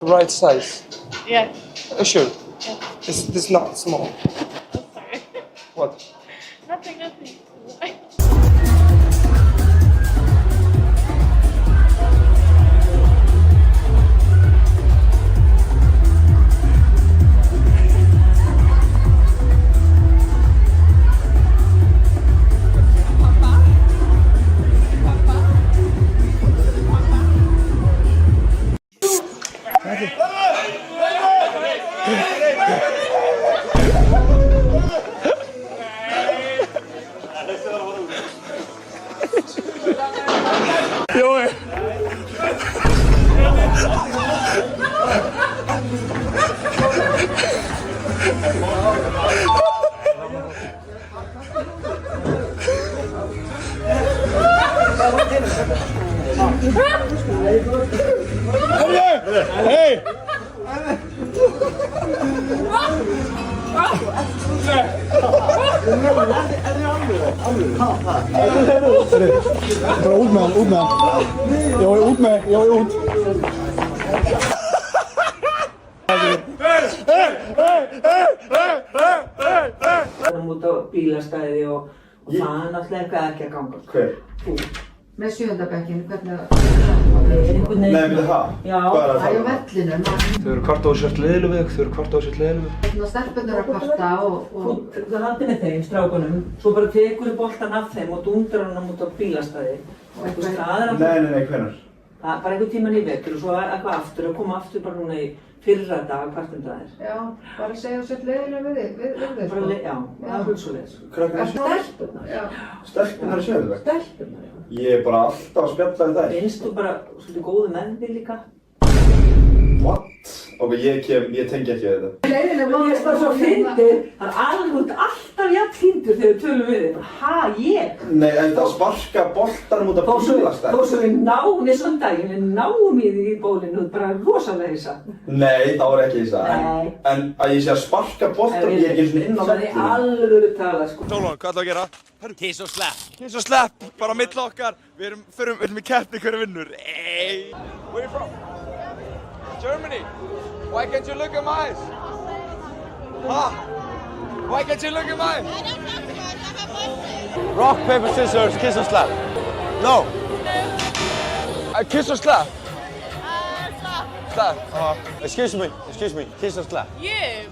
Right size. Yeah. Sure. Yeah. This not small. Oh, sorry. What? Nothing. Bara út með hann. Jag är út. Út á bílastæði og það er náttúrulega eitthvað ekki að ganga. Hver? Þú. Með sjöndabækinu, hvernig Nei, með það? Já. Bara það er á vellinu, Þau eru kvart á sért leiðileg, stelpunur að kvarta og Það haldi með þeim, strákunum, svo bara tekur boltan af þeim og dundrar hann út á bílastæði. Og það er Nei, hvenær? bara einhvern tímann í vetur og svo eitthvað aftur og koma aftur bara núna í fyrra dag, hvartum það er. já, bara segja sér leiðilega við þig. Já, það er hugsulegis. Krakkarnir Stelpurnar. Já. Stelpurnar sjöðu? Stelpurnar, já. Ég er bara alltaf að spjalla við þær. Finnst þú bara svolítið góðu menn þig líka? What? Ok, ég tengi ekki við þetta. Leiðilega Ég er bara svo fyndir, það er alveg alltaf jafn fyndur þegar við tölum við þig. Ha, ég? Nei, en það sparka boltanum út af bílastæð. Þó svo við náum í sondaginn, við náum í því í bólinu, bara rosalega hissa. Nei, það var ekki þess að. Nei. En að ég sé að sparka boltanum, ég er ekki svona inn á Það er vellinu. alveg tala, sko. Sólon, hvað ætlaðu að gera? Kiss og slepp, bara á milli okkar. Við erum í keppni hverju vinnur. Ey! Where are you from? Germany. Why can't you look at my eyes? Huh? Why can't you look at my eyes? I don't talk about it, I have boyfriend. Rock, paper, scissors, kiss or slap? No. Kiss or slap? Stop. Slap. Excuse me, kiss or slap? You?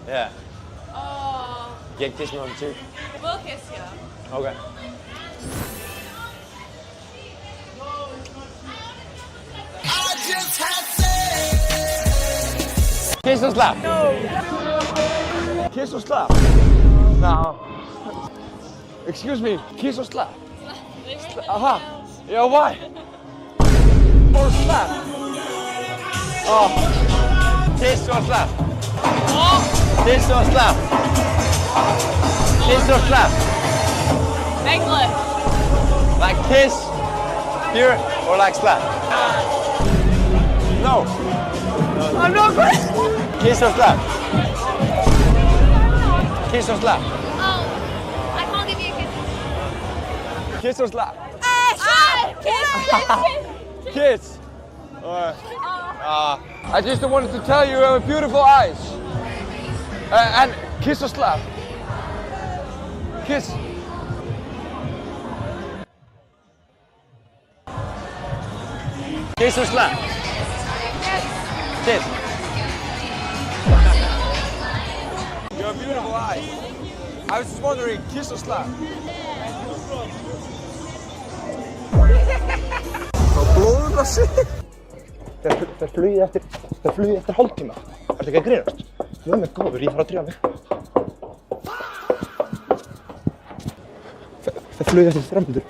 Yeah. Oh, Get kiss me on the cheek. we'll kiss you. Okay. Kiss or slap? No. Kiss or slap? No. Excuse me, kiss or slap? Aha. Yeah, why? Or slap? Oh. Kiss or slap? Kiss or slap? Kiss or slap? English. Like kiss, here, or like slap? No. I'm not good. Kiss or slap? Kiss or slap? Oh, I can't give you a kiss. Kiss or slap? Kiss! Kiss. Alright. I just wanted to tell you have beautiful eyes. And kiss or slap? Kiss. Kiss or slap? Kiss. You have beautiful eyes. I was just wondering, kiss or slap? Blóðrassi. Það flugið eftir hálftíma. Ertu ekki að grínast? Guð minn góður, ég þarf að drífa mig. Það flugið eftir 3 mínútur.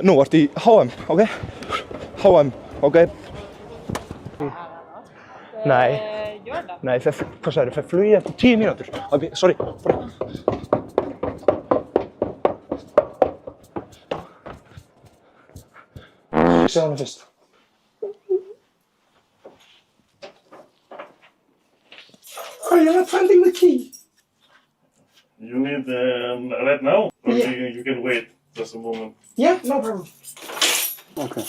Nú ertu í HM, ok? HM, ok? Nei. Nei, hvað sagðirðu? Það flugið eftir 10 mínútur. Ok, sorry. Segðu hana fyrst. You're not finding the key. You need right now? Or you can wait just a moment? Yeah, no problem. Okay.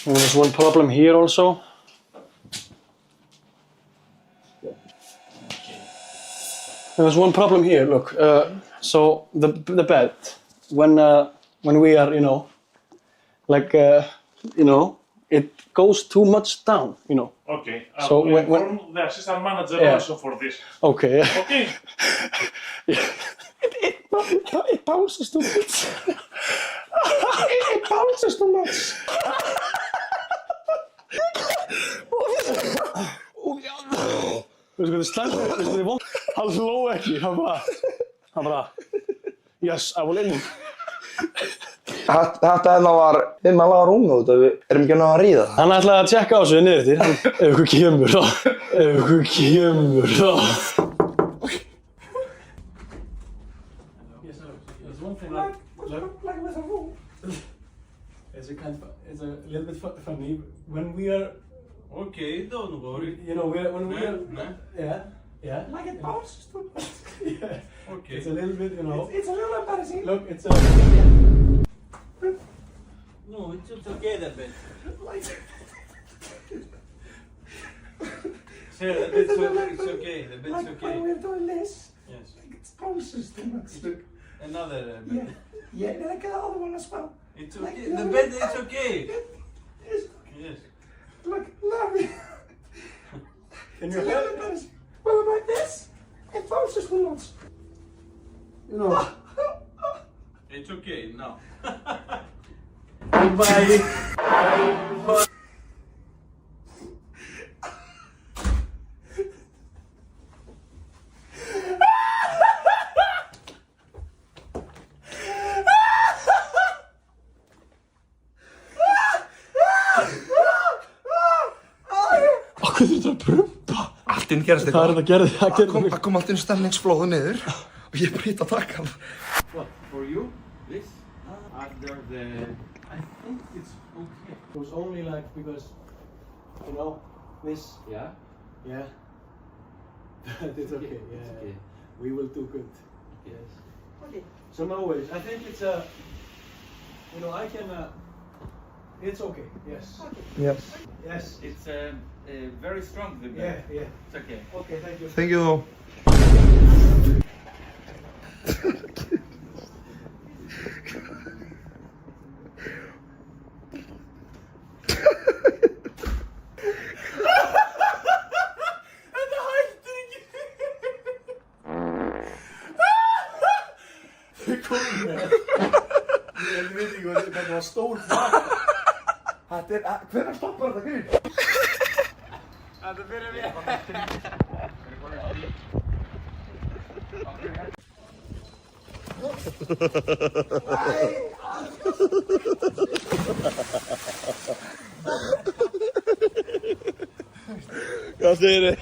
There's one problem here also. There's one problem here. Look, so the bed, when we are, it goes too much down, Okay. So I'll when- inform the assistant manager Yeah. also for this. Okay. Okay. It bounces too much. It bounces too much. Veistu hvað þið er vond? Hann hló ekki, hann bara yes, I will in. Þetta var við maður laga runga út af við erum ekki að ríða. Hann ætlaði að tjekka á þessu niður eftir. Ef ykkur kemur þá. There's one thing like with a room. It's a little bit funny when we are. Okay, don't worry. When we are. Yeah. Like it bounces too much. Yeah. Okay. It's a little bit, It's a little embarrassing. Look, it's a. No, it's okay that bit. Sir, the bit's okay. The bit's okay. We're doing this. Yes. It bounces too much. Another bit. Yeah, then I get the other one as well. It's okay. The bed is okay. Yes. Yes. Look, Larry. In your head? Well, like this, it bounces too much. It's okay now. Goodbye. Hvað er þetta að prumpa? Allt inn gerast Hvað er þetta að gera? Það kom allt inn stemningsflóðu niður og ég bara hitt að taka hann. What, for you? This? After the... I think it's okay. It was only like because, this. Yeah? Yeah. But it's okay. Yeah. It's okay. We will do good. Yes. Okay. So no worries. I think it's I can. It's okay. Yes. Yes. Yes. It's very strong, the Yeah. bed. Yeah. It's okay. Okay. Thank you. Thank you. Ég veit ekki hvað þetta var stór fag. Hvenær stoppar þetta grín? Þetta fyrir mér. Hvað segir þið?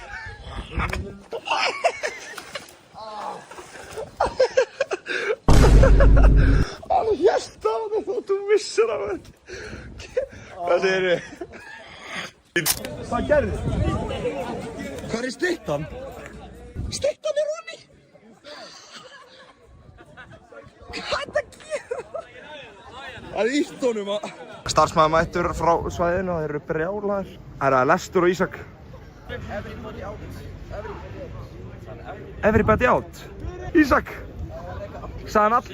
Hann hélt á þig þótt þú vissir af þetta. Hvað segir þið? Hvað gerðist? Hvað er styttan? Styttan er honni! Hvað er þetta að gera? Það er ítt honum að... Starfsmaður mættur frá svæðinu og þeir eru brjálaðir. Það er Lestur og Ísak. Everybody out. Ísak. Sagði hann all?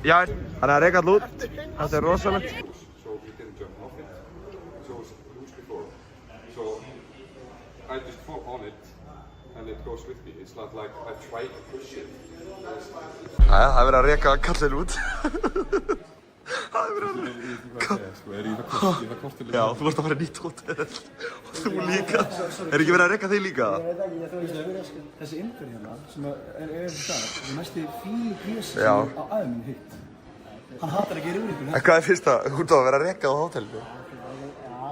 Já, hann er að reka all út. Þetta er rosalegt. I just fall on it and it goes with me. It's not like I try to push it. Jæja, það er verið að reka kallinn út. Það er verið að reka. Já, þú varst að fara í nýtt hótel. Og þú líka. Er ekki verið að reka þig líka? Ég veit ekki, þú veist, þessi innbyrð hérna sem er það, það mesti fílu grísi Já. sem á aðeins hitt. Hann hatar ekki rúrikun. En hvað er fyrst að þú ert að vera að reka á hótelinu?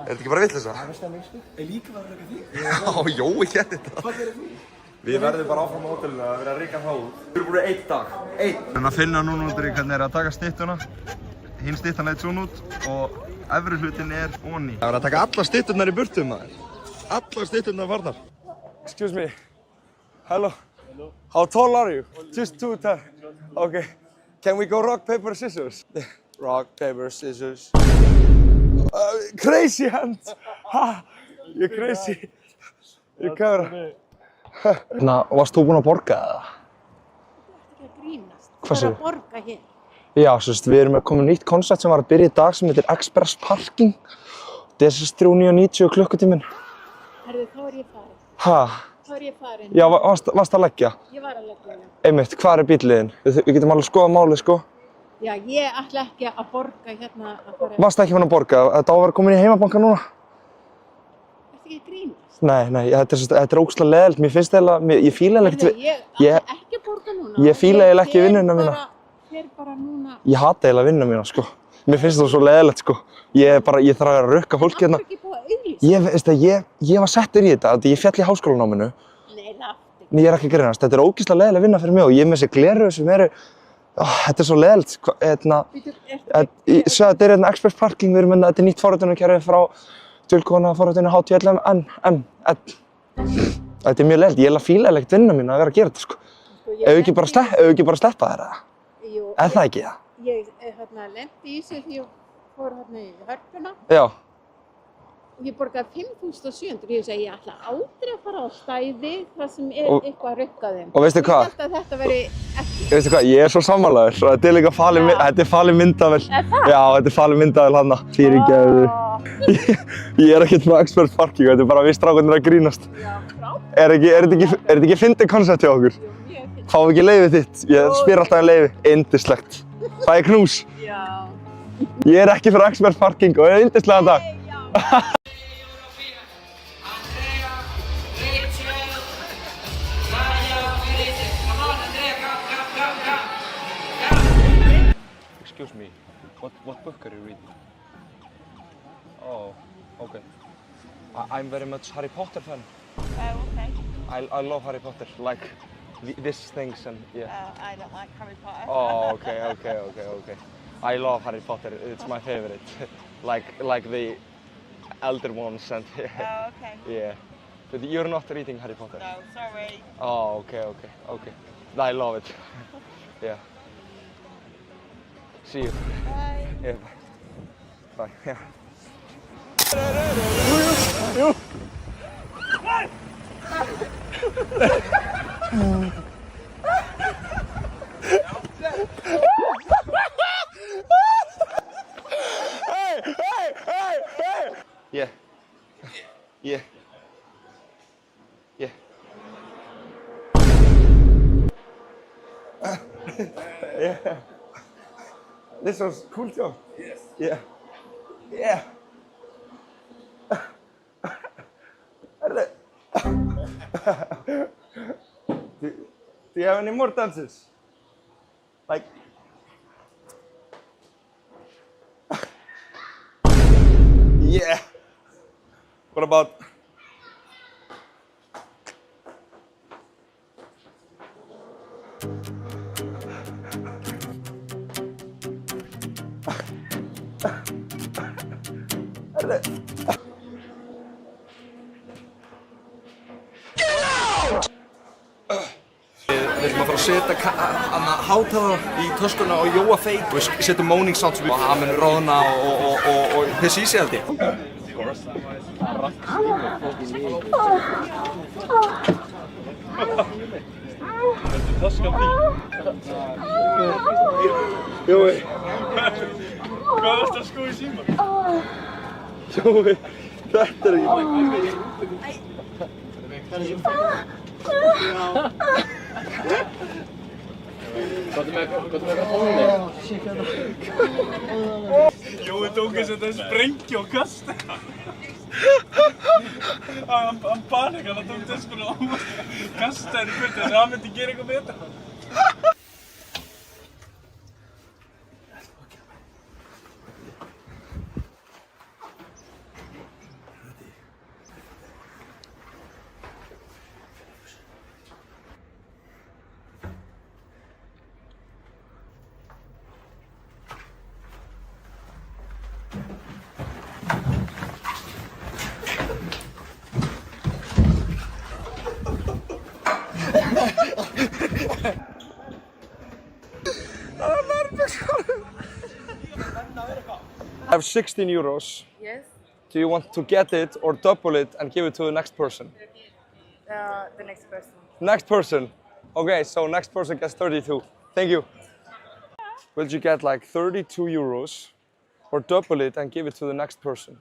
Er þetta ekki bara vitleysa? Það veist það mig, sko. Ég líka var að reka þig. Já, Jói gerði þetta. Hvað gerir þú? Við verðum bara áfram á hótelinu að vera að reka þá út. Við erum búin 1 dag. 1. En að finna núna út í hvernig er að taka styttuna. Hinn styttan leit svona út og efri hlutin er onni. Það er að taka alla stytturnar í burtu, maður. Alla stytturnar farnar. Excuse me. Hello. How tall are you? Just 2'10". Okay. Can we go rock, paper, scissors? Rock, paper, scissors. Crazy hands. Ha, you're crazy. You're camera. Varst þú búinn að borga eða? Ekki að grínast. Hvað segirðu? Bara að borga hér. Já, við erum komið nýtt koncept sem var að byrja í dag sem heitir Express Parking. Það er 3,99 klukkutíminn. Herðu, þá er ég farin. Ha? Þá er ég farin. Já, varst að leggja? Ég var að leggja, já. Einmitt, hvað er bílliðin? Við getum alveg skoðað málið, sko. Já, ég ætla ekki að borga hérna að fara. Varst ekki fann að borga? Þetta á að vera komin í heimabanka núna? Ertu ekki að grínast? Nei, þetta er ógeðslega leiðilegt. Mér finnst það, ég fíla eiginlega ekkert Ég ætla ekki að borga núna. Ég fíla eiginlega ekki vinnuna mína. Fer bara núna. Ég hata eiginlega vinnuna mína, sko. Mér finnst það svo leiðilegt, sko. Ég þarf að rukka fólki hérna. Það er ekki búið að auglýsa. Ég var settur í þetta, ég féll í háskólanáminu. Nei, rafti. Nei, ég er ekki að grínast. Þetta er ógeðslega leiðileg vinna fyrir mig og ég er með þessi gleraugu sem eru... Þetta er svo leiðilegt. Þetta er hérna Express Parking, við erum hérna, þetta er nýtt forritunarkerfi frá dulkóðana forritinu HTLM-N. Þetta er mjög leiðilegt. Ég fíla eiginlega ekkert vinnuna mína að vera að gera þetta, sko. Ef við ekki bara sleppa þér, eða? Jú. Er það ekki það? Ég lendi í þessu því ég fór hérna í Hörpuna. Já. Ég borgaði 5.700. Ég segi, ég ætla aldrei að fara á stæði þar sem er eitthvað að rukka þeim. Og veistu hvað? Ég held að þetta veri ekki. Veistu hvað, ég er svo sammálaður. Þetta er líka falin myndavél. Er það? Já, þetta er falin myndavél hana. Fyrirgefðu. Ég er ekkert frá Express Parking, þetta er bara við strákarnir að grínast. Já, frábært. Er þetta ekki fyndið koncept hjá okkur? Jú, mjög fyndið. Fáum við ekki leyfið þitt? Ég spyr alltaf um leyfi. Yndislegt. Það er knús. Já. Ég er ekki frá Express Parking og er yndislegan dag. Excuse me, what book are you reading? Oh, okay. I'm very much Harry Potter fan. Oh, okay. I love Harry Potter, like these things and yeah. I don't like Harry Potter. Oh, okay. I love Harry Potter. It's my favorite. like the elder ones and Oh, okay. yeah. But you're not reading Harry Potter. No, sorry. Oh, okay. I love it. Yeah. See you. Bye. Yeah, bye. Bye. Yeah. Hey! Yeah. Yeah. This was cool job. Yes. Yeah. Do you have any more dances? Like. Yeah. What about? Við erum að fara að setja hátalarann í töskuna og Jóa feik og við setjum moaning sounds og hann mun róðna og pissi í sig held ég. Jói. Hvað varst að sko í símann? Jói, þetta er ekki... Jói tók þess að þetta sprengja og kasta. Hann panikar, hann tók þess að kasta henni kvöldi þess að hann myndi gera eitthvað með þetta. I have 16 euros. Yes. Do you want to get it or double it and give it to the next person? The next person. Next person. Okay, so next person gets 32. Thank you. Will you get like 32 euros or double it and give it to the next person?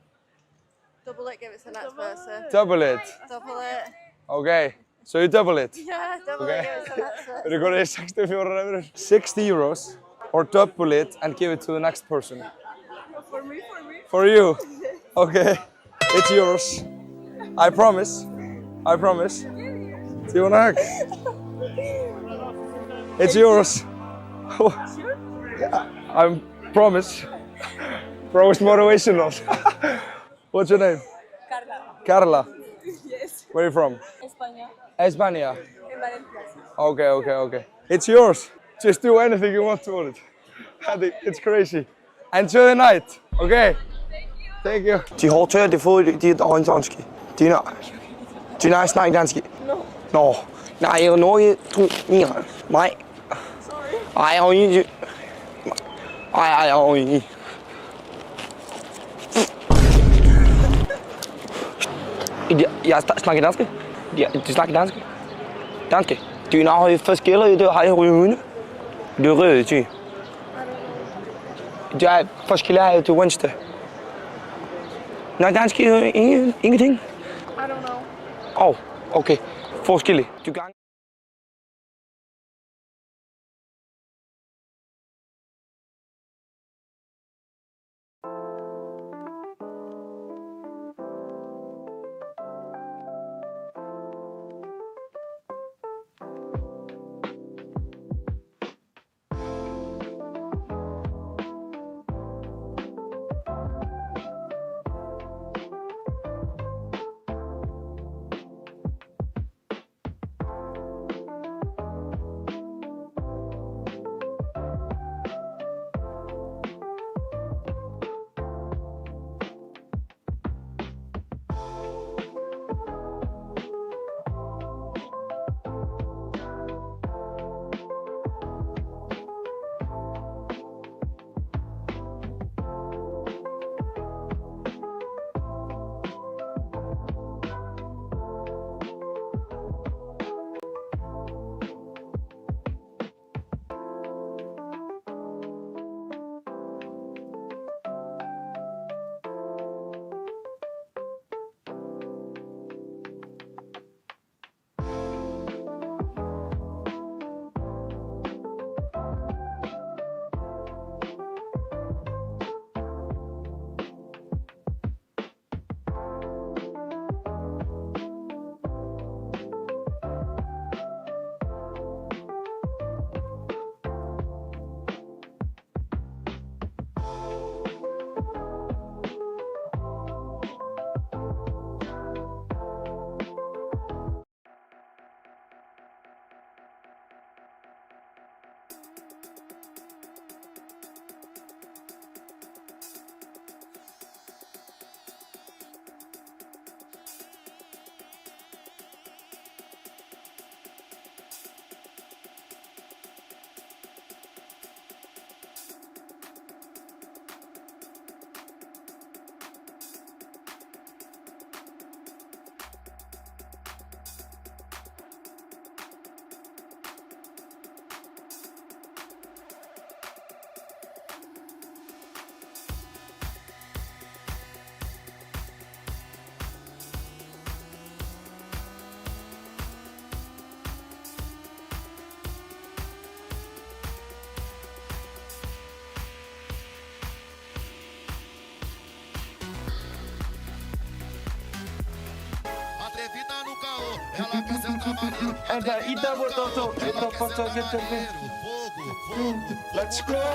Double it, give it to the next person. Double it. Double it. Okay, so you double it. Yeah, double Okay. it, give it to the next person. We're going to 64 evrur. 60 euros or double it and give it to the next person. For me. For you. Okay, it's yours. I promise. I promise. Do you want a hug? It's yours. I promise. Bro is motivational. What's your name? Carla. Yes. Where are you from? España. España. En Valencia. Okay. It's yours. Just do anything you want to it. It's crazy. Enjoy the night. Okay. Thank you. De hårdtør, det får de danske. Do you not snakke dansk? No. No. Nej, jeg er Norge. Nej. Sorry. Ej, jeg ikke. Ej, ikke. Jeg snakker dansk. Du snakker dansk. Dansk. Du er noget forskelligt, du har røde hunde. Du er rød, ty. Du er forskelligt til venstre. Nej, dansk er ingenting. I don't know. Åh, okay. Forskelligt. Du gang. Let's go! Let's go!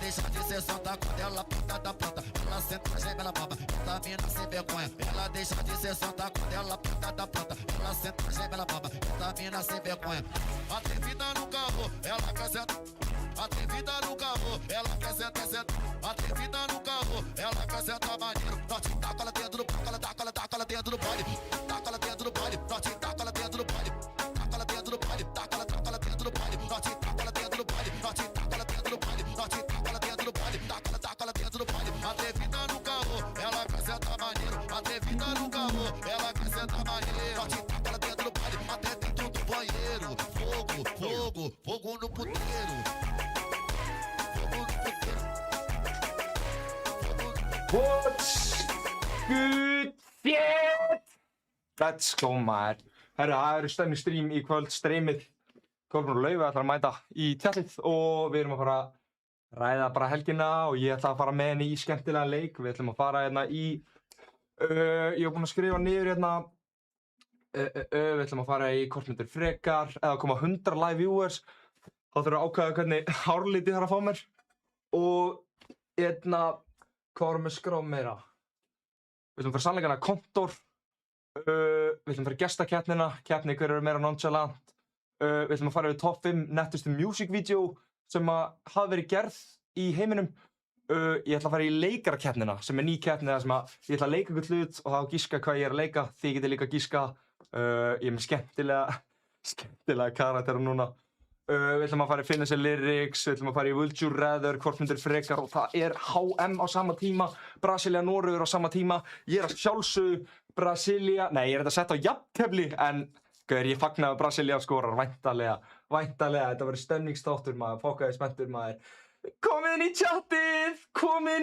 Deixa de ser santa quando ela pinta da planta. ela senta, geme, ela baba. Essa mina sem vergonha, ela deixa de ser santa quando ela pinta da planta. Ela senta, geme, ela baba. Essa mina sem vergonha. Atrevida no carro, ela quer sentar. Atrevida no carro, ela quer sentar, sentar. Atrevida no carro, ela quer sentar maneiro. Norte, taca ela dentro do palco, ela taca ela dentro do baile. Taca ela dentro do baile, norte, taca ela dentro do baile. Taca ela dentro do baile, taca ela dentro do baile. Norte, taca ela dentro do baile, norte, taca ela dentro do baile. Norte, taca ela dentro do baile, taca ela dentro do baile. Atrevida no carro, ela quer sentar maneiro. Atrevida no carro, ela quer sentar maneiro. Norte, taca ela dentro do baile, até dentro do banheiro. Fogo, fogo, fogo no puteiro. What's good shit? Let's go maður. Herra, það eru stemmi stream í kvöld, streamið. Kolbrún og Laufey ætlar að mæta í tjallið og við erum að fara að ræða bara helgina og ég ætla að fara með henni í skemmtilega leik. Við ætlum að fara hérna í, ég hef búinn að skrifa niður hérna, við ætlum að fara í hvort myndir frekar, eða koma 100 live viewers. Þá þurfum við að ákveða hvernig hárlitið þarf að fá mér. Og hérna, hvað varum við að skrá meira? Við ætlum að fara sannleikana kontor. Við ætlum að fara í gestakeppnina, keppni hver eru meira nonchalant. Við ætlum að fara yfir top 5 nettustu music video sem hafa verið gerð í heiminum. Ég ætla að fara í leikarakeppnina sem ný keppni þar sem ég ætla að leika einhvern hlut og þá gíska hvað ég að leika. Þið getið líka að gíska. Ég með skemmtilega karakterum núna. Við ætlum að fara í Finna sér lyrics, við ætlum að fara í Would You Rather, hvort myndir frekar og það HM á sama tíma, Brasilia, Noregur á sama tíma. Ég að sjálfsögðu Brasilia, nei ég að setja á jafntefli en gaur, ég fagnaði að Brasilia skorar, væntanlega, þetta verður stemningsþáttur maður, fokkaði spenntur maður. Komið inn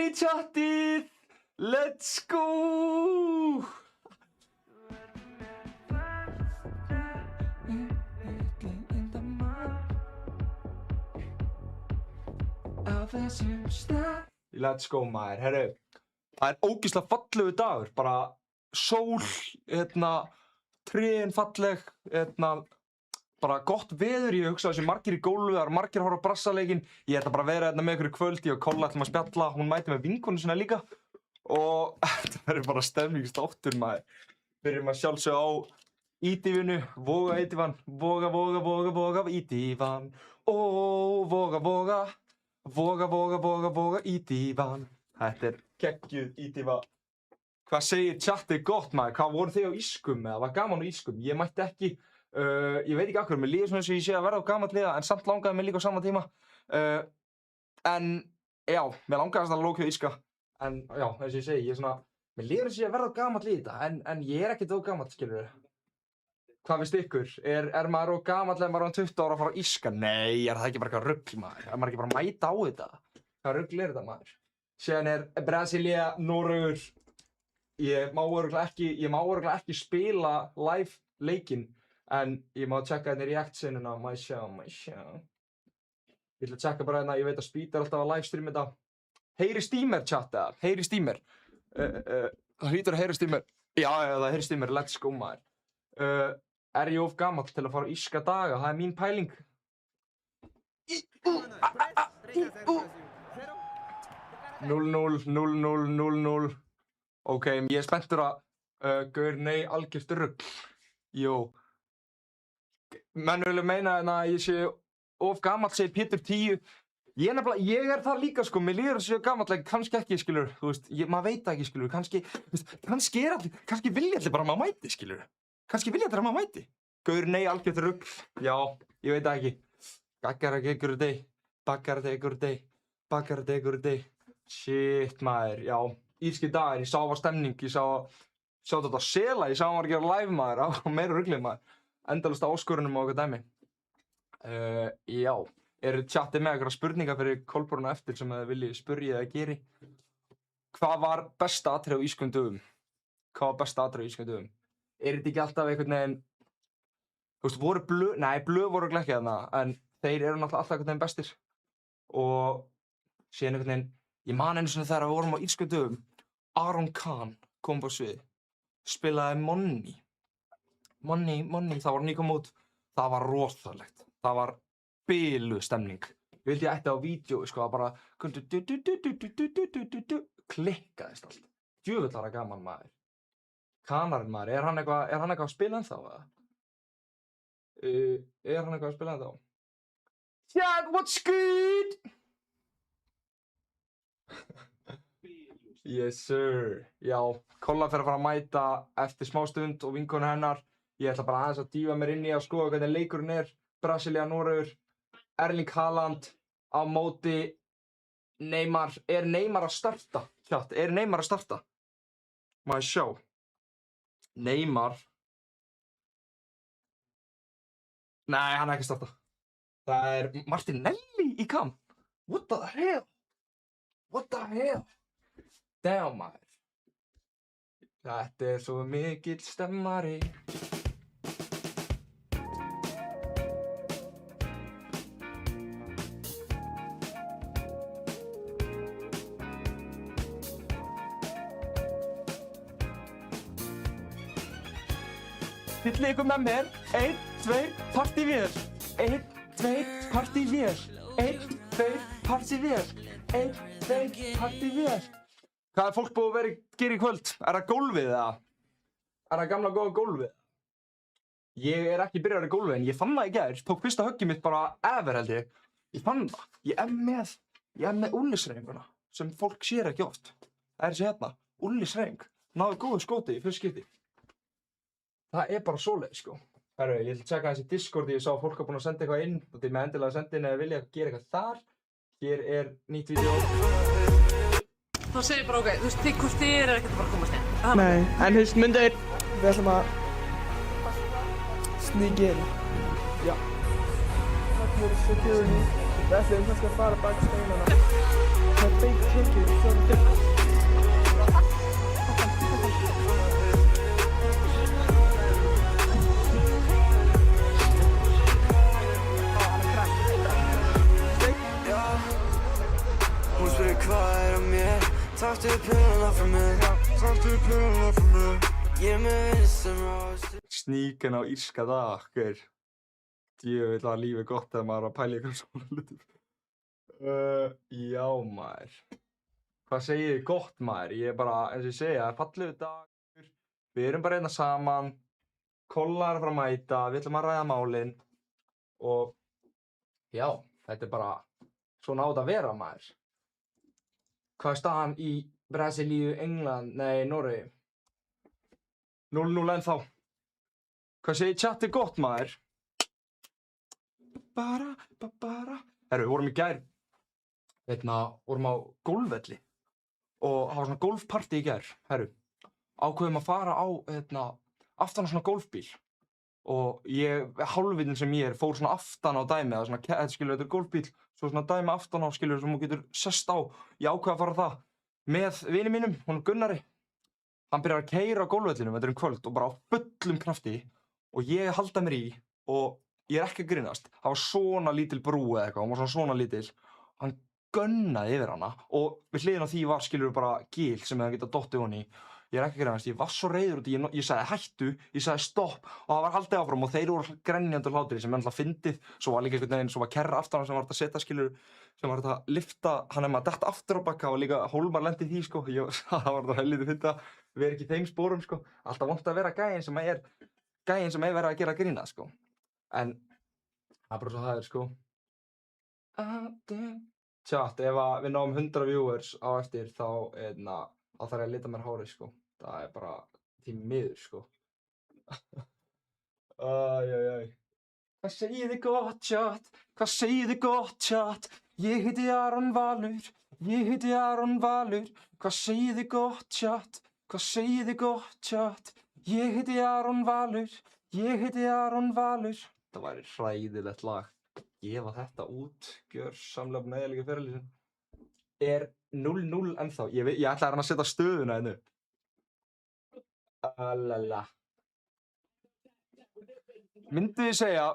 í tjattið, let's go! Let's go maður, herru, það ógeðslega fallegu dagur, bara sól, trén falleg, bara gott veður, ég hugsa þessi margir í gólfi, það eru margir að horfa á brassaleikinn, ég ætla bara að vera með ykkur í kvöld, ég og Kolla ætlum að spjalla, hún mæti með vinkonu sinna líka og þetta verður bara stemningsþáttur maður. Byrjum að sjálfsögðu á Ídífinu, voga Ídífan, voga Ídífan, ó voga Ídífan. Þetta geggjuð Ídífa. Hvað segir chatið gott maður? Hvað voru þið á ískum eða var gaman á ískum? Ég mætti ekki, ég veit ekki af hverju, mér líður svona eins og ég sé að verða á gamall liða en samt langaði mér líka á sama tíma. En já, mér langaði að lóka íska. En já, eins og ég segi, ég er svona, mér líður eins og ég að verða á gamall í þetta en ég er ekkert á gamall, skilurðu. Hvað finnst ykkur? Er maður á gamall eða maður á 20 ára að fara á íska? Nei, er það ekki bara eitthvað rugl maður? Er maður ekki bara að mæta á þetta? Hvað rugl er þetta maður? Síðan Brasilia, Noregur. Ég má örugglega ekki spila live leikinn en ég má tjekka hérna í react-sinuna, má ég sjá. Ég ætla að tjekka bara hérna, ég veit að Speed alltaf að livestream þetta. Heyrist í mér chat eða? Heyrist í mér? Það hlýtur að heyrist í mér. Já, það heyrist í mér, let's go maður. Er ég of gamall til að fara á íska daga? Það mín pæling. 0-0. Ok, ég er spenntur að gaur, nei, algjört rugl. Jó. Menn vilja meina að ég sé of gamall, segir Pétur 10. Ég er það líka sko, mér líður að sé gamall, kannski ekki, skilur, þú veist, maður veit ekki, skilur, kannski vilja allir bara að maður mæti, skilur. Kannski vilja þetta að maður mæti. Gaur, nei, algjört rugl. Já, ég veit það ekki. Bakkar degur day. Shit, maður, já. Írski dagar, ég sá var stemning, ég sá þetta sela, ég sá hann var að gera live maður, á meira ruglið maður. Endalaust áskorunum og okkur dæmi. Já, eru chatið með eitthvað spurningar fyrir Kolbrún eftir sem þið viljið spyrja eða geri? Hvað var besta atriði á ískum dögum? Er þetta ekki alltaf einhvern veginn, þú veist, voru blöð, nei, blöð voru ekki þarna, en þeir eru náttúrulega alltaf einhvern veginn bestir. Og síðan einhvern veginn, ég man einu sinni þegar við vorum á írskum dögum, Aron Khan kom á svið, spilaði Money, það var nýkom út, það var rosalegt, það var biluð stemning. Ég vildi ætti á vídeo, sko, það bara, klikkaðist allt. Djöfull var það gaman maður. Kanarinn maður, er hann eitthvað að spila ennþá eða? Er hann eitthvað að spila ennþá? Chat, what's good? Yes sir. Já, Kolla fer að fara að mæta eftir smá stund og vinkonu hennar. Ég ætla bara aðeins að dýfa mér inn í að skoða hvernig leikurinn er. Brasilía, Noregur, Erling Haaland á móti Neymar. Er Neymar að starta? Chat, er Neymar að starta? Má ég sjá? Neymar. Nei, hann er ekki að starta. Það er Martinelli í kamp. What the hell? What the hell? Damn maður. Þetta er svo mikill stemmari. Þið ykkur með mér. 1, 2, partívél. 1, 2, partívél. 1, 2, partívél. 1, 2, partívél. Hvað er fólk búið að vera að gera í kvöld? Er það gólfið eða? Er það gamla góða gólfið? Ég er ekki byrjar í gólfið en ég fann það í gær. Tók fyrsta höggið mitt bara ever held ég. Ég fann það. Ég er með úllisreifinguna sem fólk sér ekki oft. Það er þessi hérna. Úllisreifing. Náðu góðu skoti í fyrst skipti. Það er bara svoleið sko. Herru, ég ætla að checka þessi Discord. Ég sá að fólk hafa búin að senda eitthvað inn. Og þið með endilega að senda inn eða vilja gera eitthvað þar. Hér er nýtt vídeó. Þá segir bara ok, þú veist, hvort þið er ekkert að fara að komast inn. Nei, en þú veist, myndir, við ætlum að sníka inn. Já. Takk fyrir security. Við ætlum kannski að fara bak steinana. Það er fake ticket, svo Hún spyrir hvað er að mér. Taktu pilluna frá mér. Taktu pilluna frá mér. Ég með vinn sem ráðast. Sníkin á írska dag, gaur. Djöfull var lífið gott þegar maður var að pæla ykkur svona hlutum. Já maður. Hvað segið þið gott maður? Ég er bara, eins og ég segja, fallegur dagur. Við erum bara hérna saman. Kolla er að fara að mæta, við ætlum að ræða málin. Og já, þetta er bara svona átt að vera maður. Hvað er staðan í Brasilíu, England, nei, Noregi? 0-0 ennþá. Hvað segir chatið gott maður? Herru, við vorum í gær. Vorum á golfvelli. Og það var svona golfparty í gær. Herru, ákveðum að fara á, aftan á svona golfbíl. Og ég, hálfvitinn sem ég er, fór svona aftan á dæmi, eða svona, skilur, þetta er golfbíl, svo svona dæmi aftan á, skilur, sem þú getur sest á. Ég ákveð að fara það með vini mínum, hún Gunnari. Hann byrjar að keyra á golfvellinum, þetta er kvöld, og bara á fullum krafti. Og ég halda mér í, og ég er ekki að grínast. Það var svona lítil brú eða eitthvað, hún var svona lítil. Hann gunnaði yfir hana, og við hliðina á því var, skilur, bara gil sem hann geta dottið honi í. Ég er ekki að grínast, ég var svo reiður út í, ég sagði hættu, ég sagði stopp og það var haldið áfram og þeir voru grenjandi og hlátri sem er alltaf fyndið. Svo var líka einhvern veginn, svo var kerra aftan hann sem var að setja skilur, sem var að lifta, hann maður detta aftur á bakka og líka Hólmar lendi í því sko. Það var það helvítið fyndið að vera ekki í þeim spórum sko. Alltaf vont að vera gæinn sem er verið að gera grína sko. En það er bara svo það er sko. Tjátt, ef við náum 100 viewers á eftir þá þarf ég að lita mér hárið sko. Það er bara því miður sko. Hvað segið þið gott chat? Hvað segið þið gott chat? Ég heiti Aron Valur. Hvað segið þið gott chat? Hvað segið þið gott chat? Ég heiti Aron Valur. Það væri hræðilegt lag. Gefa þetta út, gjörsamlega nægilega fyrirlýsing. Er 0-0 ennþá. Ég ætla að setja stöðuna hennu. Alala. Myndið þið segja,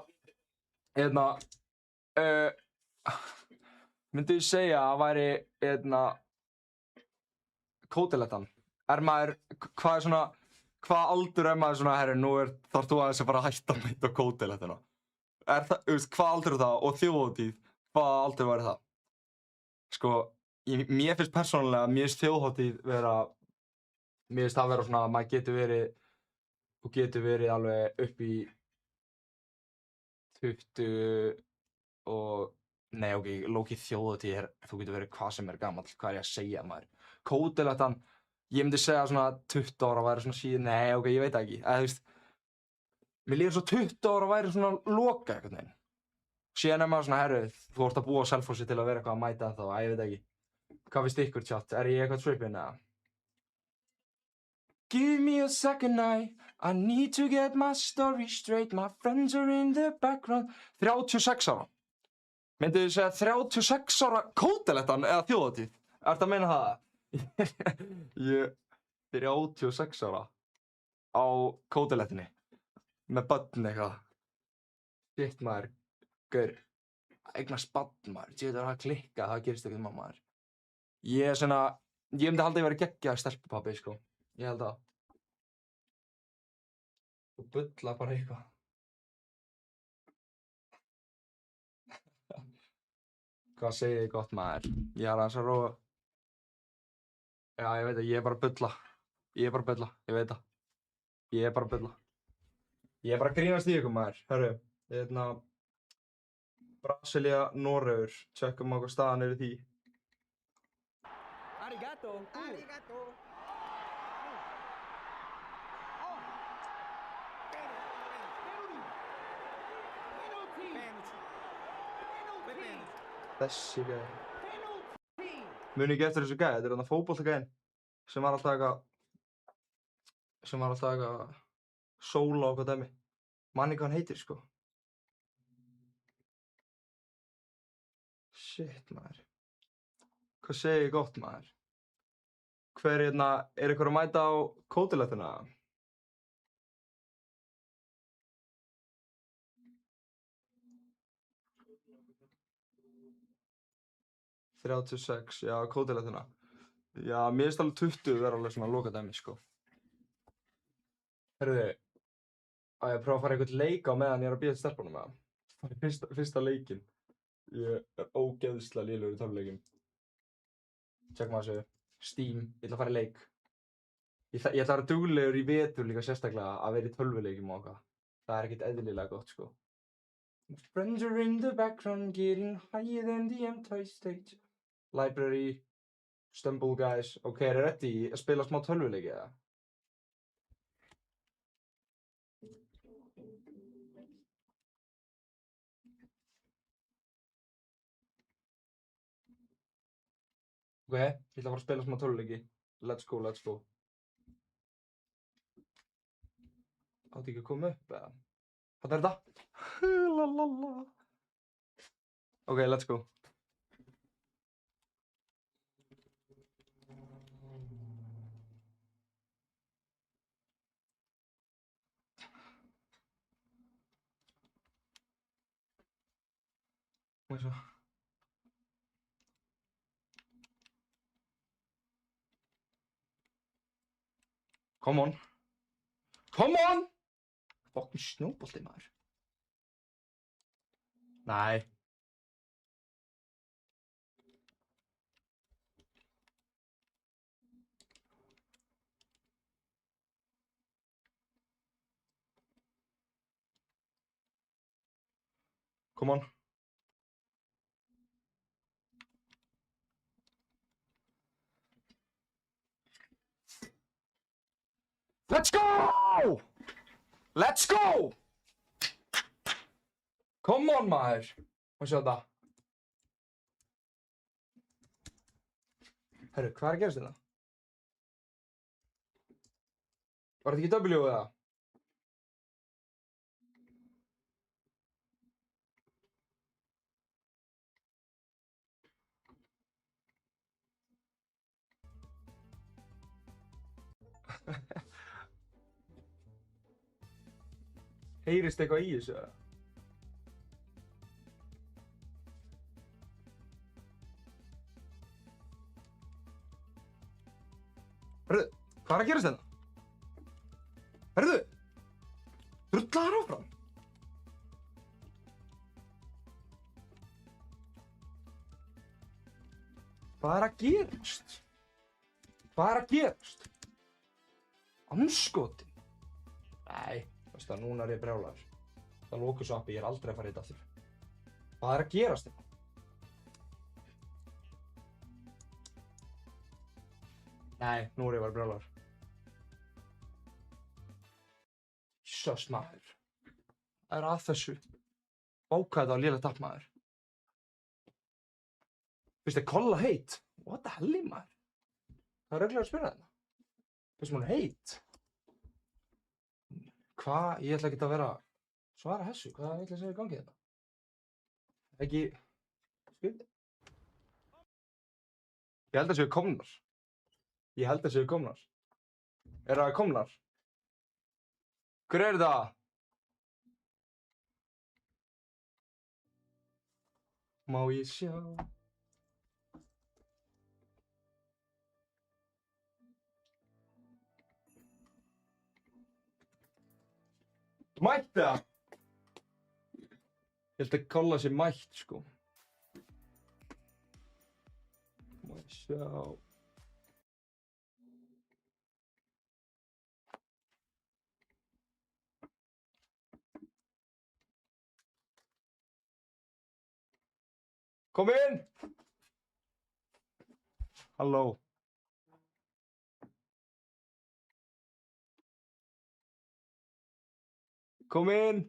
myndið þið segja að væri, kótilettan. Er maður, hvað aldur er maður svona, herri, nú þarf þú aðeins að fara að hætta að mæta kótilettuna. Hvað aldur er það og þjóðhátíð, hvað aldur væri það? Sko, mér finnst persónulega, mér finnst þjóðhátíð vera, mér finnst það vera svona að maður getur verið alveg upp í 20 og, nei ok, lókið þjóðhátíð þú getur verið hvað sem gamall, hvað ég að segja maður. Kótilettan, ég myndi segja svona 20 ára væri svona síðan, nei ok, ég veit það ekki, þú veist, mér líður svo 20 ára væri svona loka einhvern veginn. Síðan maður svona, herru, þú ert að búa á Selfossi til að vera eitthvað að mæta þá, ég veit ekki. Hvað finnst ykkur chat? Ég eitthvað trippin eða? Give me a second I need to get my story straight, my friends are in the background. 36 ára. Myndu þið segja 36 ára Kótilettan eða þjóðhátíð? Ertu að meina það? Ég 36 ára á Kótilettinni með börn eitthvað. Shit maður, gaur, eignast barn maður, ég veit að það klikka, það gerist ekkert með maður. Ég myndi halda að ég væri geggjaður stelpupabbi, sko. Ég held það. Þú bulla bara eitthvað. Hvað segið þið gott maður? Ég er aðeins að róa. Já, ég veit það, ég er bara að bulla. Ég er bara að bulla, ég veit það. Ég er bara að bulla. Ég er bara að grínast í ykkur maður. Hörru, Brasilia, Noregur. Tjekkum á hvað staðan er í því. Arigato. Arigato. Þessi gæði. Muni ekki eftir þessu gæði, þetta er þarna fótboltagæðin sem var alltaf eitthvað sóla og eitthvað dæmi. Manni hvað hann heitir, sko. Shit, maður. Hvað segir ég gott, maður? Er ykkur að mæta á Kótilettina? 36, já, Kótilettina. Já, mér finnst alveg 20 vera alveg svona lokadæmi, sko. Herðu, á ég að prófa að fara eitthvað leik á meðan ég er að bíða til stelpunum með það. Það er fyrsta leikinn. Ég er ógeðslega lélegur í tölvuleikjum. Tjekkum að þessu. Steam, ég ætla að fara í leik. Ég ætla að vera duglegur í vetur líka sérstaklega að vera í tölvuleikjum og eitthvað. Það er ekkert eðlilega gott, sko. My friends are in the background getting higher than the empty stage. Library, Stumble Guys. Ok, er ready að spila smá tölvuleiki eða? Ok, ég ætla að fara að spila smá tölvuleiki. Let's go, let's go. Átti ekki að koma upp eða? Hvað er þetta? Lalalala. Ok, let's go. Hvað er svo? Come on. Come on! Fucking snjóbolti maður. Nei. Come on. Let's go! Let's go! Come on maður. Má sjá þetta. Herru, hvað er að gerast þetta? Var þetta ekki W eða? Heyrist eitthvað í þessu eða? Herðu, hvað er að gerast þetta? Herðu! Drullar áfram! Hvað er að gerast? Hvað er að gerast? Andskotin. Nei, veistu það, núna er ég brjálaður. Það lókur svo appi, ég er aldrei að fara í þetta aftur. Hvað er að gerast þetta? Nei, nú er ég bara brjálaður. Jösses maður. Það er að þessu. Bákaði þetta á lélegt app maður. Finnst þið kolla heit? What the hell maður? Það er reglulega að spyrja þetta. Finnst hún heit? Hvað? Ég ætla ekki að vera svara þessu. Hvað ætla að segja í gangi þetta? Ekki... Skrið? Ég held að séu komnar. Ég held að séu komnar. Er það komnar? Hver er það? Má ég sjá? Mætt það? Ég held að kolla sér mætt, sko. Má ég sjá? Kom inn! Halló. Kom inn!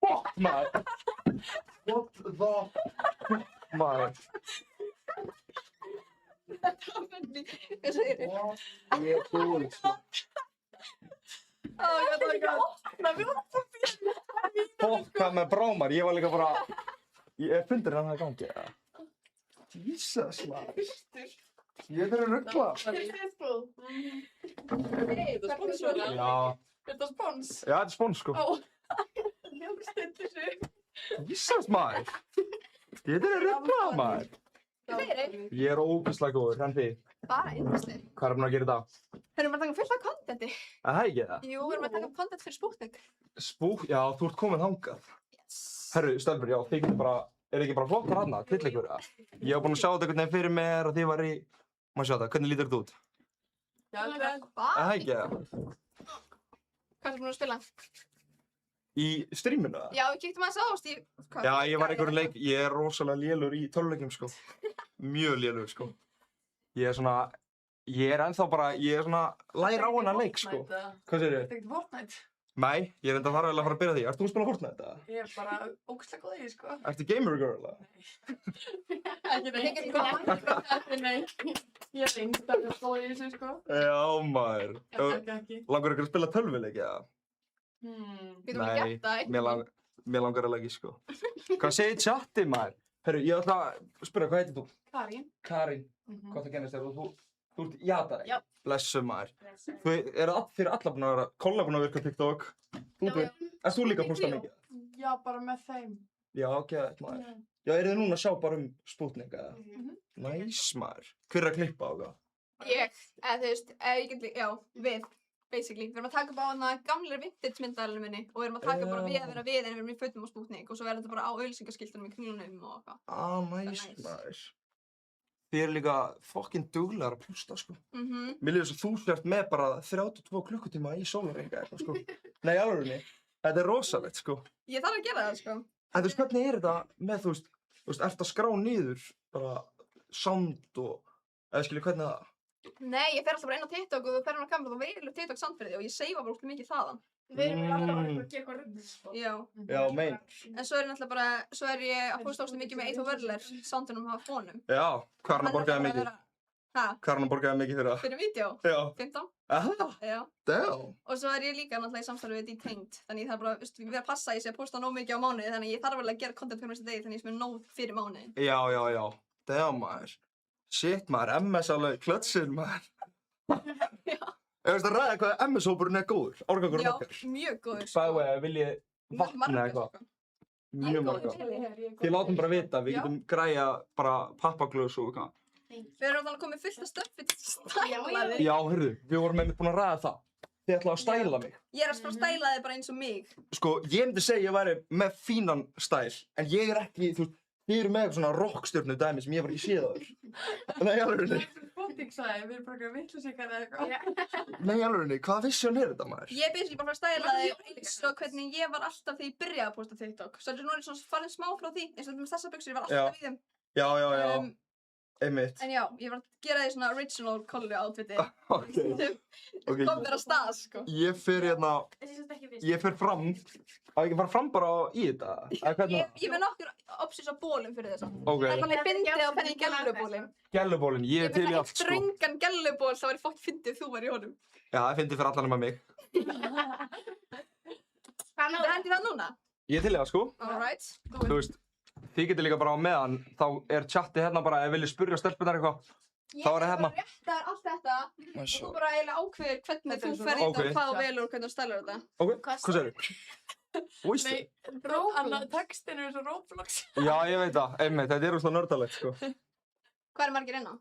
Fuck, maður! What the fuck, maður? Þetta var myndi, hvað segir þið? Ég er búinn, sko. Ég veit ekki að opna, við opnum fyrir. Fokka með brámar, ég var líka bara... Ég fundur hann að gangi, eða? Jesus, maður. Ég er að ruggla. Hey, þetta er spons svona. Já. Þetta er spons. Já, þetta er spons, sko. Mjög stutt þessu. Jesus, maður. Ég er að ruggla, maður. Ég er ógeðslega góður, en þið? Bara yndisleg. Hvað er búin að gera í dag? Erum við að taka fullt af contenti? Það er ekki það? Jú, við erum að taka content fyrir Spútnik. Já, þú ert komin þangað. Herru, stelpur, já, þið getur bara... Er ekki bara flottar hana, tilleikur það? Ég hef búin að sjá þetta einhvern veginn fyrir mér og þið var í... Má sjá þetta, hvernig lítur þetta út? Já, þetta er Það er ekki það? Hvað er búin að spila? Í streaminu það? Já, við kíktum aðeins á, Stíf. Já, ég var einhverjum leik... Ég er rosalega lélur í töluleikjum, sko. Mjög lélur, sko. Ég er svona... Ég er ennþá bara... Ég er svona... Læra á hana leik, sko. Hvað segir þið? Þetta er ekkert Fortnite. Nei, ég er enda þar vel að fara að byrja því. Ert þú að spila Fortnite, eða? Ég er bara ógeðslega góð í því, sko. Ertu gamer girl, eða? Ekki neitt. Nei. Ég er lengst að vera góð í þessu, sko. Já, maður. Ekki. Langar ykkur að spila tölvuleiki, eða? Getum við gert það? Mér langar alveg ekki, sko. Hvað segir chatti, maður? Herru, ég ætla að spyrja, hvað heitir þú? Karín. Karín. Hvað það kennist þér? Þú ert jatari? Já. Blessu, maður. Þeir eru alla búin að vera... Kolla búin að virka TikTok. Erst þú líka að posta mikið? Já, bara með þeim. Já, ok, maður. Já, eru þið núna að sjá bara um Spútnik, eða? Næs, maður. Hver er að klippa á það? Ég, eða þú veist, ég get líka, já, við, basically. Við erum að taka upp á hana gamlega vintage myndalinu minni og við erum að taka bara við að vera við en við erum í fötum á Spútnik og svo verður þetta bara á auglýsingaskiltunum í knílunum og eitthvað. Næs, maður. Þið eru líka fucking duglegar að posta, sko. Mér líður svo þú sért með bara 32 klukkutíma í sólarhringa eitthvað, sko. Nei, alveg, þetta er rosalegt, sko. Ég þarf að gera það, sko. En þú veist, hvernig er þetta með, þú veist, ertu að skrá niður bara sound og, eða skilja, hvernig er það? Nei, ég fer alltaf bara inn á TikTok og þú fer hann á kamera og velur TikTok sound fyrir þig og ég seifa bara úrslega mikið þaðan. Við erum alltaf bara að gera eitthvað rugg, sko. Já. Já, meinar. En svo er náttúrulega bara, svo er ég að posta óslega mikið með Eithor Wörler soundunum af honum. Já, hvað er hann að borgaði mikið? Hæ? Hvað er hann að borgaði mikið fyrir það? Fyrir vídeo? Já. 15. Aha. Já. Damn. Og svo er ég líka náttúrulega í samstarfi við Detained, þannig ég þarf bara, veist, ég verð að passa að ég sé að posta nóg mikið á mánuði, þannig ég þarf alveg að gera content fyrir næsta degi, þannig ég sem er nóg fyrir mánuðin. Já. Damn, maður. Shit, maður, MS alveg klötsinn, maður. Já. Ég veist að ræða hvað MS-hópurinn er góður, árgangurinn okkar. Já, mjög góður, sko. Bæði vegi, vil ég vatna eitthvað? Mjög marga. Þið látum bara vita, við getum græja bara pappaglös og eitthvað. Við erum alveg komið fullt af stöffi til stælaði. Já, heyrðu, við vorum einmitt búin að ræða það. þið ætlaðu að stæla mig. Ég er að fara að stæla þig bara eins og mig. Sko, ég myndi segja ég væri með fínan stæl, en ég er ekki, þú veist, þið eru með eitthvað svona rockstjörnu dæmi sem ég hef ekki séð áður. Nei, alveg. Spottingsvæði, við erum bara eitthvað vittlausíkar eða eitthvað. Nei, alveg, hvaða vision er þetta, maður? Ég er basically bara að stæla þig eins og hvernig ég var alltaf þegar ég byrjaði að posta TikTok. Svo nú er ég svona farin smá frá því, eins og með þessar buxur, ég var alltaf í þeim. Já, einmitt. En já, ég var að gera því svona original collu outfiti. Ok. Kom mér að stað, sko. Ég fer hérna, ég fer fram, að ég ekki fara fram bara í þetta? Ég með nokkur options á bólum fyrir þess að. Ok. Það er þannig fyndið á þenni gellubólum. Gellubólinn, ég er til í allt, sko. Ég með ekki dröngan gelluból, það væri fokk fyndið þú væri í honum. Já, það fyndið fyrir allan með mig. Það hendi það núna? Ég er til í það, sko. Alright. Þú veist, þið getur líka bara á meðan, þá er chatti hérna bara, ef viljið spyrja stelpunar eitthvað, þá er það hérna. Ég er bara réttar allt þetta og þú bara eiginlega ákveður hvernig þú fer í þetta og hvað þú velur og hvernig þú stælar þetta. Ok, hvað segirðu? Nei, textin er svo Roblox. Já, ég veit það, einmitt, þetta er úrslega nördalegt, sko. Hvað er margir inn á?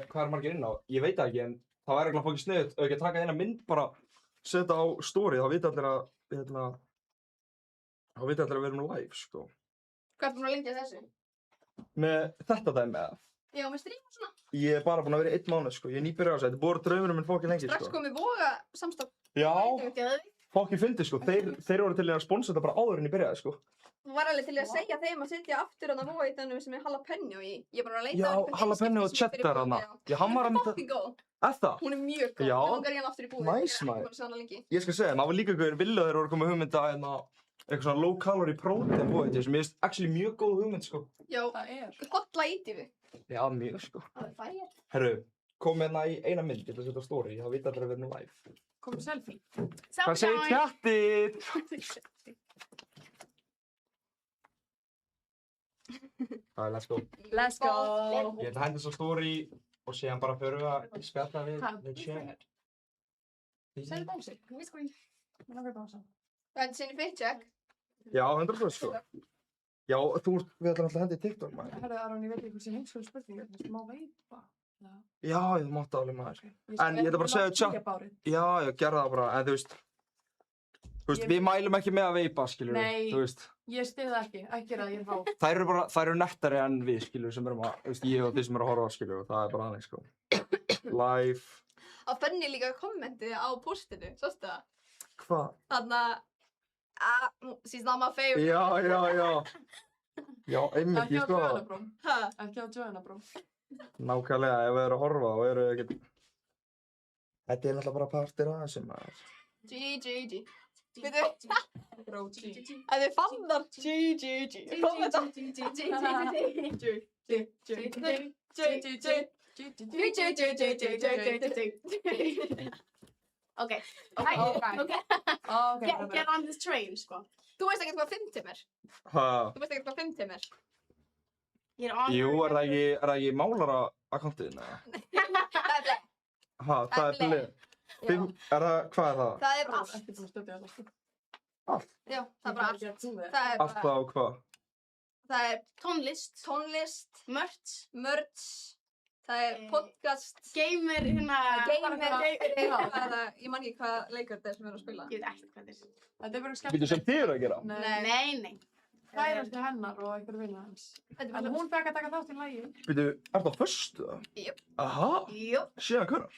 Hvað er margir inn á? Ég veit það ekki, en það væri eitthvað fokkið sniðut, ef ekki að taka eina mynd bara, setja á story, þá vita allir að, þá vita allir að við erum live, sko. Hvað er búin að lengja þessu? Með þetta dæmi, eða? Já, með stream og svona. Ég er bara búinn að vera í 1 mánuð, sko. Ég er nýbyrjað á þessu. Þetta er búið draumurinn minn fokkið lengi, sko. Strax komið Voga samstarf. Já, fokkið fyndið, sko. Þeir voru til að sponsa þetta bara áður en ég byrjaði, sko. Þú var alveg til að segja þeim að setja aftur hann að Voga í þennum sem er jalapeno í. Ég er bara að leita Já, jalapeno og cheddar hana. Já, hann var að mynda... Fokkin góð. Það? Hún er mjög góð. Já. Ég langar í hann aftur í búið. Nice, maður. Ég var að sjá hana lengi. Ég skal segja, maður var líka einhver vilja þegar voru komið hugmynda eitthvað svona low calorie protein búið sem er actually mjög góð hugmynd, sko. Já, það er. Hotla ítífi. Já, mjög, sko. Það er færi. Herru, kom hérna í eina mynd, ég ætla að setja á story, þá vita allir að við erum live. Komum selfie. Hvað segir tjattið? Let's go. Let's go. Ég ætla að henda svo story og síðan bara fyrir við að spjalla við chat. Segðu bási. Þú veist hvað ég... Mér langar bása. Það er sinni fit check. Já, 100% sko. Já, við ætlum alltaf að henda í TikTok, maður. Herru, Aron, ég veit ekki hvað sé heimskulega spurningu. Þú má veipa. Já, þú mátt alveg, maður. En ég ætla bara að segja chat. Já, gerða það bara, en þú veist, við mælum ekki með að veipa, skilur við, þú veist. Ég styð það ekki, ekki að ég er fá. Þær eru nettari en við, skilur við, sem erum að, þú veist, ég og þið sem eru að horfa á, skilur við, það er bara aðeins, sko. Live. Á Fenni líka kommentið á postinu, sástu það? Hvað? Þannig að, she's not my favorite. Já, einmitt, ég sko það. Ekki á Joanna-bróm. Nákvæmlega, ef við erum að horfa og eru ekkert... Þetta er náttúrulega bara partir af þessu, maður. G. Veitu? Það er fannar. G. Kom þetta. Okay. Get on this train, sko. Þú veist ekkert hvað 5 tímar? Hæ? Þú veist ekkert hvað 5 tímar? Jú, er það ekki málara akkantið, neða? Það er bleið. Hæ, það er bleið? Hvað er það? Það er allt. Ekki búin að stöðja þetta, sko. Allt? Já, það er bara allt. Það er Allt það á hvað? Það er tónlist, merch, það er podcast, gamer, ég man ekki hvað leikar þetta er sem við erum að spila. Ég veit ekkert hvað þetta er. Þetta er bara skemmt. Býtu sem þið eru að gera? Nei. Kærasti hennar og einhver vinna hans. En hún fekk að taka þátt í lagi. Býtu, er það föstu það? Jöp. Aha. Jöp. Síðan hvernar?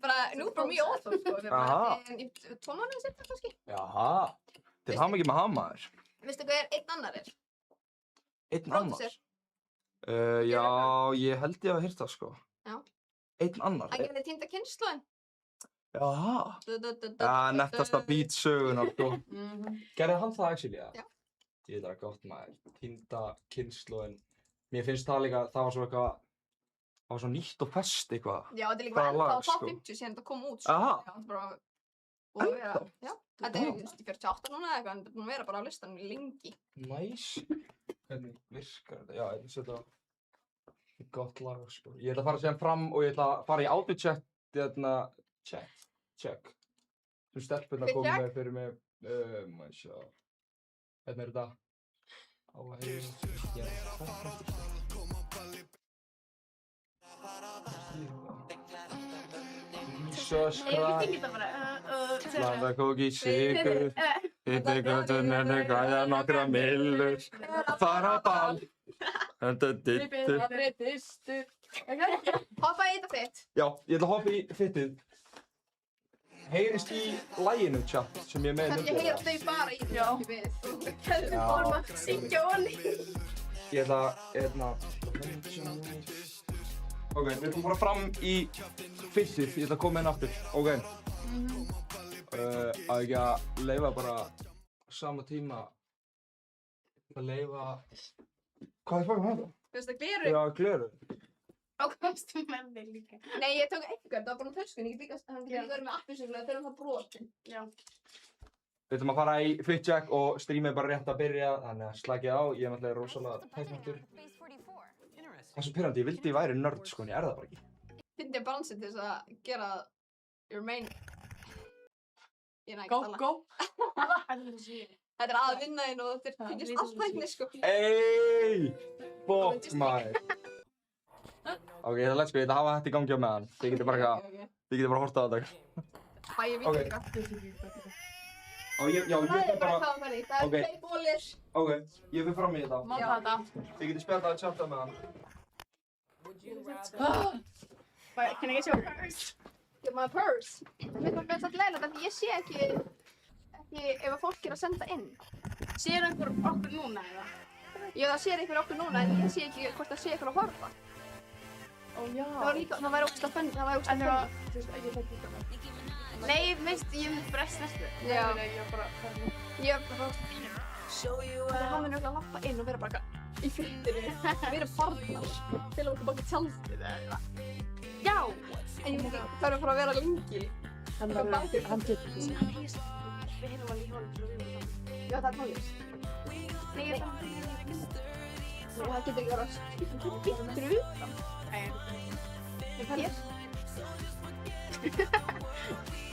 Bara nú bara mjög óþór, sko. Við erum bara í 2 mánuði setna, kannski. Jaha. Til það mikið með hamaður. Veistu hvað einn annar er? Einn annar? Já, ég held ég að hýrt það, sko. Já. Einn annar? Hann gerði týnda kynslóðin. Jaha. Já, nettasta beat-sögunar, sko. Gerði hann það, actually, já? Já. Ég veit það gott, maður. Týnda kynslóðin. Mér finnst það líka, það var svo eitthvað, það var svo nýtt og fest eitthvað. Já, þetta er líka bara ennþá top 50 síðan þetta kom út, sko. Aha. Já, bara... Ennþá? Já. Þetta er í 48 núna eða eitthvað, en þetta er búin að vera bara á listanum lengi. Nice. Hvernig virkar þetta? Já, ég ætla að setja gott lag, sko. Ég ætla að fara síðan fram og ég ætla að fara í audio-check, check. Sem stelpurnar komið með fyrir mig, maður sjá. Hérna er þetta. Á að heyra. subscribe. Ég geta bara, Blanda kóki, sigur, hitti göttunni, græða nokkra millur, fara á ball. Þetta dittur. Hoppa í þetta fitt. Já, ég ætla að hoppa í fittið. Heyrist í laginu chat sem ég með Kannski heyra þau bara í því ekki við. Við fórum að syngja onni. Ég ætla að, Ok, við ætlum bara fram í fittið, ég ætla að koma inn aftur. Ok. Að ekki að leyfa bara sama tíma að leyfa... Hvað er með þetta? Þú veist það gleru? Já, gleru. Og komstu með þig líka? Nei, ég tók einhvern, það var bara töskun, hann getur líka verið með appisuglega þegar hann það brotin. Já. Við ætlum að fara í fit check og streamið bara rétt að byrja, þannig að slakið á, ég er náttúrulega rosalega tæknáttur. Það er svo pirrandi, ég vildi ég væri nörd sko, en ég er það bara ekki. Fyndi balansið til þess að gera your main... Ég næ ekki Go, að tala. go. Þetta er að vinna þinn og þetta finnst allt tækni sko. Ey, fuck maður. Ok, það er let's go, ég ætla að hafa þetta í gangi á meðan. Þið getur bara að horta á þetta. Bæ, ég veit ekki hvað. Já, ég fer bara... Það er tvei bólir. Ok, ég fer fram í þetta. Má þetta. Þið getur spjallað að chatta með hann. Can I get your purse? Get my purse. Veit hvað er þetta leiðilegt, en ég sé ekki ef að fólk er að senda inn. Sér einhver okkur núna eða? Já, það sér einhver okkur núna, en ég sé ekki hvort það sé einhver að horfa. Ó já. Það væri ógst að fenni, það væri ógst að fenni. Þú veist, ekki það ekki það. Nei, veist, ég hef bara snertu. Já. Ég var bara, Ég er bara ógst að fenni. Þegar hann er að lappa inn og vera bara í fyririnu. Við erum barnar. Til að okkur baka tjaldið eða eitthvað. Já! En ég veit ekki, það er bara að vera lengi. Hann getur þessi. Við heyrum alveg í honum fyrir að við Já, það er tónlist. Nei, ég er það getur ekki verið að býttur utan. Hér.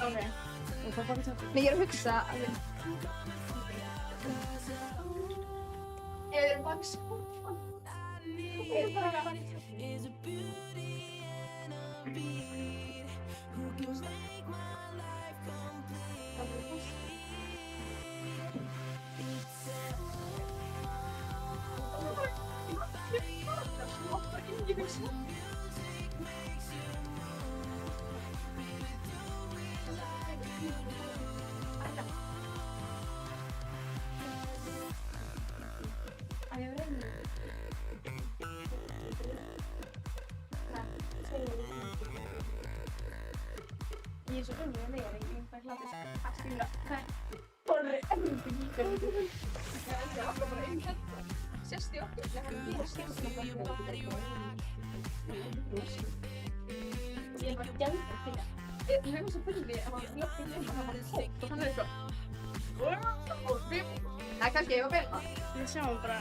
Ok. Nei, ég er að hugsa að við... Ef við erum baks... Ég er bara að... Ég er svo umlega meira, ég er bara hlatið að skilja. Borri, það er bara einn hérna. Sérst í okkur, ég er skemmt bara. Ég er bara gælt að skilja. Ég höfum svo byrði að maður lokkið inn og það var tótt og þannig eitthvað. Það er kannski ég var vel. Við sjáum bara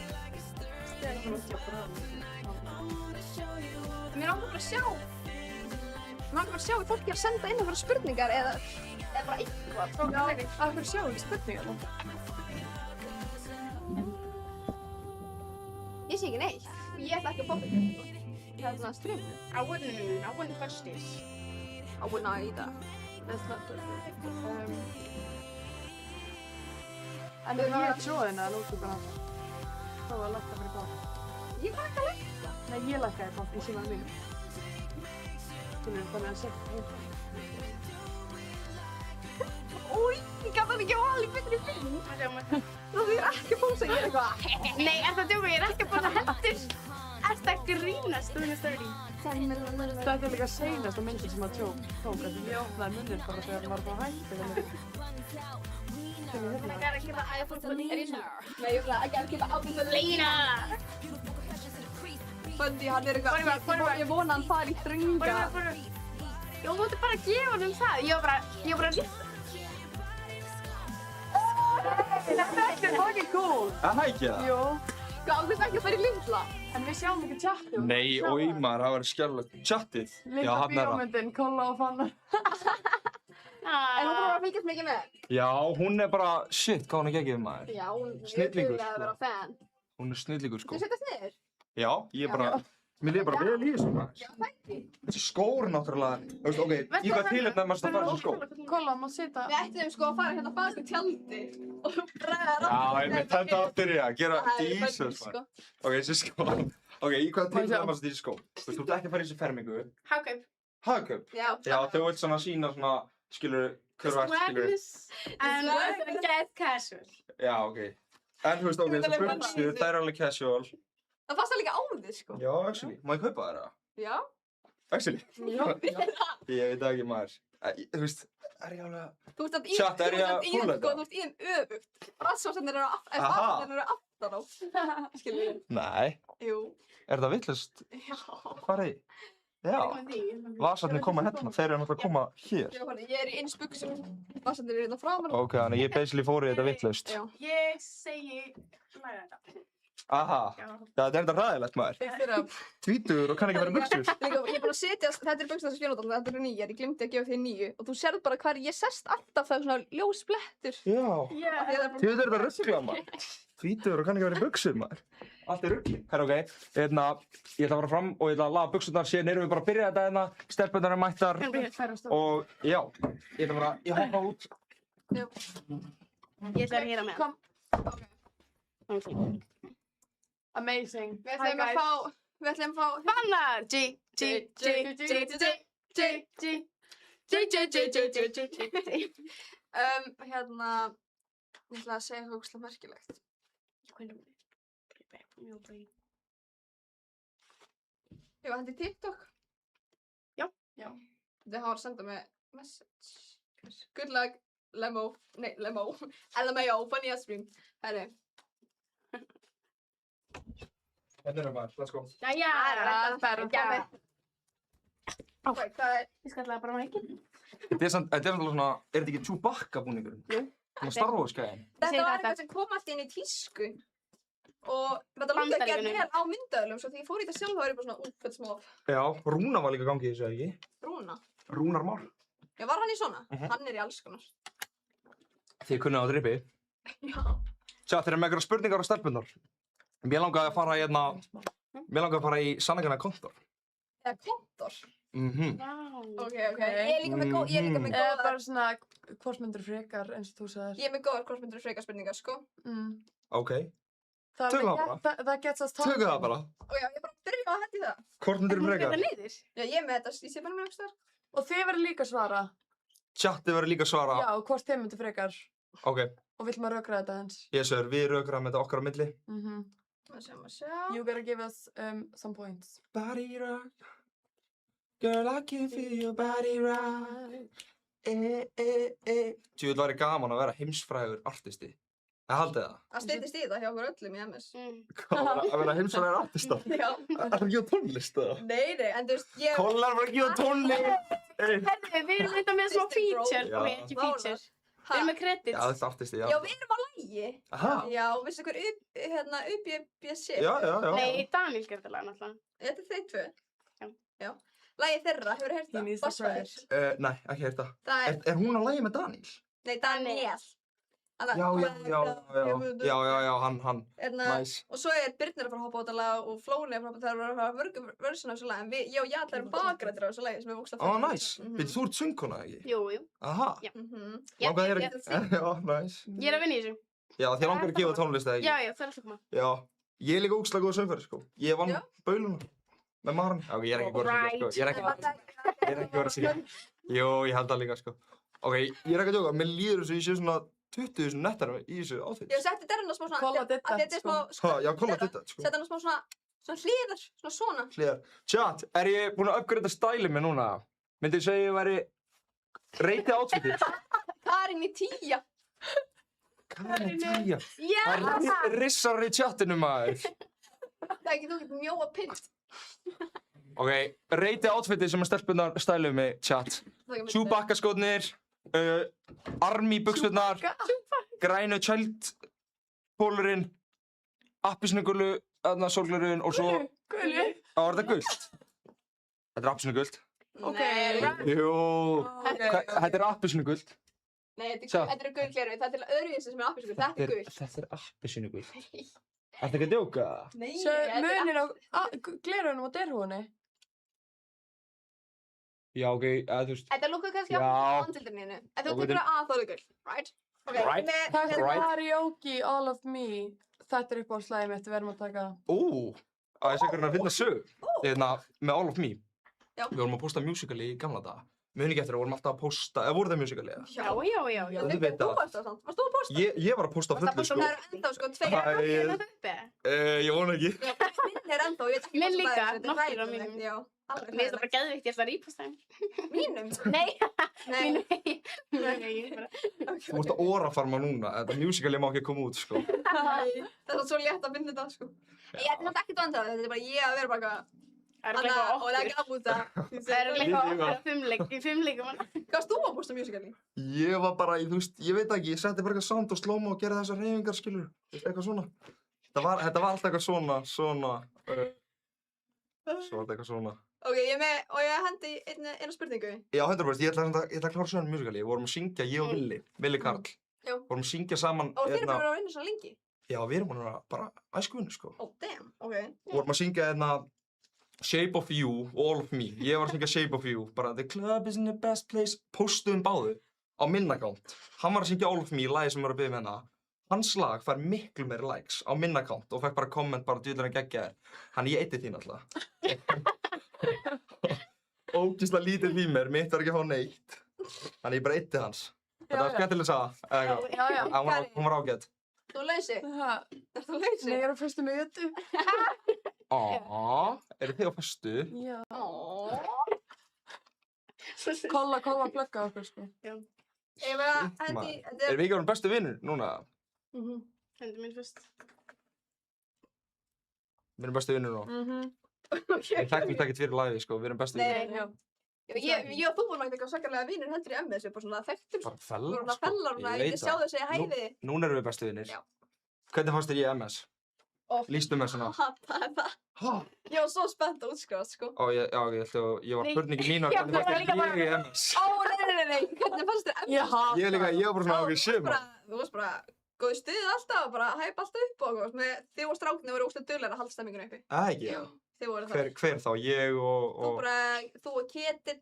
Mér langar bara að sjá. Mér langar bara að sjá ef fólki er að senda inn einhverja spurningar eða bara eitthvað. Af hverju sjáum við spurningar? Ég sé ekki neitt. Ég ætla ekki að poppa ykkur. Það er svona stream. I wouldn't touch this. I would not either. That's not good. En ef ég er tróðin að lóta bara þá að lakka fyrir bát. Ég var ekki að lækka. Nei, ég lakkaði bát í síman mínu. Þannig að segja heim. Új, ég gaf hann ekki á alveg betri film. Það er ekki að pósa, ég er eitthvað. Nei, er það djóka, ég er ekki að pósa heldur. Er það grínast, þú veist það? Þetta er líka seinasta myndin sem að tók. Ég opnaði munnin bara þegar maður var hægt. I gotta keep an eye out for the later. Nei, ég ætla, I gotta keep an eye out for the later. Böndi, hann er eitthvað, ég vona hann fari í þrönga. Ég múti bara að gefa hann það. Ég var bara að líta. Þetta er fucking cool. Það ekki það? Jú. Hvað, þú veist ekki að fara í Lindla? En við sjáum ekki tjattið. Nei, oi maður, það var skjálflegt. Tjattið? Linda bíómyndin, Kolla og Fanna. En hún bara að fylgjast mikið með. Já, hún er bara, shit, hvað hún er geggjuð maður. Já, hún er Snillingur, dugleg að vera fan. Hún er snillingur sko. Þú setjast niður? Já, ég bara, Mér líður bara vel í þessu maður. Já, það ekki. Þessi skór náttúrulega, þú veist, ok, í hvað tilefni maður að fara þessu skór? Kolla, maður setja... Við ættum sko að fara hérna bak við tjaldið og bregða Já, einmitt þetta áttur ég að gera dísus maður. Ok, þessi skór. Ok, í hvað tilefni maður að þessi skór? Þú veist, þú ert ekki að fara í þessu fermingu. Hagkaup. Hagkaup? Já. Já, þú vilt svona sína svona, skilur, And we're get casual. Já, ok. En þú veist, ok, þessu buxur, það er alveg casual. Það fannst það líka á þig sko. Já, actually. Má ég kaupa þér það? Já. Actually? Já. Ég veit það ekki maður. Þú veist, er ég alveg... Þú ert Chat, er ég að fúla þetta? Þú ert í þeim öfugt. Rassvarsarnir eru aftan á. Skilur ég. Nei. Jú. Er það vitlaust? Já. Hvað er þið? Já. Vasarnir koma hérna, þeir eru náttúrulega að koma hér. Já, ég er í eins buxum. Vasarnir eru hérna framar. Ok, þannig ég basically fór í þetta vitlaust. Já. Ég segi, læra þetta. Aha. Já, þetta er þetta ræðilegt maður. Tvítugur og kann ekki vera buxur. Ég er búin að setja, þetta er buxur þessu fjónadóttur, þetta eru nýjar, ég glimti að gefa þér 9 og þú sérð bara hvar ég sest alltaf það svona ljós blettur. Já. Tvítugur er þetta ruggla maður. Tvítugur og kann ekki vera buxur maður. Allt er ruggli. Herra, ok. Ég ætla að fara fram og ég ætla að laga buxurnar, síðan erum við bara að byrja þetta hérna, stelpurnar eru mættar og já, ég ætla bara, ég hoppa út. Ég ætla að hýra með. Kom. Amazing. Við ætlum að fá Fannar! Hérna, ég ætla að segja eitthvað ógeðslega merkilegt. Ég var hendi TikTok. Já. Það var að senda mig message. Good luck, LMAO, funny as stream. Herri. Hérna erum maður, let's go. Jæja, það er bara. Ok, hvað er? Ég skallaði bara mækinn. Þetta er svona, er þetta ekki Chewbacca búningurinn? Jú. Svona Star Wars gæðin. Þetta var eitthvað sem kom alltaf inn í tísku. Og þetta lúkti að gera vel á myndaðölum, svo því ég fór í þetta sjálf þá er ég bara svona þetta smá. Já, Rúnar var líka gangið í þessu, ekki? Rúnar? Rúnar Már. Já, var hann í svona? Hann er í alls konar. Þið kunnið á drippi. Já. Sjá, þeir eru með einhverja spurningar á stelpunnar. Mér langaði að fara hérna, mér langaði að fara í sannleikana kontor. Eða kontor? Wow. Ok. Ég er líka með góða... Bara svona, hvort myndur frekar eins og þú sagðir? Ég er með góðar hvort myndur frekar spurningar, sko. Ok. Tökum það bara. Það gets us talking. Tökum það bara. Og já, ég er bara að byrja að hendi það. Hvort myndur frekar? Já, ég er með þetta, ég sé bara með einhvers þar. Og þið verður líka svara? Chatið verður líka svara. Já, hvort þið myndur frekar. Ok. Og vill maður rökra þetta eins? Yes sir, við rökraðum þetta okkar á milli. Sjá. You gotta give us some points. Body rock. Girl, I can feel your body rock. Tjóðið væri gaman að vera heimsfrægur artisti. Það haldið það? Það steytist í þetta hjá okkur öllum í MS. Hvað, að vera heimsfrægur artista? Já. Það er ekki á tónlist það? Nei, en þú veist, ég... Kollar var ekki á tónlist! Herðu, við erum þetta með smá feature. Ok, ekki feature. Við erum með credits. Já, þetta er artisti, já. Já, við erum á lagi. Aha. Já, veistu hver UBBC? Já. Nei, Daniel gerði lag náttúrulega. Þetta er þeir tvö. Já. Lagið þeirra, hefur heyrt það? Bossfæðir. Nei, ekki heyrt það. Það er... Er hún á lagi með Daniel? Nei, Daniel. Já, hann. Nice. Og svo er Birnir að fara að hoppa á þetta lag og Flóni að fara að fara version af þessu lag. En ég og Jarl erum bakgrættir á þessu lagi sem er vokst að fara. Nice. Þú ert söngkona, ekki? Jú. Aha. Langar þér ekki? Já, nice. Ég er að vinna í þessu. Já, þér langar að gefa tónlist, eða ekki? Já, það er alltaf koma. Já. Ég er líka ógeðslega góð söngvari, sko. Ég vann bauluna. Með Maran. Já, ég er ekki góð að syngja, sko. Ég er ekki góð að syngja. Jú, ég held það líka, sko. Ok, ég er ekki að djóka. Mér líður þessu ég sé svona 20.000 nettar í þessu outfit. Já, setti derna smá svona... Kolla dittat, sko. Já, kolla dittat, sko. Setti hana smá svona hliðar, svona. Hliðar. Chat, er ég búinn að uppgreita stælið mig núna? Myndi ég segja ég væri reitið outfitið? Karin í 10. Karin í 10? Já! Það er rissar í chatinu, maður. Það er ekki þú getur mjóa pitt. Ok, reitið outfitið sem að stelpunar stælið mig, chat. Chewbacca skónir. Army buxurnar, grænu tjöldbólurinn, appisnugulu, sólgleraugun og svo... Gulu? Já, er þetta gult? Þetta er appisnugult. Nei. Jú, þetta er appisnugult. Nei, þetta er gul gleraugu, það er til öðruvísi sem er appisnugult, þetta er gult. Þetta er appisnugult. Ertu ekki að djóka? Nei, Muninn á gleraugunum og derhúinni. Já, ok, þú veist. Þetta lúkkar kannski á andlitinu mínu. En þú tekur það að þóðugul, right? Right. Það er karaoke, all of me. Þetta er uppáhaldslagið mitt, við verðum að taka það. Ég sé hvernig að finna sög. Með All of Me. Já. Við vorum að posta musicali í gamla daga. Muni ekki eftir, við vorum alltaf að posta, eða voru það musicali eða? Já. Þú veit Þú varst það samt, varst þú að posta? Ég var að posta á fullu, sko. Það eru ennþá, sko, 2 uppi. Ég vona ekki. Já, minn er ennþá, ég veit ekki Minn líka, þetta er nokkur á hræðilegt, mínum. já. Mér finnst það bara geðvikt, ég ætla að reposta þeim. Mínum? Nei. Nei. Þú ert að orafarma núna, þetta musicali má ekki koma út, sko. Það er svo létt að finna þetta, sko. Ég er náttúrulega ekkert vandað, þetta er bara ég að vera bara eitthvað og það gaf út það. Það er líka í 5 leikum. Hvað varst þú að posta musicali? Ég var bara, þú veist, ég veit ekki, ég setti bara eitthvað sound og slóma og gerði þessar hreyfingar, skilur. Eitthvað svona. Þetta var alltaf eitthvað svona. Svo var þetta eitthvað svona. Ok, og ég hendi eina spurningu. Já, 100%, ég ætla að klára svona musicali. Við vorum að syngja, ég og Villi Karl. Já. Við vorum að syngja saman. Og þeir eru bara að vinna svona lengi? Já, við erum bara æskuvinni, sko. Damn, ok. Við vorum að syngja Shape of You, All of Me. Ég var að syngja Shape of You, bara The club is in the best place. Postuðum báðu á minn account. Hann var að syngja All of Me, lagið sem við varum að biðja með hana. Hans lag fær miklu meiri likes á minn account og fekk bara komment bara djúðlega geggjaðir. Hann ég eitti þín alltaf. Ógeðslega lítið í mér, mitt var ekki að fá neitt. Þannig ég bara eitti hans. Þetta var skemmtileg saga. Já. Hún var ágætt. Þú lausi? Er þú lausi? Nei, ég er á föstu með jötu. Eru þið á föstu? Já. Kolla plugga okkur, sko. Já. Erum við ekki orðin bestu vinur núna? Hendur mín fyrst. Við erum bestu vinur núna. Ég þekktum ekkert fyrir live, sko. Við erum bestu vinur. Ég og þú vorum ekkert eitthvað svakalega vinur heldur í MS, við bara svona þekktum. Bara fellar, Við vorum að fellar hana, ég sjá þau segja hæði. Núna erum við bestu vinir. Já. Hvernig fannst þér ég MS? Lýstu mér svona. Hataði það. Ég var svo spennt að útskrifast, sko. Ég var spurningi mín og hvernig fannst þér ég í MS? Nei, hvernig fannst þér MS? Ég var bara svona shit, man. Þú varst bara góð stuð alltaf, bara hæpa alltaf upp og eitthvað. Þið og stráknir voru óslega duglegir að halda stemmingunni uppi. Ekki, já. Þið voru það. Hver þá? Ég og... Þú og Ketill,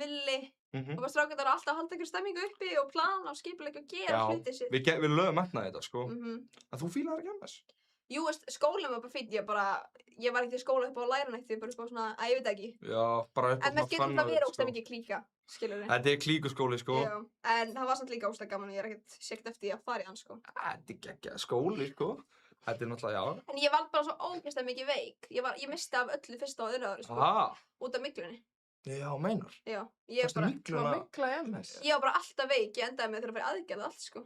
Villi. Og bara stráknir voru alltaf að halda einhver stemmingu uppi og plana og skipuleika og gera hluti sitt. Við lögum metnaði þetta, sko. En þú fílar ekki MS? Jú, skólinn var bara fínt, ég var ekkert í skóla upp á að læra neitt, ég bara svona, ég veit ekki. Já, bara upp á En mér getur það verið óslega mikið klíka, skilur við. Þetta er klíkuskóli, sko. Já, en það var samt líka óslega gaman og ég er ekkert sekt eftir því að fara í hann, sko. Þetta er geggjað skóli, sko. Þetta er náttúrulega, já. En ég var bara svo ógeðslega mikið veik. Ég misti af öllu fyrsta og öðru ári, sko. Út af miklunni. Já, meinar. Já, ég Varstu mikluna? Mikla í MS? Ég var bara alltaf veik, ég endaði með þegar að fara í aðgerð allt, sko.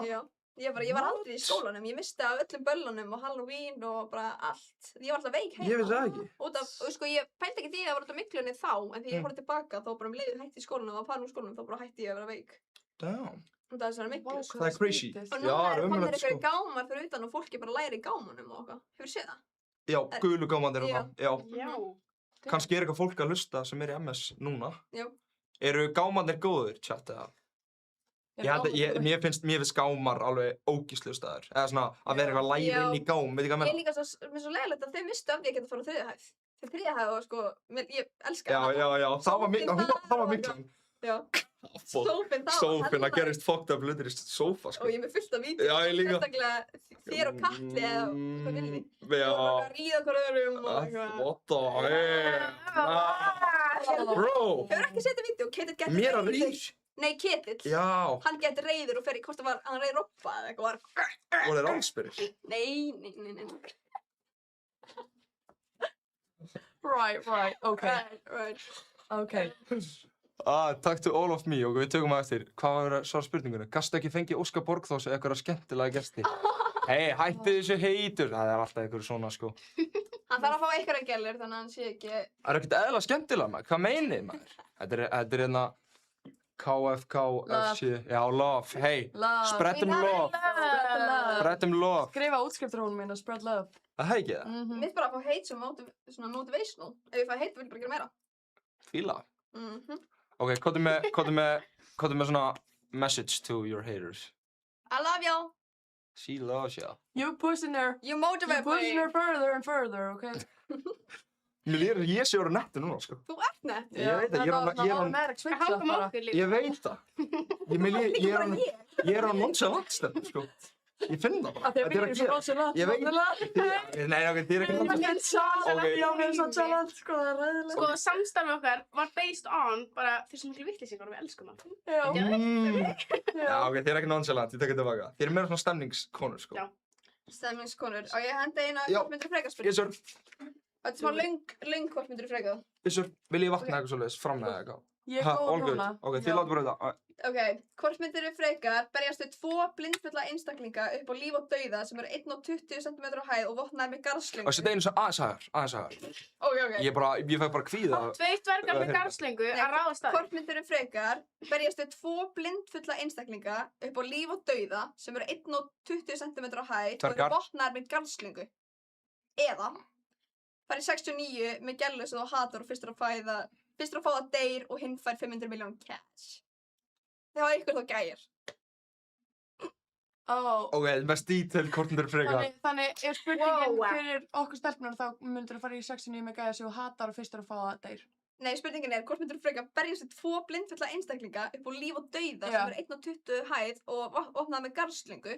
Já. Ég var aldrei í skólanum, ég misti af öllum böllunum og Halloween og bara allt. Ég var alltaf veik heima. Ég vissi það ekki. Út af, sko, ég pældi ekki því að það var alltaf miklunni þá, en því ég horfði tilbaka þá bara leiðið hætti í skólanum og var farin úr skólanum, þá bara hætti ég að vera veik. Damn. Og það er svona miklu. Það er crazy. Og nú komnir einhverju gámar fyrir utan og fólki bara læri í gámanum og eitthvað. Hefur séð það? Já, gulu gámarnir og það. Já. Kannski er eitthvað fólk að hlusta sem er í MS núna. Já. Eru gámarnir góður, chat, eða? Mér finnst gámar alveg ógeðslegur staður. Eða svona að vera eitthvað læri inn í gám, veit ekki hvað meina? Ég er líka svo leiðilegt að þau mistu af því að geta fara á 3. hæð. Þegar 3. hæð og sko, ég elska hana. Já, það var miklan. Já. Sófinn, það gerist fucked up hlutir í sófa, sko. Og ég er með fullt af vídeó. Já, ég líka. Sérstaklega þér og Katli eða hvað vilji. Já. Og bara ríða hver öðrum og eitthvað. What the Bro. Hefur ekki setið vídeó, Ketill getur Mér að reyð. Nei, Ketill. Já. Hann getur reyður og fer í, hvort það var, hann reyð Robba eða eitthvað. Voru þeir allsbyrjir? Nei. Right, okay. Right. Okay. Takk til All of Me og við tökum að eftir. Hvað var svara spurningunni? Gastu ekki fengið Óskar Borgþórs eða eitthvað skemmtilega gesti? Hei, hætti þessu heitur. Það er alltaf einhverju svona, sko. Hann þarf að fá einhverja gælur þannig að hann sé ekki... Það er ekkert eðla skemmtilega, maður. Hvað meinið, maður? Þetta er hérna KFK, FC, já, love, hey, spreadum love. Spreadum love. Skrifa útskriftarhónum mín og spread love. Það hef ekki það? Mér finnst bara að fá heit sem svona motivational. Ef ég fæ heit, vil ég bara gera meira. Fíla. Ok, hvað er með svona message to your haters? I love y'all. She loves you. You pushing her. You motivate me. You pushing her further and further, okay? Mér líður að ég sé orðin nettur núna, sko. Þú ert nett. Ég veit það, ég er hann... Hanga með okkur líka. Ég veit það. Ég er hann nonchalant stefn, sko. Ég finn það bara. Þegar við erum svo nonchalant. Ég veit. Nei, ok, þið er ekki nonchalant. Já, við erum svo nonchalant, sko, það er ræðilegt. Sko, samstarfið okkar var based on bara þessu miklu vitleysingar og við elskum það. Já, ok, þið er ekki nonchalant, ég tek þetta tilbaka. Þið er meira svona stemningskonur, sko. Já. Stemningskonur. Á ég að henda eina hvort myndir frekar spyrja? Yes, sir. Þetta er smá löng hvort myndir frekar? Yes, sir. Vil ég vatna eitthvað svoleiðis fram með eitthvað? Ég er góð núna. Ok, þið látum bara þetta. Ok, hvort myndir frekar berjast við 2 blindfulla einstaklinga upp á líf og dauða sem eru 1,20 cm á hæð og vopnaðir með garðslöngu? Og setja einu svo aðeins hægar. Ok. Ég fæ bara kvíða. 2 dvergar með garðslöngu að ráðast að. Hvort myndir frekar berjast við 2 blindfulla einstaklinga upp á líf og dauða sem eru 1,20 cm á hæð og eru vopnaðir með garðslöngu? Eða fara í 69 með gælu sem þú hatar og fyrstur að fá það deyr og hinn fær 500 million cash. Það var ykkur þá gæjar. Ok, mest detail hvort myndir frekar. Þannig ef spurningin fyrir okkur stelpunar þá myndir þú fara í 69 með gæja sem þú hatar og fyrstur að fá það deyr. Nei, spurningin er hvort myndir frekar berjast við 2 blindfulla einstaklinga upp á líf og dauða sem eru 1,20 hæð og opnað með garðslöngu.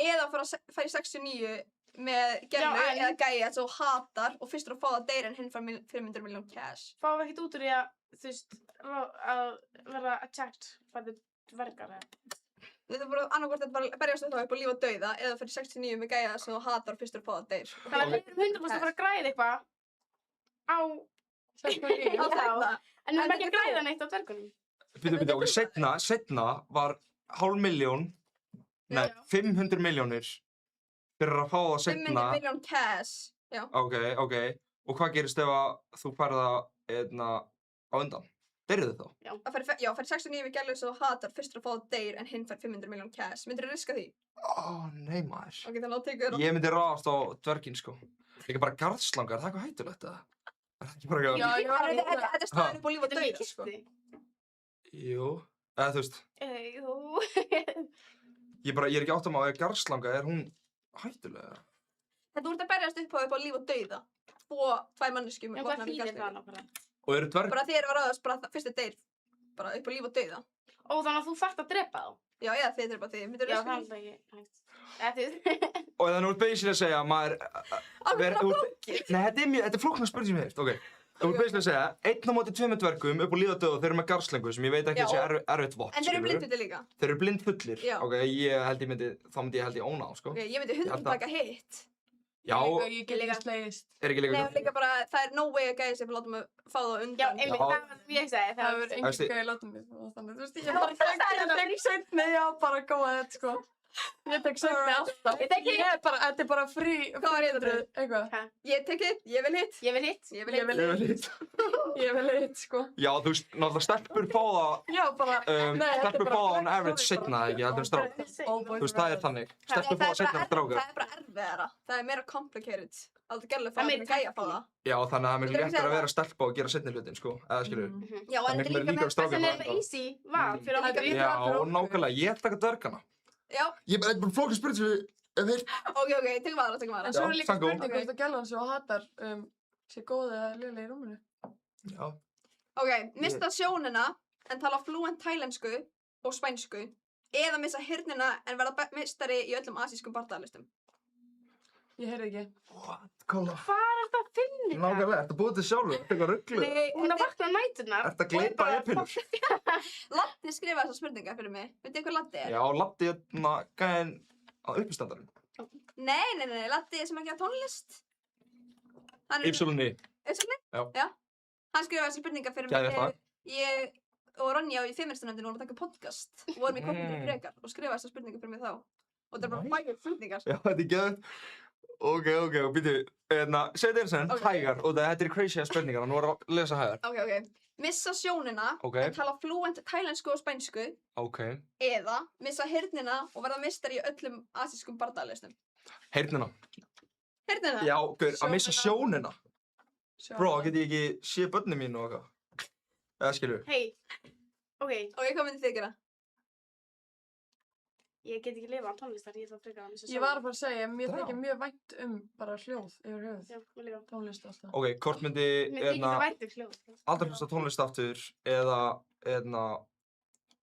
Eða fara í 69 með gælu eða gæja sem þú hatar og fyrstur að fá það deyr en hinn fær 500 million cash. Fáum við ekkert út úr því að, þú veist, að vera attacked by the dvergar eða? Þetta er bara annarkvort að berjast við þá upp á líf og dauða eða fyrir 69 með gæja sem þú hatar og fyrstur að fá það deyr. Þannig að við erum 100% að fara að græða eitthvað á þetta. En við erum ekki að græða neitt á dvergunum. Býtu, ok, seinna var 500 milljónir fyrir að fá það seinna. 500 million cash, já. Ok. Og hvað gerist ef að þú færð það á undan? Deyrðu þið þá? Já, fær 69 með gælu sem þú hatar fyrstur að fá það deyr en hinn fær 500 million cash. Myndir þú riska því? Nei maður. Ok, þannig að tekur Ég myndi ráðast á dverginn, sko. Ekki bara garðslangar, er það eitthvað hættulegt eða? Er það ekki bara eitthvað... Já, þetta er staðan upp á líf og dauða, sko. Jú, eða þú veist. Ég er ekki átt að maður að garðslanga, er hún hættulega? Þetta úr að berjast upp á líf og dauða. 2 manneskjum En hvað þýðir það nákvæmlega? Og eru dverg... Bara þér var ráðast, bara fyrstu deyr. Bara upp á líf og dauða. Ó, þannig að þú þarft að drepa þá? Já, eða þið drepa þig. Myndir þú Já, það er alltaf ekki hægt. Eða þið? Og þannig að basically að segja, maður... Nei, þetta er flóknar spurning sem ég heilt, ok. Þú basically að segja, 1 á móti 2 dvergum upp á líf og dauða, þeir eru með garðslengu sem ég veit ekki að sé erfitt vopn, En þeir eru blindfullir líka. Þeir eru blindfullir? Já. Ok, þá myndi ég óná, sko. Ok, ég myndi 100 taka hitt. Já. Ég get ekki slegist. Er ekki Nei, líka bara, það er no way að gæði sig fyrir að láta mig fá það undan. Já, einmitt, það var það ég segi. Það verður enginn gæði að láta mig fá það þannig. Þú veist, ég tek seinni, já, bara góða þetta, sko. Ég tek seinni alltaf. Þetta er bara frí. Hvað var þetta? Eitthvað. Ég tek hitt, ég vil hitt. Ég vil hitt. Ég vil hitt, sko. Já, þú veist, náttúrulega stelpur fá það... Já, bara... Stelpur fá það on average seinna, ekki? Þetta er strák. Þú veist, það er þannig. Stelpur fá það seinna en strákar. Það er bara erfiðara. Það er meira complicated. Alltaf gælulega fá það en gæja fá það. Já, þannig að það er miklu léttar að vera stelpa og gera seinni hlutin, sko. Eða skilur. Já, en þetta er líka með... Þess vegna er þetta easy val fyrir okkur. Já, nákvæmlega. Ég taka dvergana. Já. Þetta er bara flókið spurning Ok, tökum aðra. En svo er líka spurning hvort að gælan sem þú hatar sé góð eða léleg í rúminu. Já. Ok, mista sjónina en tala fluent tælensku og spænsku eða missa heyrnina en verða meistari í öllum asískum bardagalistum. Ég heyrði ekki. Kóla. Hvað er þetta að finna þetta? Nákvæmlega, ertu búið til sjálfur? Þetta er eitthvað ruggluð. Nei, hún að vakna næturnar. Ertu að gleypa epilur? Latti skrifaði þessar spurningar fyrir mig. Veitu hvað Latti er? Já, Latti er gæðin á uppistandarinn. Nei, Latti sem ekki á tónlist. Ypsilon-i. Ypsilon-i? Já. Hann skrifaði þessar spurningar fyrir mig. Ég og Ronja í feministunefndinni vorum að taka podcast og vorum í Hvort frekar og skrifaði þessar spurningar fyrir mig þá. Og þetta er bara bæjar spurningar. Já, þetta er geðvægt. Ok, og býtu, segðu þér sem, hægar, og þetta er crazy spurningar, nú er að lesa hægar. Ok. Missa sjónina, en tala fluent tælensku og spænsku. Ok. Eða missa heyrnina og verða meistari í öllum asískum bardagalistum. Heyrnina. Heyrnina? Já, að missa sjónina. Bro, get ég ekki sé börnum mín og eitthvað? Eða skilur? Hei, ok. Ok, hvað myndið þið gera? Ég get ekki lifað á tónlistar, ég ætla að frekar að missa Ég var að fara að segja, mér þykir mjög vænt bara hljóð yfir höfuð. Já, mér líka. Tónlist og alltaf. Ok, hvort myndi, Mér þykir það vænt hljóð. aldrei hlusta á tónlist aftur eða,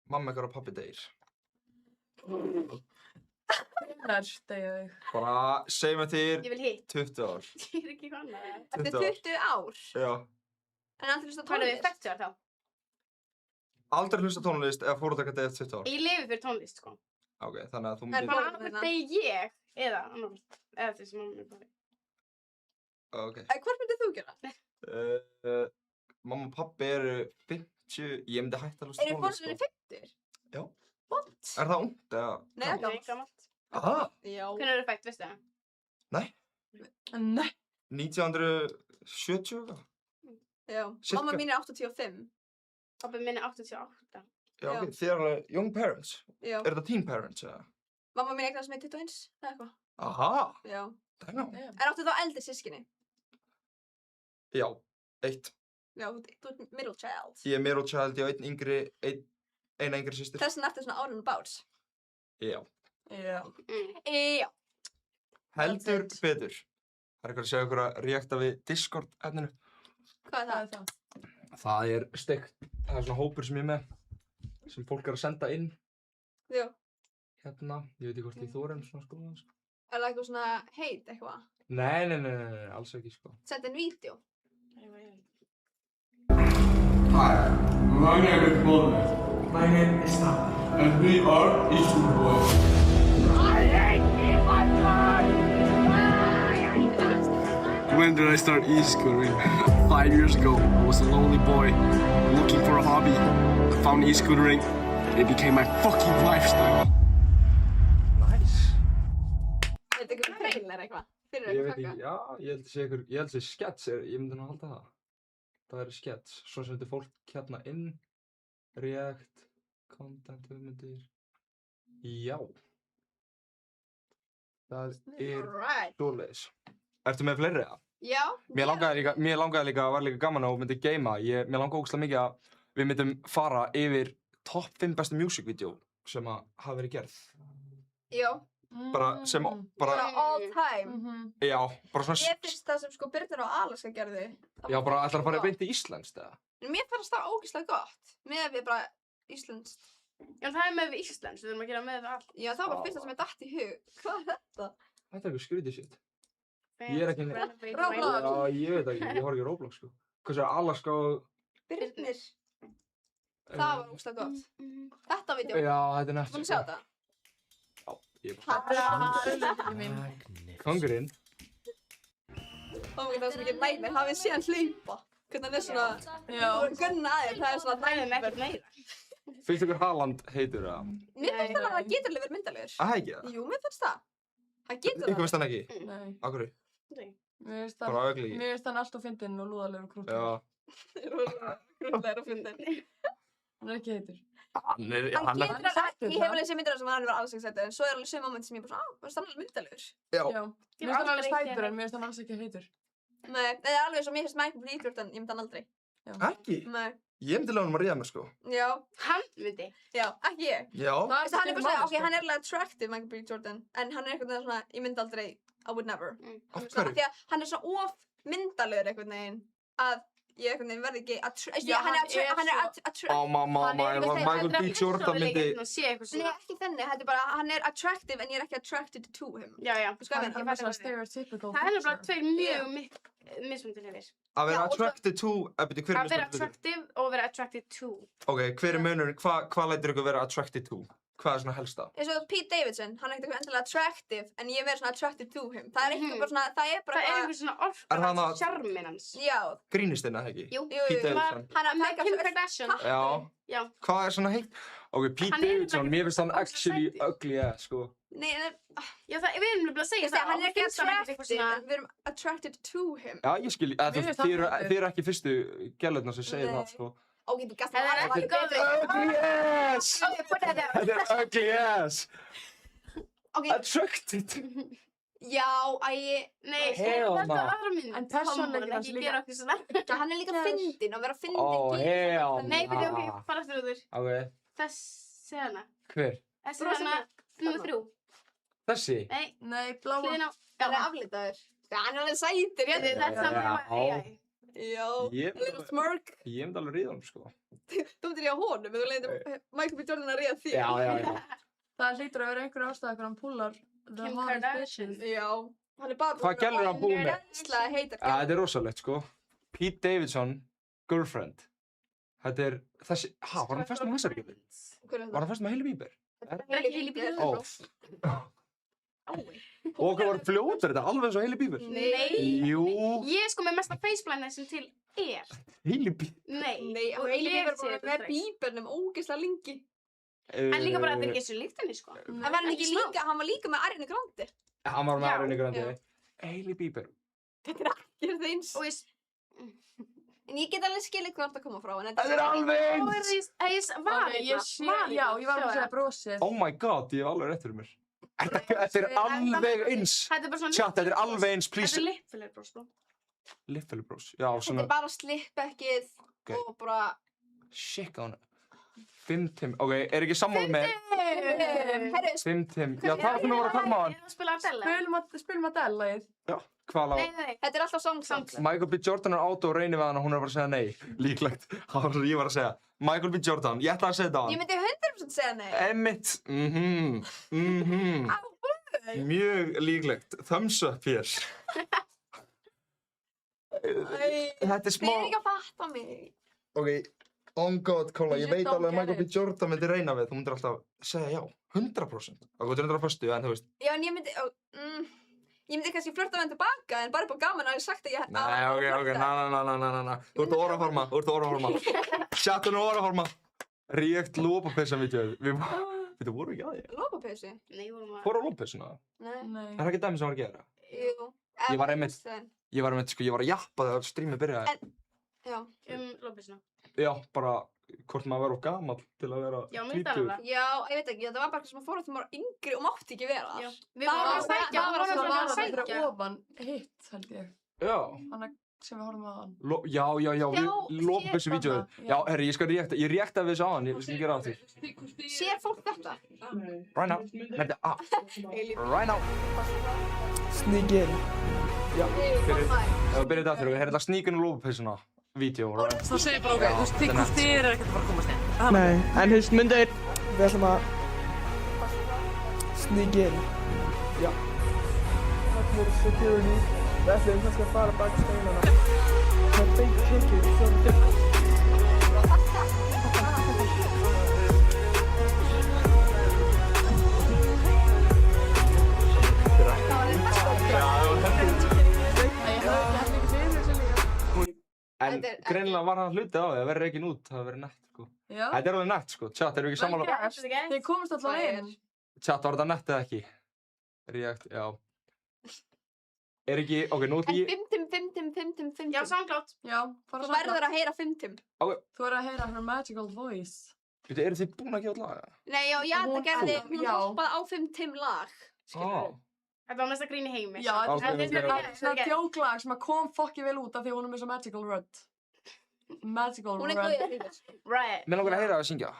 mamma ykkar og pabbi deyr? Hvenær deyja þig? Bara, segjum þér Ég vil hitt. 20 ár. Ég er ekki hvað annað. Eftir 20 ár? Já. En aldrei hlusta á Hvað er tónlist? við 40 ár þá? Aldrei hlusta á tónlist eða fórhaldakar deyja eftir 20 ár? Ég lifi fyrir tónlist, sko. Ok, þannig að þú En myndir... bara annað degi ég, eða annað, eða þessi mamma er bara. Ok. Hvort myndið þú gera? Mamma og pabbi eru 50, ég myndi hætta að hlusta á Eru tónlist, fórhaldinni 50? Já. What? Er það ungt, eða? Nei, það er gamalt. Gammalt. Aha. Já. Hvernig eru fætt, veistu það? Nei. Nei. 1970 eitthvað? Já. Cirka. Mamma mín er 85. Pabbi minn er 88. Já, ok, þið eru alveg young parents. Já. Er þetta teen parents, eða? Mamma mín eignast með 21, eða eitthvað. Aha. Já. Damn. En áttu þá eldri sískinni? Já, eitt. Já, þú ert middle child. Ég er middle child, ég á eina yngri systir. Þess vegna ertu svona árun og báts. Já. Já. Já. Heldur betur. Það er eitthvað að segja ykkur að reakta við Discord-efninu. Hvað er það? Það er steikt. Það er svona hópur sem ég er með. Sem fólk er að senda inn. Já. Hérna, ég veit ekki hvort ég þóra svona sko. Er það eitthvað svona heit eitthvað? Nei, alls ekki sko. Senda inn vídeo? Hi, my name is Mohammed. My name is Sam. And we are Eastwood Boys. When did I start e-scootering? 5 years ago. I was a lonely boy looking for a hobby. I found e-scootering and it became my fucking lifestyle. Er þetta eitthvað trailer eitthvað? Fyrir Ég eitthvað veit ekki, já, ég held að sé skets, ég myndi nú halda það. Það er skets, svo sendur fólk hérna inn, react, content, hugmyndir, já. Það er svoleiðis. Ertu með fleiri það? Já. Mér langaði líka, var líka gaman að þú myndir geima, mér langaði ógeðslega mikið að við myndum fara yfir top 5 bestu music video sem að hafa verið gerð. Já. Bara sem, bara, all time. já, bara svona, Ég finnst það sem sko Birnir á Alaska gerði. já, bara ætlar að fara beint í íslenskt eða? En mér fannst það ógeðslega gott. Með við bara íslenskt. Já, það er með við íslenskt, við þurfum að gera með við allt. Já, það var fyrsta sem ég datt í hug. Hvað er þetta? Þetta er eitthvað skrítið shit. Ég er ekki... Roblox. Já, ég veit ekki, ég horf ekki Roblox sko. Hvað sér, Alaska og... Birnir. Það var ógeðslega gott. Þetta vídeo. Já, þetta er næst. Búin að sjá þetta? Ég er bara... Kongurinn. Ó my god, það er svo mikið næmir. Hafið séðan hlaupa. Hvernig hann er svona... Já. Gunna aðeins, það er svona næmir. Finnst ykkur Haaland heitur eða? Mér finnst það að hann getur alveg verið myndalegur. Það ekki það? Jú, mér finnst það. Hann getur það. Ykkur finnst hann ekki? Nei. Akkurri? Mér Bara ugly. finnst hann alltaf fyndinn og lúðalegur og krútlegur. Já. Krútlegur og fyndinn. Hann er ekki heitur. Hann er... Hann getur alveg, ég hef alveg séð myndir af sem hann var alls ekki sættur, en svo er alveg sögum moment sem ég bara svona, mér finnst hann alveg myndalegur. Já. Mér finnst hann alveg sætur en mér finnst hann alls ekki heitur. Nei, það er alveg svo mér finnst Michael B. Jordan, ég myndi hann aldrei. Ekki? Nei. Ég myndi lega hann að ríða mig sko. Já. Hann myndi? Já, ekki ég. Já. Þess að hann er bara svona, ok, hann er alveg attractive, Michael B. Jordan, en hann er eitthvað svona, ég myndi aldrei, I would never. Af hverju? Því að hann er svona of myndalegur eitthvað neginn, að ég eitthvað neginn verði ekki, Já, hann er Á mamma, Michael B. Jordan myndi... Nei, ekki þenni, þetta er bara, hann er attractive en ég er ekki attracted to him. Já, já. Þú sko að Hann er svona stereotypical. Það er bara tveir mjög mismunandi hliðir. Að vera attracted to... Að vera attractive og vera attracted to. Ok, hver er munurinn? Hvað lætur ykkur vera attracted to? Hvað er svona helsta? Eins og Pete Davidson, hann er ekkert endilega attractive en ég verð svona attracted to him. Það er eitthvað bara svona, það er bara... Það er eitthvað svona orkan hans, charmin hans. Já. Grínistinn eða ekki? Jú. Pete Davidson. Hann er með Kim Kardashian. Já. Hvað er svona heitt? Ok, Pete Davidson, mér finnst hann actually ugly ass, sko. Nei, en... Já, við erum nefnilega að segja það. Hann er ekki attractive, en við erum attracted to him. Já, ég skil, þið eru ekki fyrstu gælurnar sem segir það, sko. Ok, þú gæst það. Það er ekki góður. Ugly ass! Þetta er ugly ass! Attracted! Já, Nei, hell þetta no. er aðra mynd. En persónuleikinn hans Ekki líka. gera okkur svona. Hann er líka fyndinn og vera fyndinn. Oh, hell Nei, no. ok, fara aftur út úr. Ok, Þessi hana. hver? Þessi hana, Númer 3. Þessi? Nei, bláa. Hliðin á. Hann er aflitaður. Hann er alveg sætur. Þetta er saman með AI. Já. Ég Little smirk. myndi alveg ríða honum, sko. Þú myndir ríða honum, en þú leiðir Michael B. Jordan að ríða þér. Já. Það hlýtur að vera einhver ástæða hvernig hann púlar the Kim hottest Kardashian. bitches. Já. Hann er bara Hvað gælur hann búið með? Reynsla heitar Þetta er rosalegt, sko. Pete Davidson, Girlfriend. Þetta er þessi... Var hann fest með þessari gæti? Var hann fest með Hailey Bieber? Þetta er ekki Hailey Bieber. Og hvað var fljótur þetta? Alveg eins og Hailey Bieber? Nei. Jú. Ég er sko með mesta faceplanið sem til er. Hailey Bieber? Nei, og Hailey Bieber bara með Bieberinn ógeðslega lengi. En líka bara að þetta er ekki svo líkt henni, sko. Hann var líka með Ariana Grande. Hann var með Ariana Grande. Hailey Bieber. Þetta er ekkert eins. En ég get alveg skilið hvort það koma frá. Þetta er alveg eins! Já, ég var að segja brosið. Oh my god, ég hef alveg rétt fyrir mér. Þetta er alveg eins. Chat, þetta er alveg eins, please. Þetta er lippfyllibrós, bro. Lippfyllibrós, já, Þetta svona... er bara slippekkið og bara... Shit, á hana. 5 tim, ok, er ekki sammála með... 5 tim, já, það er svona að vera að tala á hann. Spila Adele. Spilum Adele-lagið. Já, hvað lag? Nei, þetta er alltaf song. Michael B. Jordan er átt og reynir við hann og hún er bara að segja nei. Líklegt, það var svo ég var að segja. Michael B. Jordan, ég ætla að segja þetta á hann. Ég myndi 100% segja nei. Emmitt, mjög líklegt. Thumbs up hér. Þetta er smá... Þið er ekki að fatta mig. Ok, on God, Kolla, ég veit alveg að Michael B. Jordan myndi reyna við. Þú myndir alltaf segja já, 100%. Það er 100% en þú veist. Já, en ég myndi kannski flirta með hann tilbaka, en bara gaman að ég sagt að ég... Nei, ok, na. Þú ert að orðaforma. Chatun er orðaforma. Ríkt lópapeysa-vídeóið. Við vorum ekki að því. Lópapeysu? Nei, vorum að... Fóru á lópapeysuna? Nei. Er það ekki dæmi sem var að gera? Jú. Ég var einmitt, sko, ég var að jappa þegar streamið byrjaði. Já. Lópapeysuna? Já, bara hvort maður verður of gamall til að vera 30. Já, ég veit ekki, það var bara sem að fóra þegar maður var yngri og mátti ekki vera þar. Við vorum að sækja, það var fyrir ofan hitt, held ég. Já. Hann sem við horfum á hann. Já, lópapeysu-vídeóið. Já, herri, ég rékta við þessu á hann, ég skal gera það því. Sér fólk þetta? Right now. Right now. Sneak in. Já, byrja þetta aftur, þetta er sneak in lópapeysuna. Vídeó. Þú segir bara ok, þú þið er ekkert að fara að komast inn. Nei, en þú veist, myndir, við ætlum að sneak in. Já. Takk fyrir security. Við ætlum kannski að fara bak steinana. Með fake ticket, svo En greinilega var hann hluti á því að verður ekki út, það verður nett, sko. Já. Þetta er alveg nett, sko. Chat, erum við ekki sammála? Þið komast alltaf inn. Chat, var þetta nett eða ekki? React, já. Er ekki, ok, nú ætlum ég... En 5. Já, samklátt. Já, þú verður að heyra 5. Ok. Þú verður að heyra her magical voice. Eru þið búin að gefa laga? Nei, já, það gerði, hún hoppaði á 5 lag. Þetta var mest að grína heimi. Já, þetta er svona djóklag sem kom fokkið vel út af því hún er með svo magical rödd. Magical rödd. Hún er góð í að hýta. Mér langar að heyra það að syngja.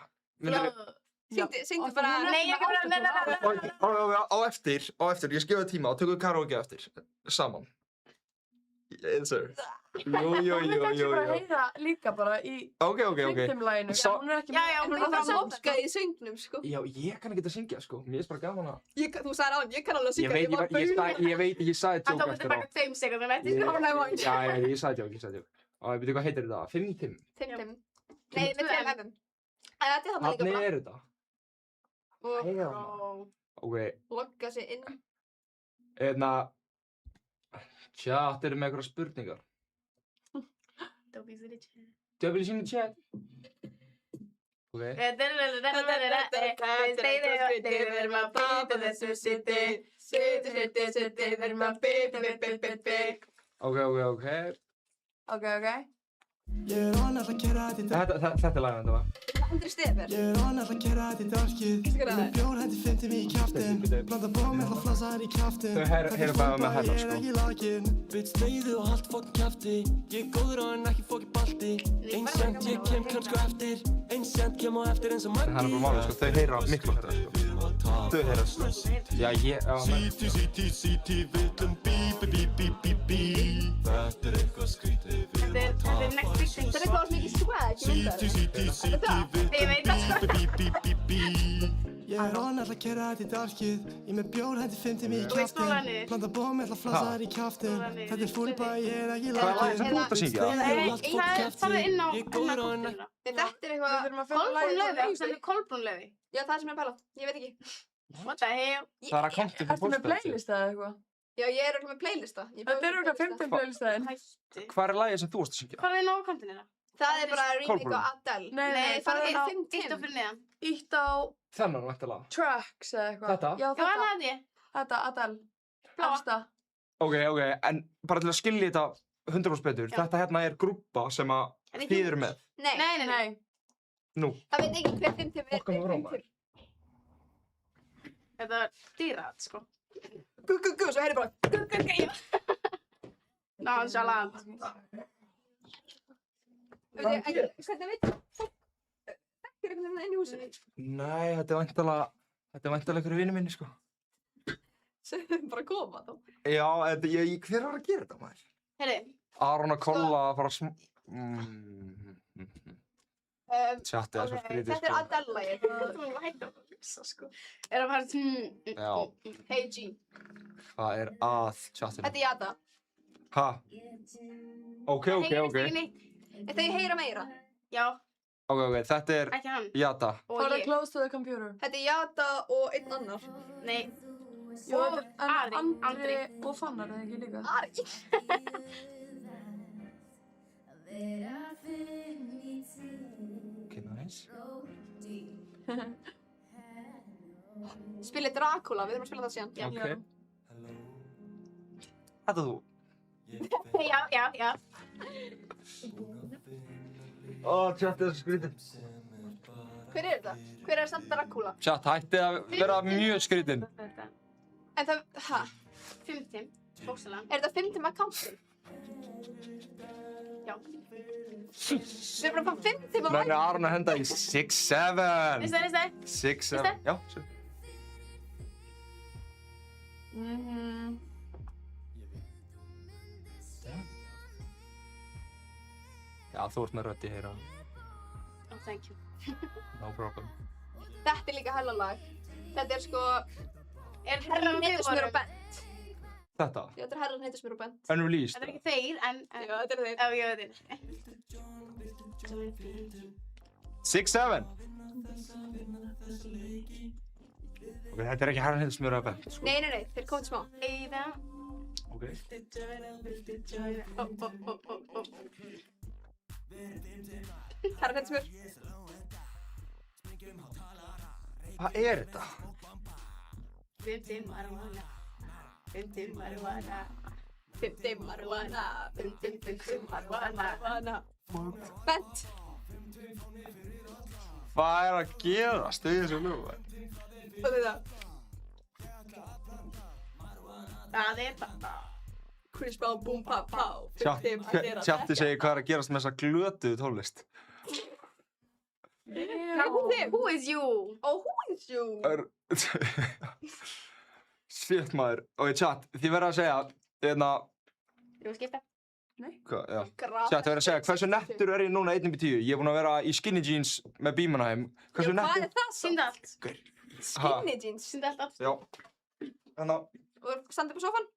Syngdu bara... Nei, ekki bara... Á eftir, ég skjóði tíma og tökum við karaoke eftir. Saman. Yes, sir. Jú. Þú kannski bara heyra líka bara í... Ok. 5 laginu. Hún er ekki með... Já, hún er bara mókað í söngnum, sko. Já, ég kann ekki að syngja, sko. Mér er bara gaman að... Þú sagði á hann, ég kann alveg að syngja. Ég veit ekki, ég sagði tjók eftir á. Það tók þetta bara 2 sekundar eftir. Já, ég sagði tjók. Og veitu hvað heitir þetta? 5 tim? 5. Nei, með 2 m. Hvernig er þetta? Ok. Logga sig inn. Chat, eru með eitthvað spurningar? Döblis in the chat. Ok. Ok. Þetta er lagið þetta var. Andri Stefir. Ég er on alltaf að gera þetta í darkið. Með bjór hendi 50 í kjaftin. Blanda bóm með alltaf flasar í kjaftin. Þau heyra bara með hennar, sko. Ég er ekki lakin. Bitch, leiðu og haldt fokkin kjafti. Ég er góður á en ekki fokkin balti. Einsend, ég kem kannski á eftir. Einsend, kem á eftir eins og margir. Hann er bara málið, sko. Þau heyra miklu oftar, sko. Þú heyra. Já, ég... City, villum bí. Þetta eitthvað skrítið við að Þetta er next big thing. Þetta er eitthvað mikið swag í myndar. Ég veit það sko. Ég alltaf að kera þetta í darkið. Ég með bjór hendi 50 í kjaftin. Blanda bómi alltaf flassar í kjaftin. Þetta fullbæ, ég ekki Hvað lag sem þú ert að syngja? Ég farið inn á kóttina. Þetta er eitthvað... Kolbrún Laufey, það er Kolbrún Laufey. Já, það er sem ég er að pæla. Ég veit ekki. What the hell? Það er að komta fyrir Ertu með playlista eða eitthvað? Já, ég er með playlista. Þetta er eitthvað 15 playlistaðin. Hvað er lagið sem þú varst að syngja? Farið inn á kóttina. Það er bara remake Kolbrún. á Adele. Nei, farið farið inn Ítt og fyrir neðan. Ítt á Þennan væntanlega. tracks eða eitthvað. Þetta? Já, Já, þetta. það er ég. Þetta, Adele. Bláa. Efsta. Ok, en bara til að skilja þetta 100% betur, þetta hérna er grúppa sem að þið eru með. Nei. Nú. Það veit ekki hver 50 er. Okkar með róma. Þetta er dýrat, sko. Svo heyrði bara... Nonchalant. Hvernig veit fólk... Þekkir einhvern veginn inn í húsinu? Nei, þetta er væntanlega einhverju vinnu minni, sko. Sem bara koma þá. Já, hver var að gera þetta, maður? Herri. Aron og Kolla að fara Tjattið er svo skrítið, Þetta er sko. Adele-lagið. Þú er hægt að lýsa, sko. Er að fara... Já. Hey G. Hvað er að tjattinu? Þetta er Jada. Ha? Ok. Þetta ég heyra meira. Já. Ok, þetta er Ekki hann. Jada. Fara close to the computer. Þetta er Jada og einn annar. Nei. Jú, Ari. Andri og Fannar er ekki líka. Ari. Ok, nice. Spilið Dracula, við þurfum að spila það síðan. Ok. Þetta þú? Já. Ó, tjattið er svo skrítið. Hver er þetta? Hver er samt Dracula? Tjatt, hætti að vera mjög skrítinn. En það, hæ? 50, bókstæðan. Er þetta 50 accountin? Já. Við erum bara að fá 50 Nei, Aron að henda í 6-7. Veist það? 6-7. Já, svo. Já, þú ert með rödd í heyra. Oh, thank you. No problem. Þetta er líka hella lag. Þetta er sko... Er Herran heitir smjör og bent. Þetta? Já, þetta er Herran heitir smjör og bent. Unreleased? Þetta er ekki þeir, en... Já, þetta er þeir. Já, ég veit þeir. 6-7? Ok, þetta er ekki Herran heitir smjör og bent, sko. Nei, þeir komið smá. Eða... Ok. Herran heitir smjör. Hvað er þetta? 50 marihuana. 50 marihuana. 50 marihuana. 50 marihuana. Bent. Hvað er að gerast í þessu lögu? Og þetta. Það er þetta. Chris Brown, boom, pow, pow. Tjatti segir hvað er að gerast með þessa glötuðu tónlist. Who is you? Oh, who is you? Shit, maður. Ok, chat, þið verða að segja, Þú skipta? Nei. Hvað, já. Chat, þið verða að segja, hversu nettur er ég núna 1-10? Ég er búinn að vera í skinny jeans með Bímanheim. Hversu nettur? Hvað er það svo? Sýndu allt. Skinny jeans? Sýndu allt. Já. Þannig að... Og standa upp á sofan.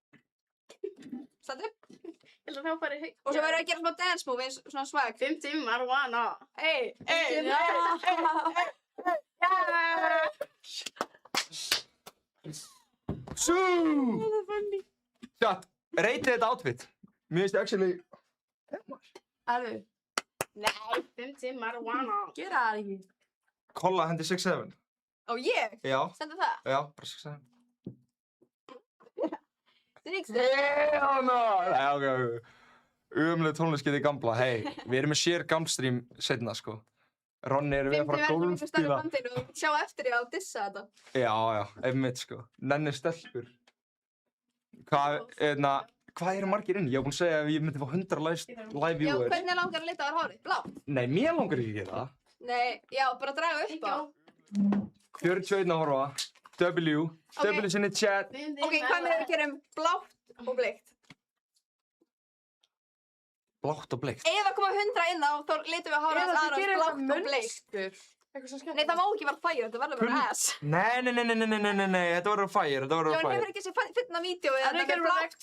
Standa upp. Ég held að það fari haug. Og svo verður að gera smá dance move eins svona swag. 50 marihuana. Hey. Sú! Chat, reytið þetta outfit. Mér finnst actually... Erðu? Nei, 50 marihuana. Gera það ekki. Kolla hendi 6-7. Ó, ég? Já. Stendur það? Já, bara 6-7. 6-7. Nei, ok. Umlega tónlistskeiði gamla. Hei, við erum með share gamstream setna, sko. Ronni er við að fara að gólfspíla. Sjá eftir ég að dissa þetta. Já, einmitt, sko. Nenni stelpur. Hvað eru margir inn? Ég hef búinn að segja að ég myndi fá 100 live viewers. Já, hvernig langar að lita á hárið? Blátt? Nei, mér langar ekki að gera það. Nei, já, bara draga upp á. 41 að horfa. W's in the chat. Ok, hvað með við gerum blátt og bleikt? Blátt og bleikt. Ef það koma 100 inn á, þá litum við hárið hans Arons blátt og bleikt. Nei, það má ekki vera fire, þetta verður bara ass. Nei, þetta verður fire, Já, en hefur ekki sér finna vídeo eða þetta er blátt.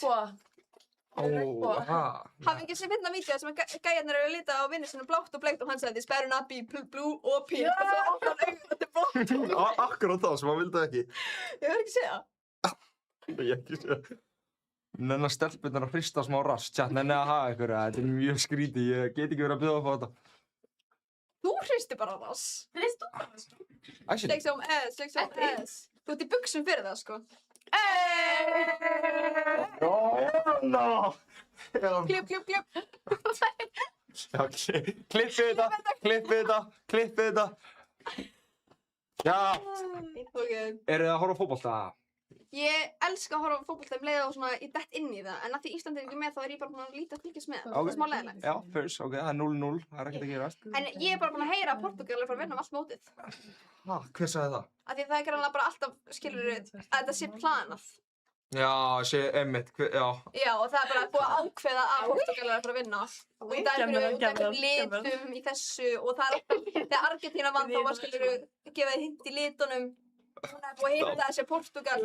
Hafði ekki sér finna vídeo sem gæjarnir eru að lita á vinnu sinni blátt og bleikt og hann sagði this better not be blue or pink og svo átt hann auðvitað þetta er blátt. Akkurát þá sem hann vildi ekki. Ég verður ekki segja. Ég ekki segja. Nenna stelpunnar að hrista smá rass, tjatt, nenni að hafa ykkur, þetta er mjög skrítið, ég get ekki verið að bjóða upp á þetta. Þú hristi bara rass. Hristu bara rass? Actually. Slegst á S. Þú ert í buxum fyrir það, sko. Klipp. Já, klippið þetta. Já. Ok. Eru þið að horfa á fótbolta? Ég elska að horfa á fótbolta leið og svona ég dett inn í það, en að því Ísland er ekki með þá er ég bara búin að lítið að fylgjast með. Það er smá leiðilegt. Já, fyrst, ok, það er 0-0, það er ekkert að gerast. En ég er bara búin að heyra að Portugal er að fara að vinna allt mótið. Hver sagði það? Af því það er greinlega bara alltaf, skilur að þetta sé planað. Já, sé einmitt, já. Já, og það er bara búið að ákveða að Portugal er að fara að vinna. Og það er út af litum í þessu og það er alltaf, þegar Argentína vann þá var skilur gefið hint í litunum. Hún er búið að heita þessi Portugal.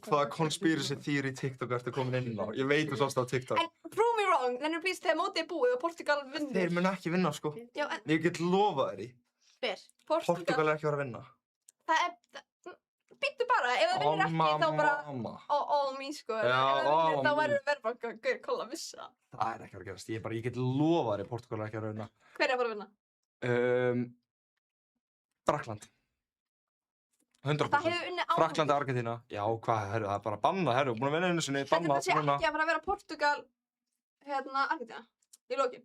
Hvaða conspiracy theory TikTok ertu komin inn á? Ég veit þú sást á TikTok. En prove me wrong, then please, þegar mótið er búið og Portugal vinnur. Þeir munu ekki vinna, sko. Já, en... Ég get lofað þér í. Hver? Portugal er ekki að vera að vinna. Það er... Býttu bara, ef það vinnur ekki þá bara... All me, sko. Já, ef það vinnur þá all me. verður bara gaur, kolla að missa. Það er ekki að gerast. Ég get lofað þér í Portugal er ekki að vera að vinna. Hver er að fara að vinna? Frakkland. 100%. Það hefur unnið áður. Frakkland, Argentína. Já, hvað, herru, það er bara bannað, herru, búin að vinna einu sinni, bannað. Þetta sé ekki að fara að vera Portugal, Argentína, í lokin.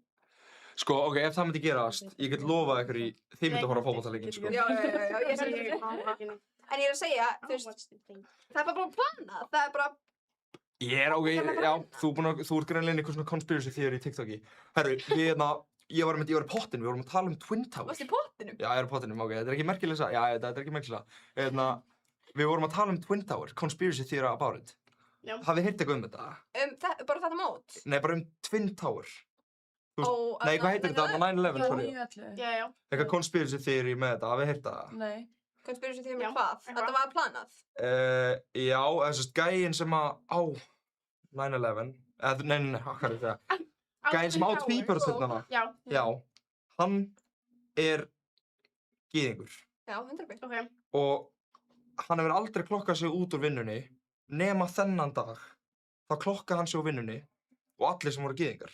Sko, ok, ef það myndi gerast, ég get lofað ykkur í, þið myndi að horfa á fótboltaleikinn, sko. Já, ég sé ekki. En ég er að segja, þú veist, það er bara planað, það er bara... Ég er, ok, já, þú ert greinlega inn í eitthvað svona conspiracy theory í TikToki. Herru, ég var í pottinu, við vorum að tala um Twin Towers. Varstu í pottinum? Já, ég er í pottinum, ok, þetta er ekki merkileg saga, já, þetta er ekki merkileg saga. Við vorum að tala um Twin Towers, conspiracy theory about it. Já. Hafið heyrt eitthvað um þetta? Bara þetta mót? Nei, bara um Twin Tower. Nei, hvað heitir þetta? 9/11, sorry. Já. Eitthvað conspiracy theory með þetta, hafið heyrt það? Nei. Conspiracy theory með hvað? Þetta var planað? Já, þess að gæinn sem á 9/11, nei, hvað er það? Gæinn sem á tvíburastjörnuna. Já. Hann er gyðingur. Já, 100%. Ok. Og hann hefur aldrei klokkað sig út úr vinnunni nema þennan dag. Þá klokkaði hann sig úr vinnunni og allir sem voru gyðingar.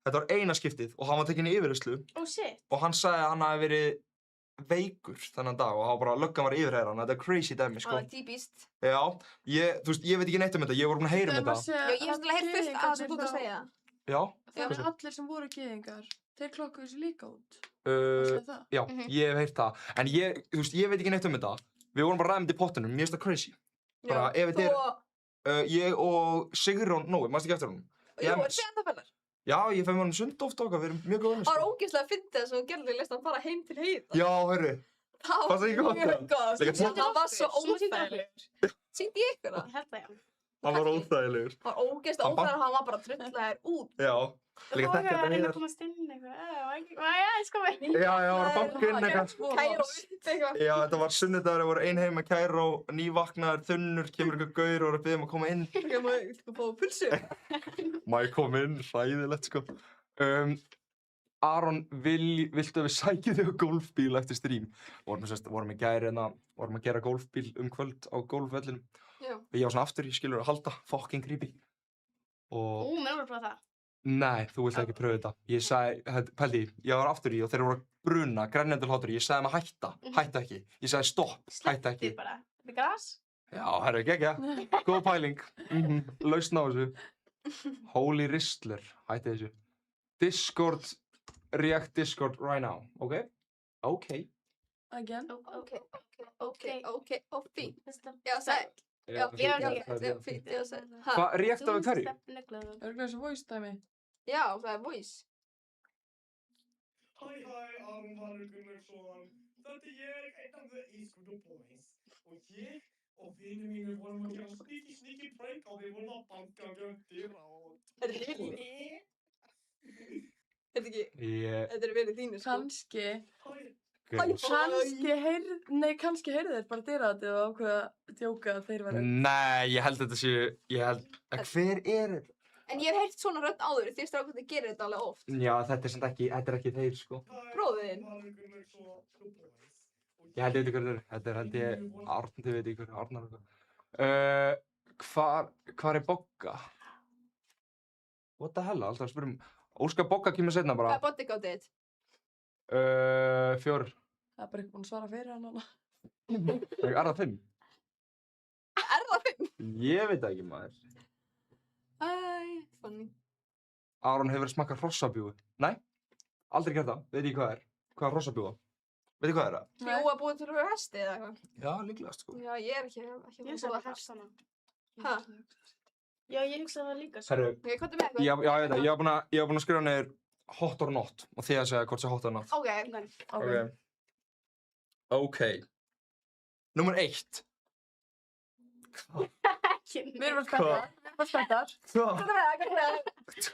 Þetta var eina skiptið og hann var tekinn í yfirheyrslu. Oh shit. Og hann sagði að hann hafi verið veikur þennan dag og bara löggan var yfirheyra hann. Þetta er crazy dæmi, sko. Það er típist. Já, þú veist, ég veit ekki neitt um þetta, ég var búin að heyra um þetta. Já, ég hef svolítið heyrt fullt af sem þú ert að segja. Já. Þannig að allir sem voru gyðingar, þeir klokkuðu sér líka út. Já, ég hef heyrt það. En þú veist, ég veit ekki neitt um þetta. Við vorum bara ræðum þetta í pottinum, mér finnst það crazy. Bara, ef þetta er... Ég og Sigrún Nói, mannst ekki eftir honum? Jú, er þið enda fellar? Já, ég fæði með honum sund ofta okkar, við erum mjög góð. Það var ógeðslega að finna það sem þú gerði leist að fara heim til Heiða. Já, hörru. Það var mjög gott. Það var svo óþægilegur. Sýndi ég ykkur það? Ég held það, já. Hann var óþægilegur. Það var ógeðslega óþægilegur, hann var bara drullaður út. Já. Líka þetta Heiðar. Heiðar. Það komast inn eitthvað. Ég sko mig. Já, ég var að banka inn eitthvað. Kæró upp eitthvað. Já, þetta var sunnudagur, ég voru ein heim með Kæró, nývaknaður, þunnur, kemur eitthvað gaur og var að biðja að koma inn. Viltu fá pulsu? Má ég koma inn, hræðilegt sko. Aron, viltu að við sækjum þig á golfbíl eftir stream? Vorum í gær vorum að gera golfbíl kvöld á golfvellinum. Já. Ég var svona aftur í skilur að halda, fucking creepy. Og... Mér var að prófa það. Nei, þú vilt ekki pröfa þetta. Ég sagði, pældi, ég var aftur í og þeir voru að bruna, grænendur hlátur. Ég sagði maður hætta ekki. Ég sagði stopp, hætta ekki. Sleppti bara. Þetta er gras? Já, herru, geggja. Góð pæling. Lausn á þessu. Holy Ristler, hætti þessu. Discord, react Discord right now, ok? Ok. Again? Ok, fínt. Já, sæl. Já, fínt, já, sæl. Hvað, react á hverju? Örgulega þessu voice dæmi. Já, það er voice. Hæ, Aron Valur Gunnarsson. Þetta er ég, einn af the e-scooter boys. Og ég Og vinir mínir vorum að gera sneaky prank og þeir voru að banka og gera dyra og... Þetta er vinir þínir, sko. Kannski heyrðu þeir bara dyraðið og ákveða að djóka að þeir væri. Nei, ég held þetta séu, hver er þetta? En ég hef heyrt svona rödd áður, því strákarnir gerir þetta alveg oft. Já, þetta er ekki þeir, sko. Bróðin. Ég held ég veit hver þetta er. Þetta er held ég Arn, þið veit hver, Arnar eitthvað. Hvar er Bogga? What the hell, alltaf að spyrjum. Óskar Bogga kemur seinna bara. Hvað er bodyguardið þitt? 4. Það er bara ekki búin að svara fyrir hann hana. Er það 5? Er það 5? Ég veit það ekki, maður. Funny. Aron hefur smakkað hrossabjúgu. Nei, aldrei gert það. Veit ég hvað er? Hvað er hrossabjúga? Veit ég hvað er það? Bjúga búið til fyrir hesti eða eitthvað? Já, líklegast, sko. Já, ég er ekki Ég hugsaði það hestana. Hæ? Já, ég hugsaði það líka. Herru, Ok, hvað er með eitthvað? ég veit það. Ég var búinn að skrifa niður hot or not og þið að segja hvort sé hot or not. Ok. Númer 1. Við erum spenntar. Hvað? Hvað er það?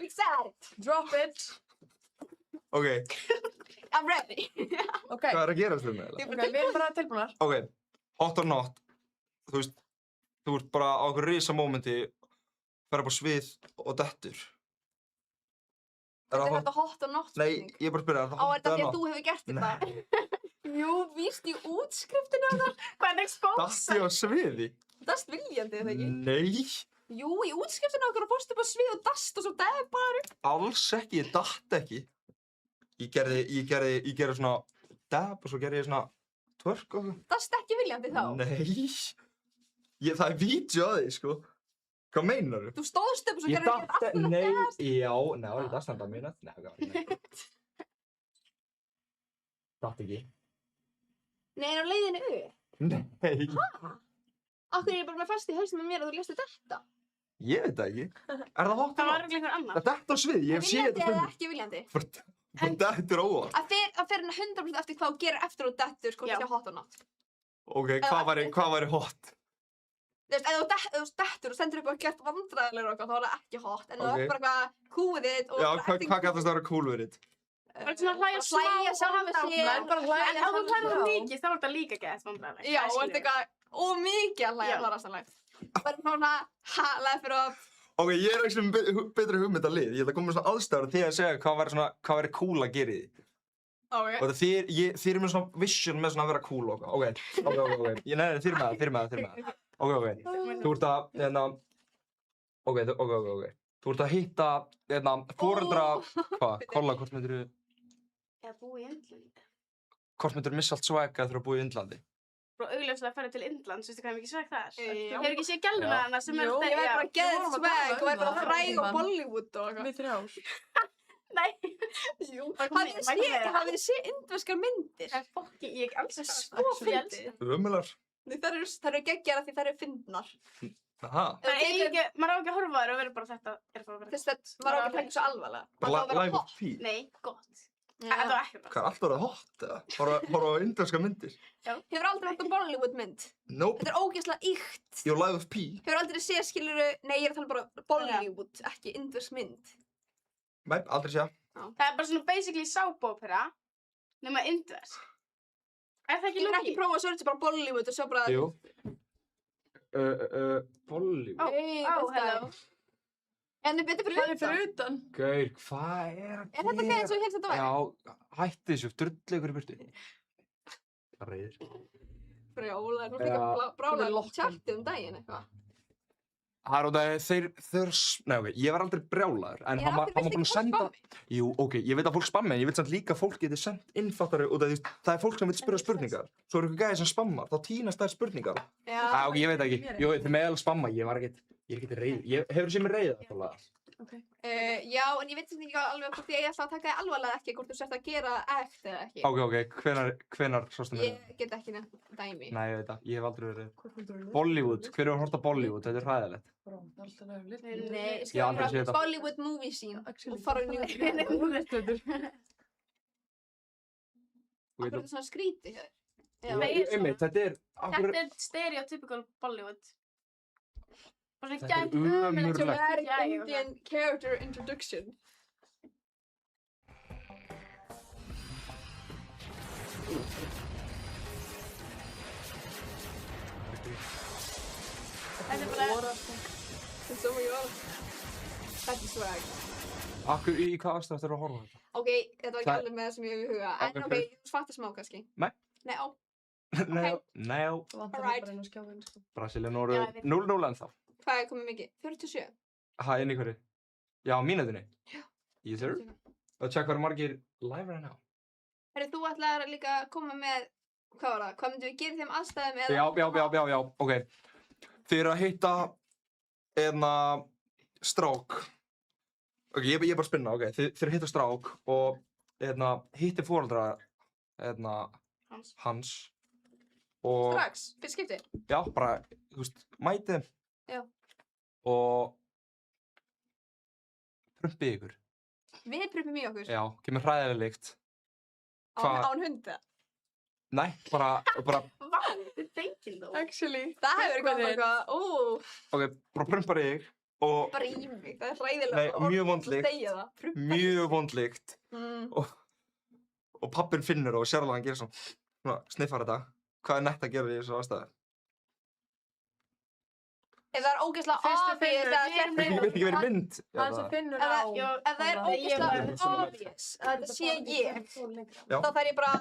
Excited. Drop it. Ok. I'm ready. Okay. Hvað er að gerast þér með það? Ok, við erum bara tilbúnar. Ok, hot or not. Þú veist, þú ert bara á okkur risa mómenti, fer upp á svið og dettur. Þetta er þetta hot or not Nei, ég er bara að spyrja, er það Á, er hot þetta or því að not? þú hefur gert þetta? Jú, víst í útskriftinu af það. Hvernig Datti á sviði? Dast viljandi, eða ekki? Nei, Jú, í útskriftinu okkur að fórstu upp á svið og dast og svo dæði bara upp. alls ekki, ég datt ekki. Ég gerði svona dab og svo gerði ég svona twerk og svona. Dast ekki viljandi þá? Nei, það er vídeo að því, sko. Hvað meinarðu? Þú stóðst upp og svo Ég gerði datt, nei, var ég dast handa mínu? Nei, það var ekki. Datt ekki. Nei, en á leiðinu upp. Nei. Akkur er ég bara með fast í hausnum með mér að þú léstu þetta? Ég veit það ekki. Er það hot? Það var örugglega einhver annar. Það dett á svið, ég hef séð þetta Viljandi eða ekki viljandi? Það dettur óvart. Það fer 100% eftir hvað þú gerir eftir og dettur, sko, þetta sé hot or not. Ok, hvað væri hot? Þú veist, ef þú dettur og stendur upp og gert vandræðilegur og eitthvað, þá er það ekki hot. En þú Ok. ert bara eitthvað kúið þitt og Já, bara hvað kallast það að vera cool við þitt? Bara svona hlæja smá Hlæja sjálfum sér. En ef þú hlæja mikið, þá er þetta líka gett vandræðilegt. Já, og ert eitthvað ómikið að hlæja, það er aðstæðanlegt. Bara svona, laugh it up. Ok, ég er ekki með betri hugmynd að lið. Ég ætla að koma með svona aðstæður til að segja hvað væri cool að gera í því. Ok. Og þið eru með svona vision með svona að vera cool og ok. Nei, þið eru með það. Ok. Þú ert að, ok. Þú ert að hitta, foreldra, hvað? Kolla, hvort myndirðu missa allt swag eða þú eru að búa í Indlandi? Bara augljóslega að fara til Indlands, veistu hvað er mikið swag þar? Já. Hefur ekki séð gæluna hana sem er Jú, ég væri bara geðið swag og væri bara fræg á Bollywood og eitthvað. Við 3. Nei. Jú. Hafið þið séð indverskar myndir? Ég elska það. Svo fyndið. Ömular. Þær eru geggjar af því þær eru fyndnar. Aha. Maður á ekki að horfa á þær og vera bara þetta er bara Þess að maður á ekki að taka svo alvarlega. Live of P. Nei, gott. Þetta var ekki Hvað er alltaf orðið hot eða? Horfa á indverska myndir? Já. Hefur aldrei hægt Bollywood mynd? Nope. Þetta er ógeðslega ýkt. Jú, Live of P. Hefur aldrei séð, skilurðu, nei, ég er að tala bara Bollywood, ekki indversk mynd. Nei, aldrei séð. Það er bara svona basically soap opera nema indversk. Er það ekki Ég lúki? er ekki prófað að searcha bara Bollywood og sjá bara... Jú. Bollywood. Hello. En þið betur fyrir utan. Gaur, hvað er að gera? Er þetta hvað eins og ég held þetta væri? Já, hætti þessu, drullu ykkur í burtu. Það reyðir. Brjálar, hún fikk að brála tjartið daginn eitthvað. Það er út af nei ok, ég var aldrei brjálaður, en hann var búinn að senda... Jú, ok, ég veit að fólk spammi, en ég veit samt líka að fólk geti sendt innfattari út af því það er fólk sem vil spyrja spurningar. Svo eru ykkur gæði sem spammar, þá tínast þær spurningar. Já. Ok, ég veit ekki. Jú, þið með alveg spamma, ég er ekki reið. Hefur séð mér reiða þetta? Já, en ég veit ekki alveg hvort ég ætla að taka þig alvarlega ekki, hvort þú sért að gera ekt eða ekki. Ok, hvenær sástu mér? Ég get ekki nefnt dæmi. Nei, ég veit það, ég hef aldrei verið. Bollywood, hver hefur hort á Bollywood? Þetta er hræðilegt. Nei, Ég hef aldrei séð þetta. Bollywood movie scene og fara á YouTube. Akkur er þetta svona skrítið hér. Einmitt, þetta er... Þetta er stereotypical Bollywood. Bara svona Þetta er gæt ömurlegt. Dramatic Indian character introduction. Þetta er bara... Þetta er svo mikið orð. Þetta er swag. Akkur, í hvað aðstæðu þetta að horfa á þetta? Ok, þetta var ekki alveg með það sem ég hef í huga. En ok, þú fattar smá kannski. Nei. Nei, á. Nei. Alright. Brasilíu voru 0-0 ennþá. Hvað er komið mikið? 47? Hæ, inn í hverju? Já, mínútunni? Já. Yes, sir. Og tjekk hvað eru margir live right now. Herri, þú ætlaðir að líka koma með, hvað var það? Hvað myndum við gera í þeim aðstæðum eða? Já, ok. Þið eru að hitta strák. Ok, ég er bara að spinna, ok. Þið eru að hitta strák og hitti foreldra hans. Og... Strax, fyrst skipti? Já, bara, þú veist, mætið þeim. Já. Og... prumpið ykkur. Við prumpum í okkur? Já, kemur hræðilega lykt. Án hunda? Nei, bara... Vá, þetta er thinking though. Actually. Það hefur komið eitthvað, Ok, bara prumpar þig og... Bara í mig, það er hræðilega. Nei, mjög vond lykt. Þú segja það. Mjög vond lykt. Og pappinn finnur og sér alveg hann gerir svona sniffar þetta. Hvað er nett að gera í þessu aðstæðu? Ef það er ógeðslega obvious að Ég veit ekki verið mynd. Það sem finnur á... Ef það er ógeðslega obvious að þetta sé ég, þá þarf ég bara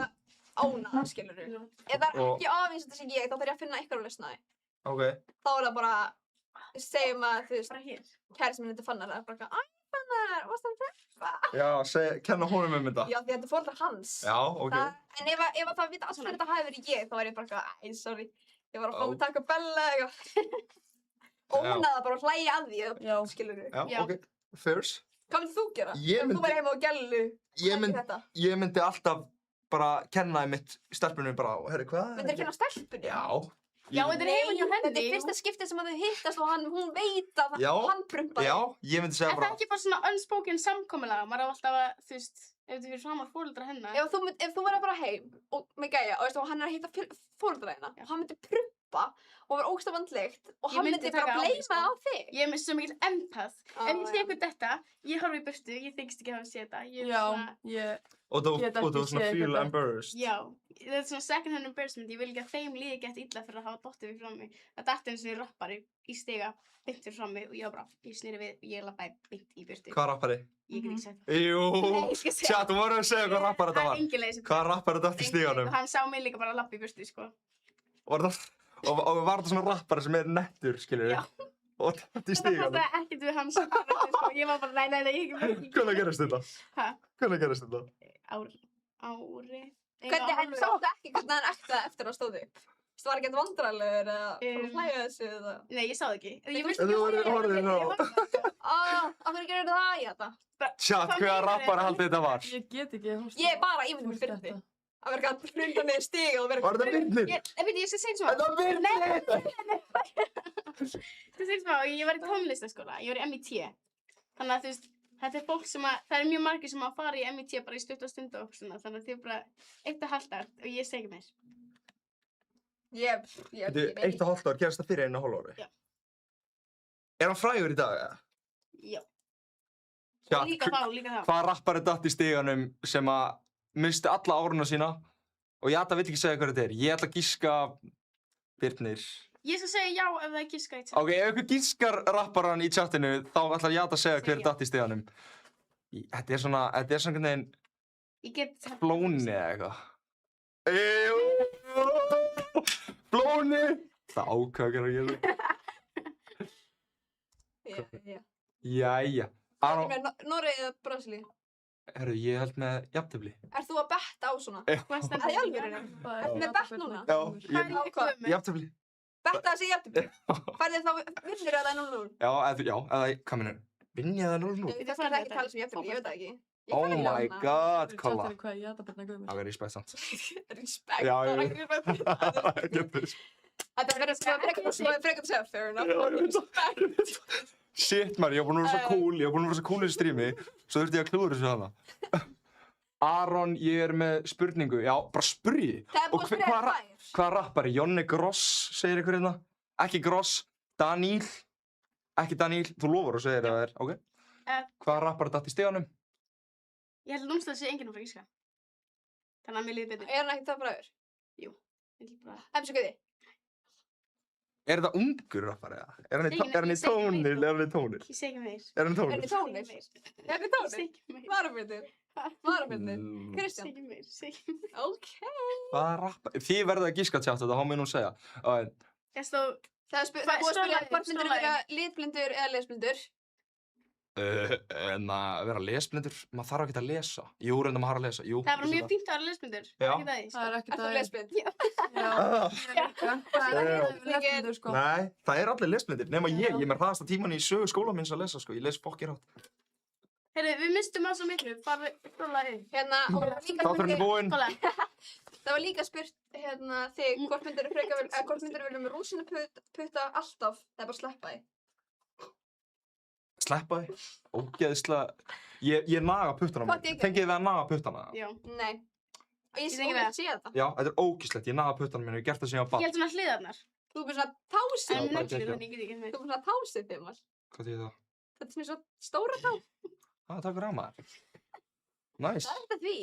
ána, skilurðu. Ef það er ekki obvious að þetta sé ég, þá þarf ég að finna eitthvað að lausna því. Ok. Þá er það bara, segjum að, þú veist, kærasti minn þetta Fannar, það er bara eitthvað, æ, Fannar, varst það að preppa? Já, kenna honum þetta. Já, því þetta er foreldrar hans. Já, ok. En ef það vita allir þetta hafi verið ég, þá er ég bara eitthvað, æ, sorry, ég var að fá mig Taco Bell eða eitthvað. Óna það bara að hlæja að því, skilur þú? Já, ok, fairs. Hvað myndið þú gera? Ef þú væri heima á gælu, þetta? Ég myndi alltaf bara kenna mitt stelpunum bara, herri, hvað? Myndir kenna stelpunum? Já. Já, þetta er heima hjá henni. Þetta er fyrsta skiptið sem að þau hittast og hún veit að hann prumpaði. Já, ég myndi segja bara... Er það ekki bara svona unspoken samkomulag? Maður á alltaf að, þú veist, ef þetta fyrir framar foreldra hennar. Ef þú verður bara heim með gæja og hann er að hitta foreldra hennar og hann myndi prumpa og verður ógeðslega vandlegt og hann myndi bara bleyma það á þig. Ég er svo mikil empath. Ef ég sé eitthvað þetta, ég horfi í burtu, ég þykist ekki hafa séð þetta. Og þú svona feel embarrassed. Já, þetta er svona second hand embarrassment. Ég vil ekki að þeim líði gett illa fyrir að hafa dottið við frammi. Það datt eins og ég rappari í stiga, beint fyrir frammi og ég var bara, ég snýri við og ég lappaði beint í burtu. Hvað rappari? Ég get ekki sagt það. Jú, tjá, þú voru að segja hvað rappari þetta var. Hvað rappari datt í stiganum? Hann sá mig líka bara að lappa í burtu, sko. Og var þetta svona rappari sem er nettur, skilur við? Já. Og datt í stiganum? Það passaði ekkert við hans karakter, sko. Ég var bara, nei, ég... Hvernig gerist þetta? Hæ? Hvernig gerist þetta? Ári. Hvernig sáttu ekki hvernig hann ekta eftir að stóðu upp? Það var ekkert vandrarlegur eða hlæja þessu eða... Nei, ég sá það ekki. Þú horfðir á. Af hverju gerur það í þetta? Tjatt, hvaða rappari haldið þetta var? Ég get ekki húst. Ég er bara ímyndið mér Birni. Að vera ekki að hrunda með stiga og vera... Var þetta Birnir? Ég skal segja svona. Þetta var Birnir! Það segja svona, ég var í tónlistaskóla, ég var í MIT. Þannig að þú veist, þetta er fólk sem að, það er mjög margir sem að fara í MIT bara í stutta stundu og svona. Þannig að þið er bara 1,5 ár og ég segi mér. Þetta er 1,5 ár, gerast það fyrir 1,5 ári? Já. Er hann frægur í dag, eða? Já. Já, líka þá. Hvaða rappari datt í stiganum sem að misti alla áruna sína og Jata vill ekki segja hvað þetta er. Ég ætla að gíska Birnir. Ég skal segja já ef það er gíska í chatinu. Ok, ef ykkur gískar rapparan í chatinu, þá ætlar Jata að segja hver datt í stiganum. Þetta er svona einhvern veginn... Flóni eða eitthvað. Flóni! Það ákvæður að gera. Jæja. Noregi eða Brasilíu? Herru, ég held með jafntefli. Ert þú að betta á svona? Hvað stendur? Það er alvörinu? Ertu með bett núna? Já, jafntefli. Betta þessi jafntefli? Færði þá vinnur eða 0-0? Já, eða, hvað minnur? Vinn ég eða 0-0? Það skal ekki tala sem jafntefli, ég veit það ekki. Oh my god, Kolla. Hvað er Jata Birna Guðmunds? Það er respekt samt. Respekt? Já, það er ekki respekt. Þetta verður frekar að segja fair enough. Respekt. Shit maður, ég var búinn að vera svo cool, í þessu strími, svo þurfti ég að klúður þessu hana. Aron, ég með spurningu. Já, bara spurði. Það búið að spyrja tvær. Hvað rappari? Jonni Gross, segir ykkur hérna. Ekki Gross. Daníl. Ekki Daníl. Þú lofar og segir það er, ok. Hvað rappari datt í steganum? Ég held að númslega sé enginn að fara að gíska. Þannig að mér líði betur. Er hann ekkert það bræður? Jú. Ég held bara... Hefnsu guði. Er þetta ungur rappari? Er hann í tónil? Er hann í tónil? Ég segi ekki meir. Er hann í tónil? Er hann í tónil? Er hann í tónil? Varafyndir. Varafyndir. Kristján. Segi meir, segi meir. Ok. Hvað rappari? Þið verðið að gíska tjátt þetta, þá mun hún segja. Ég stóð... Það er búið að spyrja hvort myndir vera litblindur eða lesblindur. En að vera lesblindur, maður þarf ekki að lesa. Jú, reynda maður að lesa. Jú, Það er bara mjög fínt að vera lesblindur. Já. Það er ekki það. Það er ekki Ertu það. lesblind? Já. Það er ekki lesblindur, sko. Nei, það er allir lesblindir. Nema ég er með hraðasta tíman í sögu skóla minns að lesa, sko. Ég les fokkir átt. Heyrðu, við mistum á svo miklu. Bara skrólaði. Hérna, Þátturinn er búinn. það var líka spurt hérna þig hvort myndir vilja með rúsinuputta alltaf eða bara sleppa því. Sleppa því? Ógeðislega. Ég naga puttana Hvað mér. þykir? Tengið þið að naga puttana? Já. Nei. Og ég tengi sé það. þetta. Já, þetta er ógeðslegt. Ég naga puttana mér og ég hef gert það sem ég var Ég barn. held svona hliðarnar. Þú er bara svona tásið. En bara neglur, geggjað. þannig ég get ekki meir. Þú er svona tásið þimmar. Hvað þýðir það? Þetta er svona svo stóra tá. Takk fyrir að maður. Næs. Það er þetta því.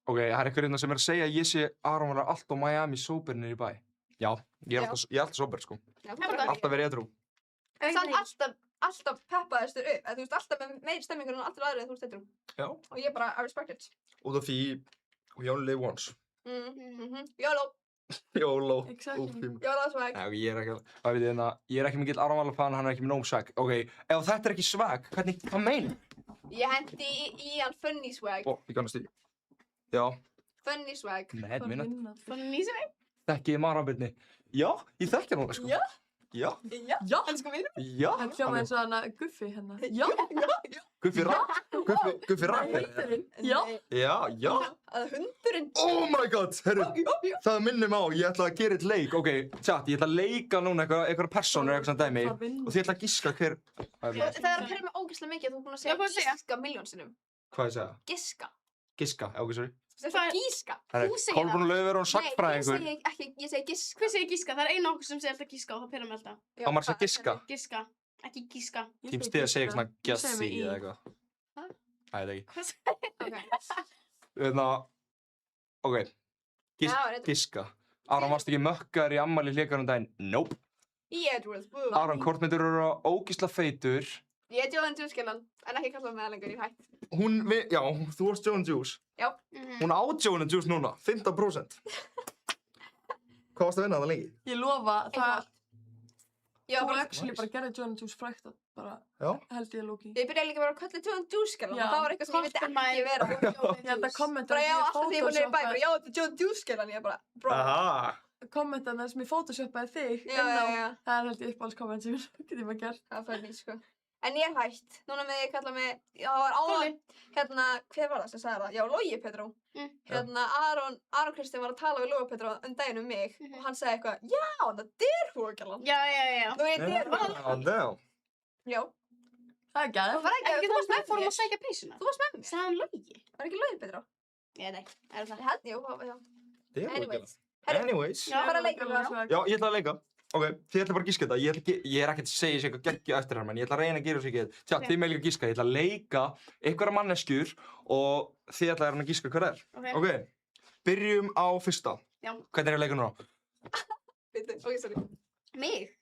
Ok, það er einhver hérna sem er að segja að ég sé Aron var allt á Miami sober niður í bæ. Já, ég er alltaf sober, sko. Já, Alltaf verið edrú. Samt alltaf peppaðistur upp. Þú veist alltaf með meiri stemmingur en allir aðrir en þú veist þetta. Já. Og ég bara, I respect it. Út af því, we only live once. YOLO. YOLO. Exactly. YOLO swag. Nei, ég er ekki, það veit ég hérna, ég er ekki mikill Aron Vala fan, hann er ekki með nóg swag. Ok, ef þetta er ekki swag, hvað meina? Ég hendi í hann funny swag. Ó, ég kannast því. Já. Funny swag. Nei, þetta minna. Funny swag? Þekki ég Marabirni? Já, ég þekki hann sko. Já. Já. Já. Elsku vinur. Já. Hann hljómaði eins og hana Guffi hérna. Já. Guffi Rapp. Já. Já. Að hundurinn. Oh my god, herru, það minnir mig á, ég ætla að gera eitt leik, ok, chat, ég ætla að leika núna einhverja persónur eitthvað svona dæmi og þið ætla að giska hver... Það er að perra mig ógeðslega mikið að þú er búin að segja giska miljónsinnum. Hvað ég segja? Giska. Giska, ok, sorry. Þú segir gíska. Þú segir það. Kolbrún Laufey er hún sagnfræðingur. Nei, ég segi giska. Hver segir gíska? Það er einu okkur sem segir alltaf gíska og það perrar mig alltaf. Á maður að segja giska? Giska, ekki gíska. Tímst þið að segja svona gessi eða eitthvað. Æ, það ekki. Ok, giska. Aron, varst ekki mökkar í ammæli hlékarum daginn? Nope. Ég er Edward. Aron, hvort myndur eru ógeðslega feitur? Ég er Joan Juice-gælan, en ekki kalla mig lengur, ég hætt. Já, þú varst Joan Juice. Já. Hún á Joan Juice núna, 15%. Hvað varst að vinna það lengi? Ég lofa, það... Já, þú actually bara gerði Joan Juice frækt að bara held ég lóki. Ég byrjaði líka bara að kalla Joan Juice-gælan og það var eitthvað sem ég vildi ekki vera. Ég held að kommenta bara já, alltaf því hún er í bæ, bara já, þetta er Joan Juice-gælan, ég bara, bro. Kommentan þess sem ég photoshoppaði þig Já. það er held ég uppáhalds komment sem ég getur maður gert. Það fær nýtt, sko. En ég er hætt. Núna með ég kalla mig, já, það var áðan, hérna, hver var það sem sagði það? Já, Logi Petró. Hérna, Aron Kristinn var að tala við Logi Petró daginn mig og hann sagði eitthvað, já, það er derhúrgælan. Já. Þú veit, derhúrgælan. Já. Það er gæði. Það var ekki, þú varst með Fórum að sækja peysuna. Þú varst með mér. Sagði hann Logi? Var ekki Logi Petró? Ég veit ekki, er það? Ég held, jú, já. Anyways. Já, bara að leika með það. Já, ég ætla að leika. Ok, þið ætla bara að gíska þetta. Ég er ekkert að segja sér eitthvað geggju eftir hann, menn ég ætla að reyna að gera þessu ekki. Tja, þið með líka að gíska. Ég ætla að leika einhverja manneskjur og þið ætla að reyna að gíska hver er. Ok. Byrjum á fyrsta. Já. Hvernig er ég að leika núna? Bitti, ok, sorry. Mig?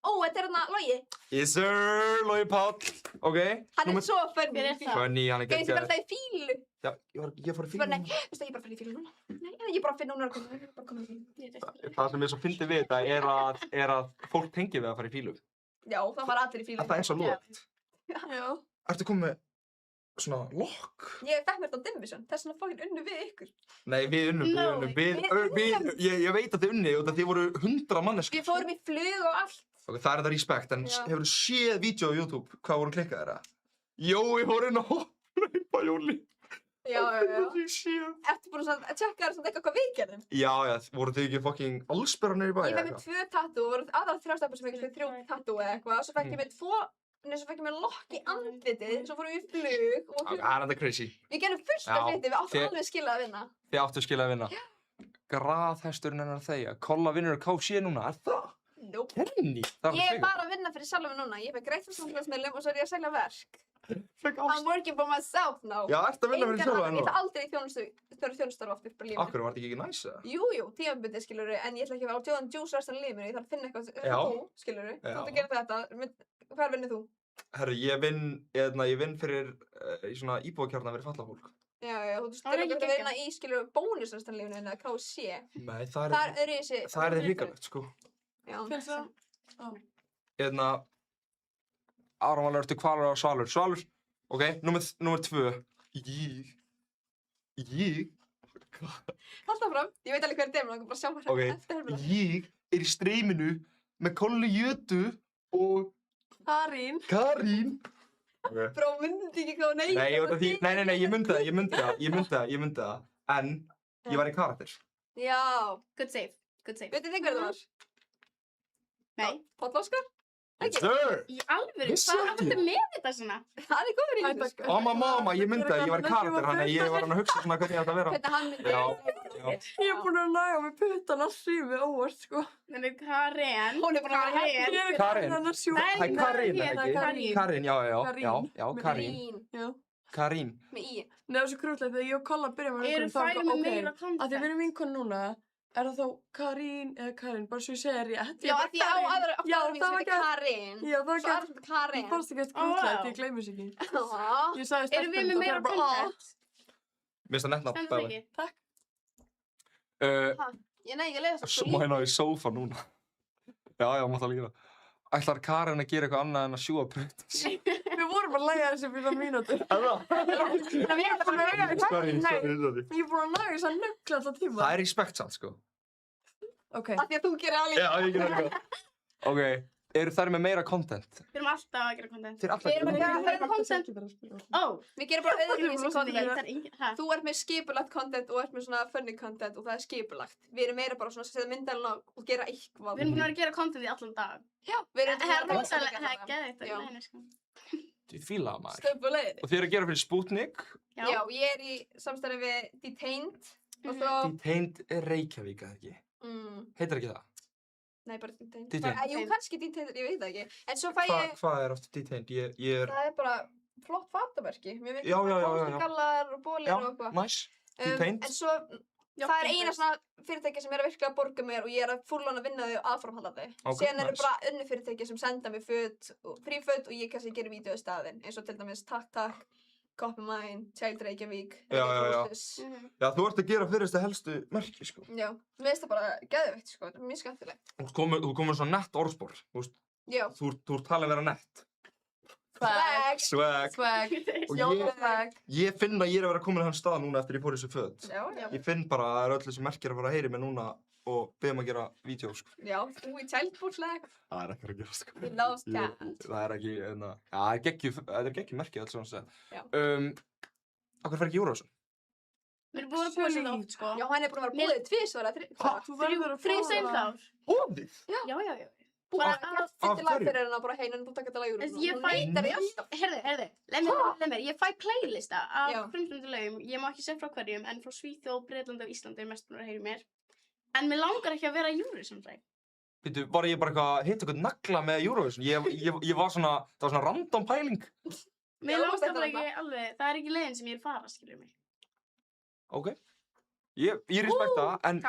Ó, þetta er hérna Logi. Yes sir, Logi Páll. Ok. Hann er svo funny. Hver er það? Funny, hann er Gæði sem geggjaður. bara það í fílu. Já, ég fór í Bara, fílu. nei, veistu, ég bara fyrir í fílu núna. Nei, ég bara finn núna að koma í fílu. Það sem er svo fyndið við þetta er að fólk tengir við að fara í fílu. Já, það var allir í fílu. Það er eins og lóðið. Já. Ertu komið með svona lokk? Ég fekk mér þetta á Dimvision, þess vegna fokkin unnu við ykkur. Nei, við unnum. Ég veit að þið unni og þið voru 100 manneskur. Við fórum í flug og allt. Ok, það er þetta respekt, en hefur þú séð vídeo á YouTube hvað voru klikkaðir það? Jói fór inn og hlaupa Jóli. Já. Ertu búin að tjekka þér eitthvað hvað við gerðum? Já, voru þið ekki fucking allsberra neyri bæ? Ég fekk mér 2 tattoo, voru aðal 3 stelpur sem fekk mér 3 tattoo eða eitthvað, og svo fekk ég mér 2 svo fekk ég mér lokk í andlitið, svo fórum við í flug og Það er enda crazy. við gerum fullt af hluti, við áttum alveg skilað að vinna. Þið áttu skilað að vinna. Graðhesturinn hennar þegja. Kolla vinnur á KFC núna, er það? Nope. Kenni. Ég bara að vinna fyrir sjálfa mig núna, ég fekk greitt fyrir samfélagsmiðlum og svo ég að selja verk. I'm working for myself now. Já, ertu að vinna fyrir sjálfa þig Ég ætla aldrei í þjónustar oft upp á lífinu. Akkur, var þetta ekki næs eða? Jú, tímabundið skilurðu, en ég ætla ekki að vera á Joe & Juice restan af lífinu, ég þarf að finna eitthvað þú, skilurðu. Þú ætti að gera þetta, hvar vinnur þú? Herru, ég vinn fyrir í svona íbúðakjarna fyrir fallað fólk. Já, þú styrir ekki að vinna í skilurðu bónus restan af lífinu en það KFC. Nei, það er hrikalegt, sko. Já, finnst það? Aron var lörtu hvalur á Svalur. Svalur, ok, númer 2. Ég. Halda fram, ég veit alveg hver er það, bara sjá hvað Ok, ég er í streyminu með Kollu Jötu og Karín. Bró, myndi ekki hvað Nei, ég myndi það, en ég var í karakter. Já. Good save. Vitið þið hver það var? Nei. Páll Óskar? Yes, sir! Í alvöru, hvað áttu með þetta svona? Hann er góður í þessu. Mamma, ég myndi það, ég var í karakter hann, ég var að hugsa svona hvernig ég ætti að vera. Hvernig hann myndi. Já. Ég er búin að næja með puttan að svífi óvart, sko. Það er Karen. Hún er búin að vera hérna. Karin. Það er Karin, ekki? Karin, já, Karin. Með í. Nei, það er svo krútlega þegar ég og Kolla byrjum að Eru færi með meira content? Af því við erum vinkonu núna, er það þá Karín eða Karin, bara svo ég segja rétt. Já, af því á aðra mín sem heitir Karin. Já, það var Svo aðra sem heitir Karin. Ég fannst ekki eftir krútlega, ég gleymis ekki. Ég sagði Erum við með meira content? Mér finnst það nett nafn, Stendur ekki. Takk. Nei, ég leiði þess Má hérna í sófa núna. Já, mátt það líka. Ætlar Karin að gera eitthvað annað en að sjúga putt? Við vorum að læga þessi fyrir mínútur. Sorry. Ég er búin að læga þess að nöggla alltaf tíma. Það er respekt samt, sko. Ok. Af því að þú gerir alveg. Já, ég gerir líka. Ok, eru þær með meira content? Við erum alltaf að gera content. Þið er alltaf Við erum að gera content. Ó. Við gerum bara öðruvísi content. Ha? Þú ert með skipulagt content og ert með svona funny content og það er skipulagt. Við erum meira bara svona að setja myndalina og gera eitthvað. Við erum búin að gera content í allan dag. Já, við erum Það er rosalega, það er geðveikt að gera sko. Þið fíla það, maður. Stöpulegir. Og þið eru að gera fyrir Sputnik. Já, ég er í samstarfi við Detained og svo... Detained er Reykjavík, eða ekki? Heitir ekki það? Nei, bara Detained. Detained. Jú, kannski Detained, ég veit það ekki. En svo fæ ég... Hvað er aftur Detained? Ég er... Það er bara flott fatamerki. Mér Já. finnst gallar og bólir og eitthvað. Nice. Detained. En svo, það er eina svona fyrirtæki sem er að virkilega borga mér og ég er að fullan að vinna þau aðframhaldandi. Síðan eru bara önnur fyrirtæki sem senda mér frí föt og ég kannski gerir vídeo í staðinn. Eins og til dæmis Takk, Copy Mine, Child Reykjavík, Já, þú ert að gera fyrir þetta helstu merki, sko. Já, mér finnst það bara geðveikt, sko. Það er mjög skemmtilegt. Þú komur svona nett orðspor, þú veist. Já. Þú ert talað að vera nett. Swag. Og ég finn að ég er að vera komin á hans stað núna eftir ég fór þessu föt. Já. Ég finn bara að það eru öll þessi merkir að fara að heyri mig núna og beðum að gera vídeo, sko. Já, þú í childboard-slag. Það er ekki að gera, sko. He loves cat. Það er ekki, það er geggjum merkið alls svona að segja. Já. Akkur fer ekki Eurovision? Við erum búin að búa sér það oft, sko. Já, hann er búin að vera búið tvisvar eða þrisvar ár. Búið? Já. Bara að fyrir lag fyrir hennar bara heina en þú takkar þetta lag úr. Ég fæ, herðu, leið mér, ég fæ playlista af frumfluttum lögum, ég má ekki segja frá hverjum, en frá Svíþjóð, Breitlandi og Íslandi er mest búin að heyra mér. En mér langar ekki að vera Eurovision slag. Býtu, var ég bara eitthvað að hitta eitthvað nagla með Eurovision? Ég var svona, það var svona random pæling. Mér langar bara ekki alveg, það er ekki leiðin sem ég er fara, skilur mig. Ok. Ég respekta það, en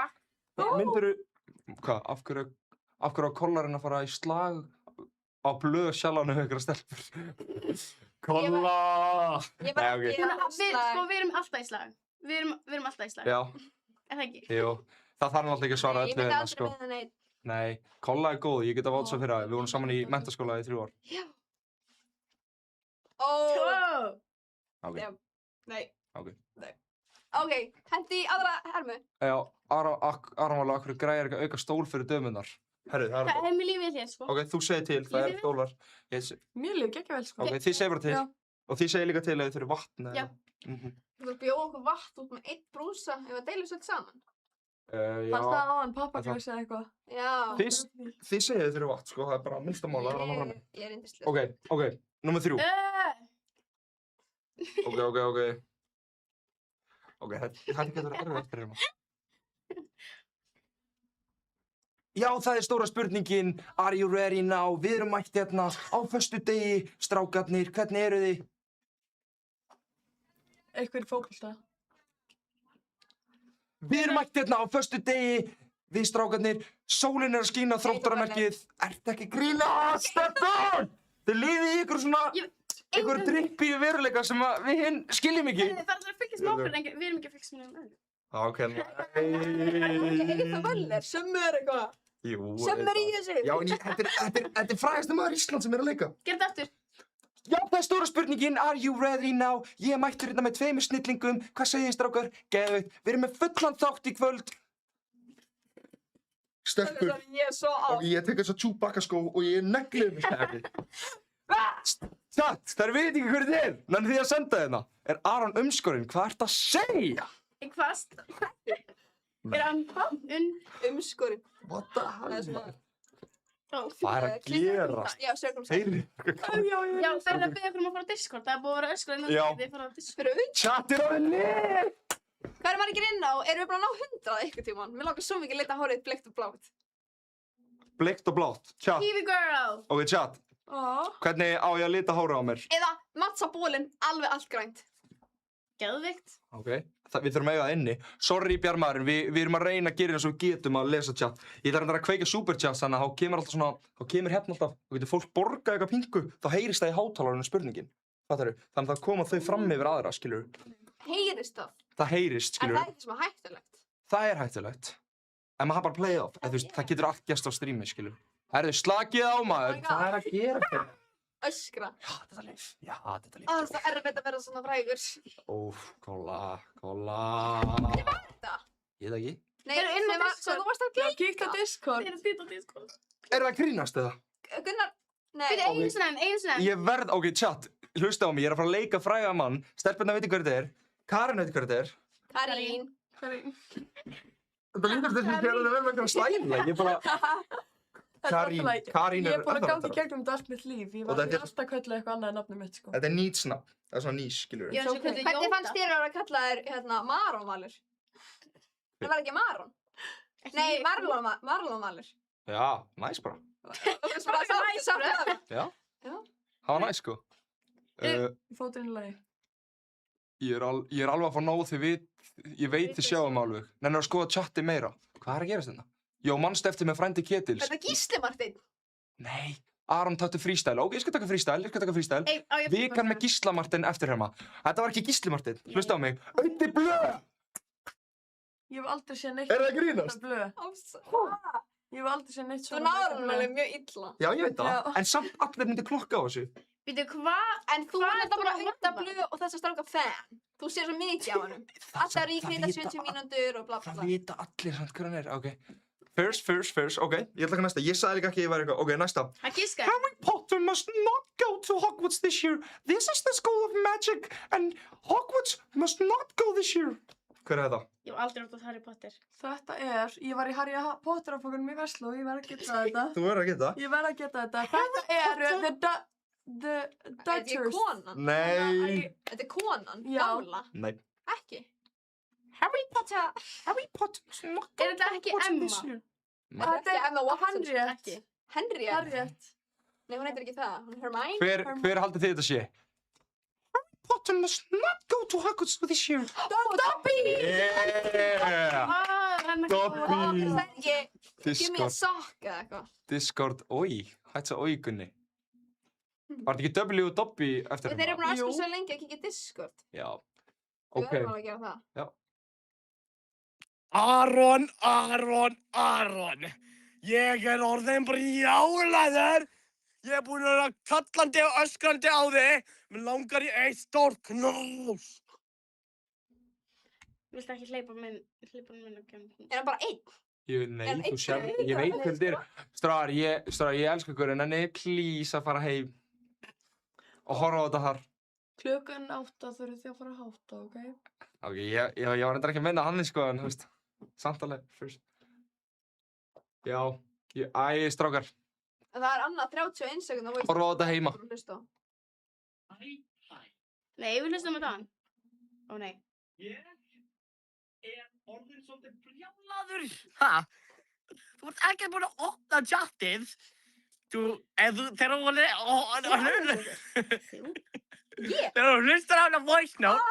myndirðu, hvað, af hverju á Kollarinn að fara í slag á blöð sjálfanu með einhverja stelpur? Kolla! Við erum alltaf í slag. Við erum alltaf í slag. Já. Er það ekki? Jú, það þarf náttúrulega ekki að svara öllu hérna, sko. Ég myndi aldrei með það neitt. Nei, Kolla er góð, ég get að vátsa fyrir það. Við vorum saman í menntaskóla í 3 ár. Já. Ok. Nei. Ok. Ok, hendi í aðra hermu. Já, Aron var akkur græðir ekki að auka stól fyrir dömunnar. Herru, það Það er mér lífið hér, sko. Ok, þú segir til, það er stólar. Mér líf ekki vel, sko. Ok, þið segir bara til. Já. Og þið segir líka til að þið þurfið vatn, Já. Þú bjóð okkur vatn út með 1 brúsa ef við deilum svolítið saman. Já. Hann staði á hann pappaglöss eða eitthvað. Já. Þið segið þið þurfið vatn, sko, það er bara minnsta mál að rána fram. Ég er yndislega. Ok, númer 3. Ok, þetta getur erfitt fyrir maður. Já, það er stóra spurningin. Are you ready now? Við erum mætt hérna á föstudegi, strákarnir, hvernig eru þið? Eitthvað í fótbolta. Við erum mætt hérna á föstudegi, við strákarnir, sólin er að skína þróttaramerkið. Ertu ekki grínast, Stefán? Þið liðið í ykkur svona, ykkur drippi í veruleika sem við hinn skiljum ekki. Það er alltaf að fylgjast með okkur, en við erum ekki að fylgjast með okkur. Ok, Heiða Möller, sem er eitthvað. Jú, Sem er í þessu. Já, en þetta er frægasti maður Ísland sem er að leika. Gerð þetta aftur. Já, það er stóra spurningin. Are you ready now? Ég mættur hérna með 2 snillingum. Hvað segir þið, strákar? Geðveikt. Við erum með fullan þátt í kvöld. Stelpur. Ég er svo á. Og ég tek þess að Chewbacca skó og ég neglir mig stefni. Satt, þær veit ekki hver þið er. Nenni því að senda þeirna. Er Aron umskorinn? Hvað ert að segja? Er hann umskorinn? What the hell? Það Hvað er að gerast? Já, sögum Heyri. Já, þeir eru að byggja fyrir að fara á Discord. Það er búið að vera öskur en Já. þið fara á Discord. Fyrir auð? Chat er á henni! Hvað er maður ekki inn á? Erum við bara að ná 100 eitthvað tímann? Mér langar svo mikið að lita hárið bleikt og blátt. Bleikt og blátt. Chat. Kiwi girl! Ok, chat. Hvernig á ég að lita hára á mér? Eða mattsa bólinn alveg allt grænt. Geðvikt. Ok. Við þurfum að eiga það inni. Sorry, Bjarmaðurinn, við erum að reyna að gera eins og við getum að lesa chat. Ég þarf að kveikja superchat, þannig að þá kemur alltaf svona, þá kemur hérna alltaf, þá getur fólk borgað eitthvað pingu, þá heyrist það í hátalarinu spurningin. Fattarðu? Þannig að það koma þau fram yfir aðra, skilur. Heyrist það? Það heyrist, En skilur. það er ekki sem að hættulegt. Það er hættulegt. En maður bara play off, þú veist, það getur allt gerst á streami, skilur. Herðu, slakið á maður, hvað er að gera fyrir? Öskra. Já, þetta líf. Já, þetta líf. Það er svo erfitt að vera svona frægur. Óf, kolla. Hvernig var þetta? Ég veit ekki. Nei, sem var, svo þú varst að Já, kíktu á Discord. Þeir eru týnt á Discord. Er það að grínast eða? Gunnar, nei. Fyrir einu sinni. Ég verð, ok, chat, hlusta á mig, ég er að fara að leika fræga mann, stelpunna veit hver þetta er, Karin veit hver þetta er. Karín. Þetta lítur þess að ég er að vera með einhverja slæmlega, ég bara... Karín Ég er er búin að ganga í gegnum þetta allt mitt líf. Ég Og var þetta ekki er- alltaf kölluð eitthvað annað en nafnum mitt, sko. Þetta er nýtsnafn, það er svona nýs, skilur við. Hvernig fannst þér að vera að kalla þér, hérna, Maron Valur? Það var ekki Maron? Nei, Marlon Valur. Já, næs bara. Það er bara samt það. Já, Já. það var næs, sko. Fóturinn í lagi. Ég er alveg að fá nóg því ég veit þið sjáum alveg. Nennir að skoða chatti meira. Hvað er að gerast þetta? Jó, mannst eftir með frændi Ketils. Þetta er Gísli Marteinn. Nei, Aron taktu freestyle. Ok, ég skal taka freestyle. Vikan með Gísla Marteinn eftirherma. Þetta var ekki Gísli Marteinn, hlusta á mig. Öddi blöð! Ég hef aldrei séð neitt. Er það að grínast? Ég hef aldrei séð neitt Þú svona. náður hann alveg mjög illa. Já, ég veit það. En samt allir myndi klokka á þessu. Býtu, hvað? En þú er þetta bara auðvitað blöð og þess að stráka fan. Þú sér svo mikið á hannum. Alltaf ríknita 70 mínútur og bla bla bla. Það vita allir samt hver hann er, ok. First, ok, ég ætla ekki næsta. Ég sagði líka ekki að ég væri eitthvað. Ok, næsta. Að giska. Harry Potter must not go to Hogwarts this year. This is the school of magic and Hogwarts must not go this year. Hver er þetta? Ég hef aldrei átt að Harry Potter. Þetta er, ég var í Harry Potter áfangunum í Vestló, ég verð að geta þetta. Þú verður að geta. Ég verð að geta þetta. Þetta er the Dutchers. Þetta er konan. Nei. Þetta er konan, Já. gamla. Nei. Ekki. Harry Potter. Harry Potter must not go to Hogwarts Emma? this year. Þetta er ekki Emma Watson. Henriette. Ekki. Henriette. Henriette. Nei, hún heitir ekki það. Hún er Hermione. Hver haldið þið þetta sé? Harry Potter must not go to Hogwarts this year. Dobby! Yeah! Dobby! Það er ekki, give me a Discord. sock eða eitthvað. Discord, oi. Hætt svo oi, Gunni. Var þetta ekki W og Dobby eftir Þeir eru búin að öskra svo lengi að kíkja Discord. Já. Við Ok. verðum alveg að gera það. Já. Aron, ég er orðinn brjálaður. Ég er búinn að vera kallandi og öskrandi á þig. Mér langar í eitt stórt knús. Viltu ekki hleypa minn að kemja? Er hann bara einn? Nei, En þú einn sér, fyrir ég veit vikan, hvernig þér. Stráðar, ég elska ykkur, en henni, please, að fara heim. Og horfa á þetta þar. Klukkan 8 þurfið þið að fara að hátta, ok? Ok, ég var reyndar ekki að minna hann, sko, en þú veist. Samt alveg, first. Já, strákar. En það annað 31 sekúndur. Horfa á þetta heima. Nei, við hlustum á það. Ó nei. Ég orðin svolítið brjálaður. Ha? Þú ert ekki búin að opna chatið. Þegar þú hlustar á hana voice note,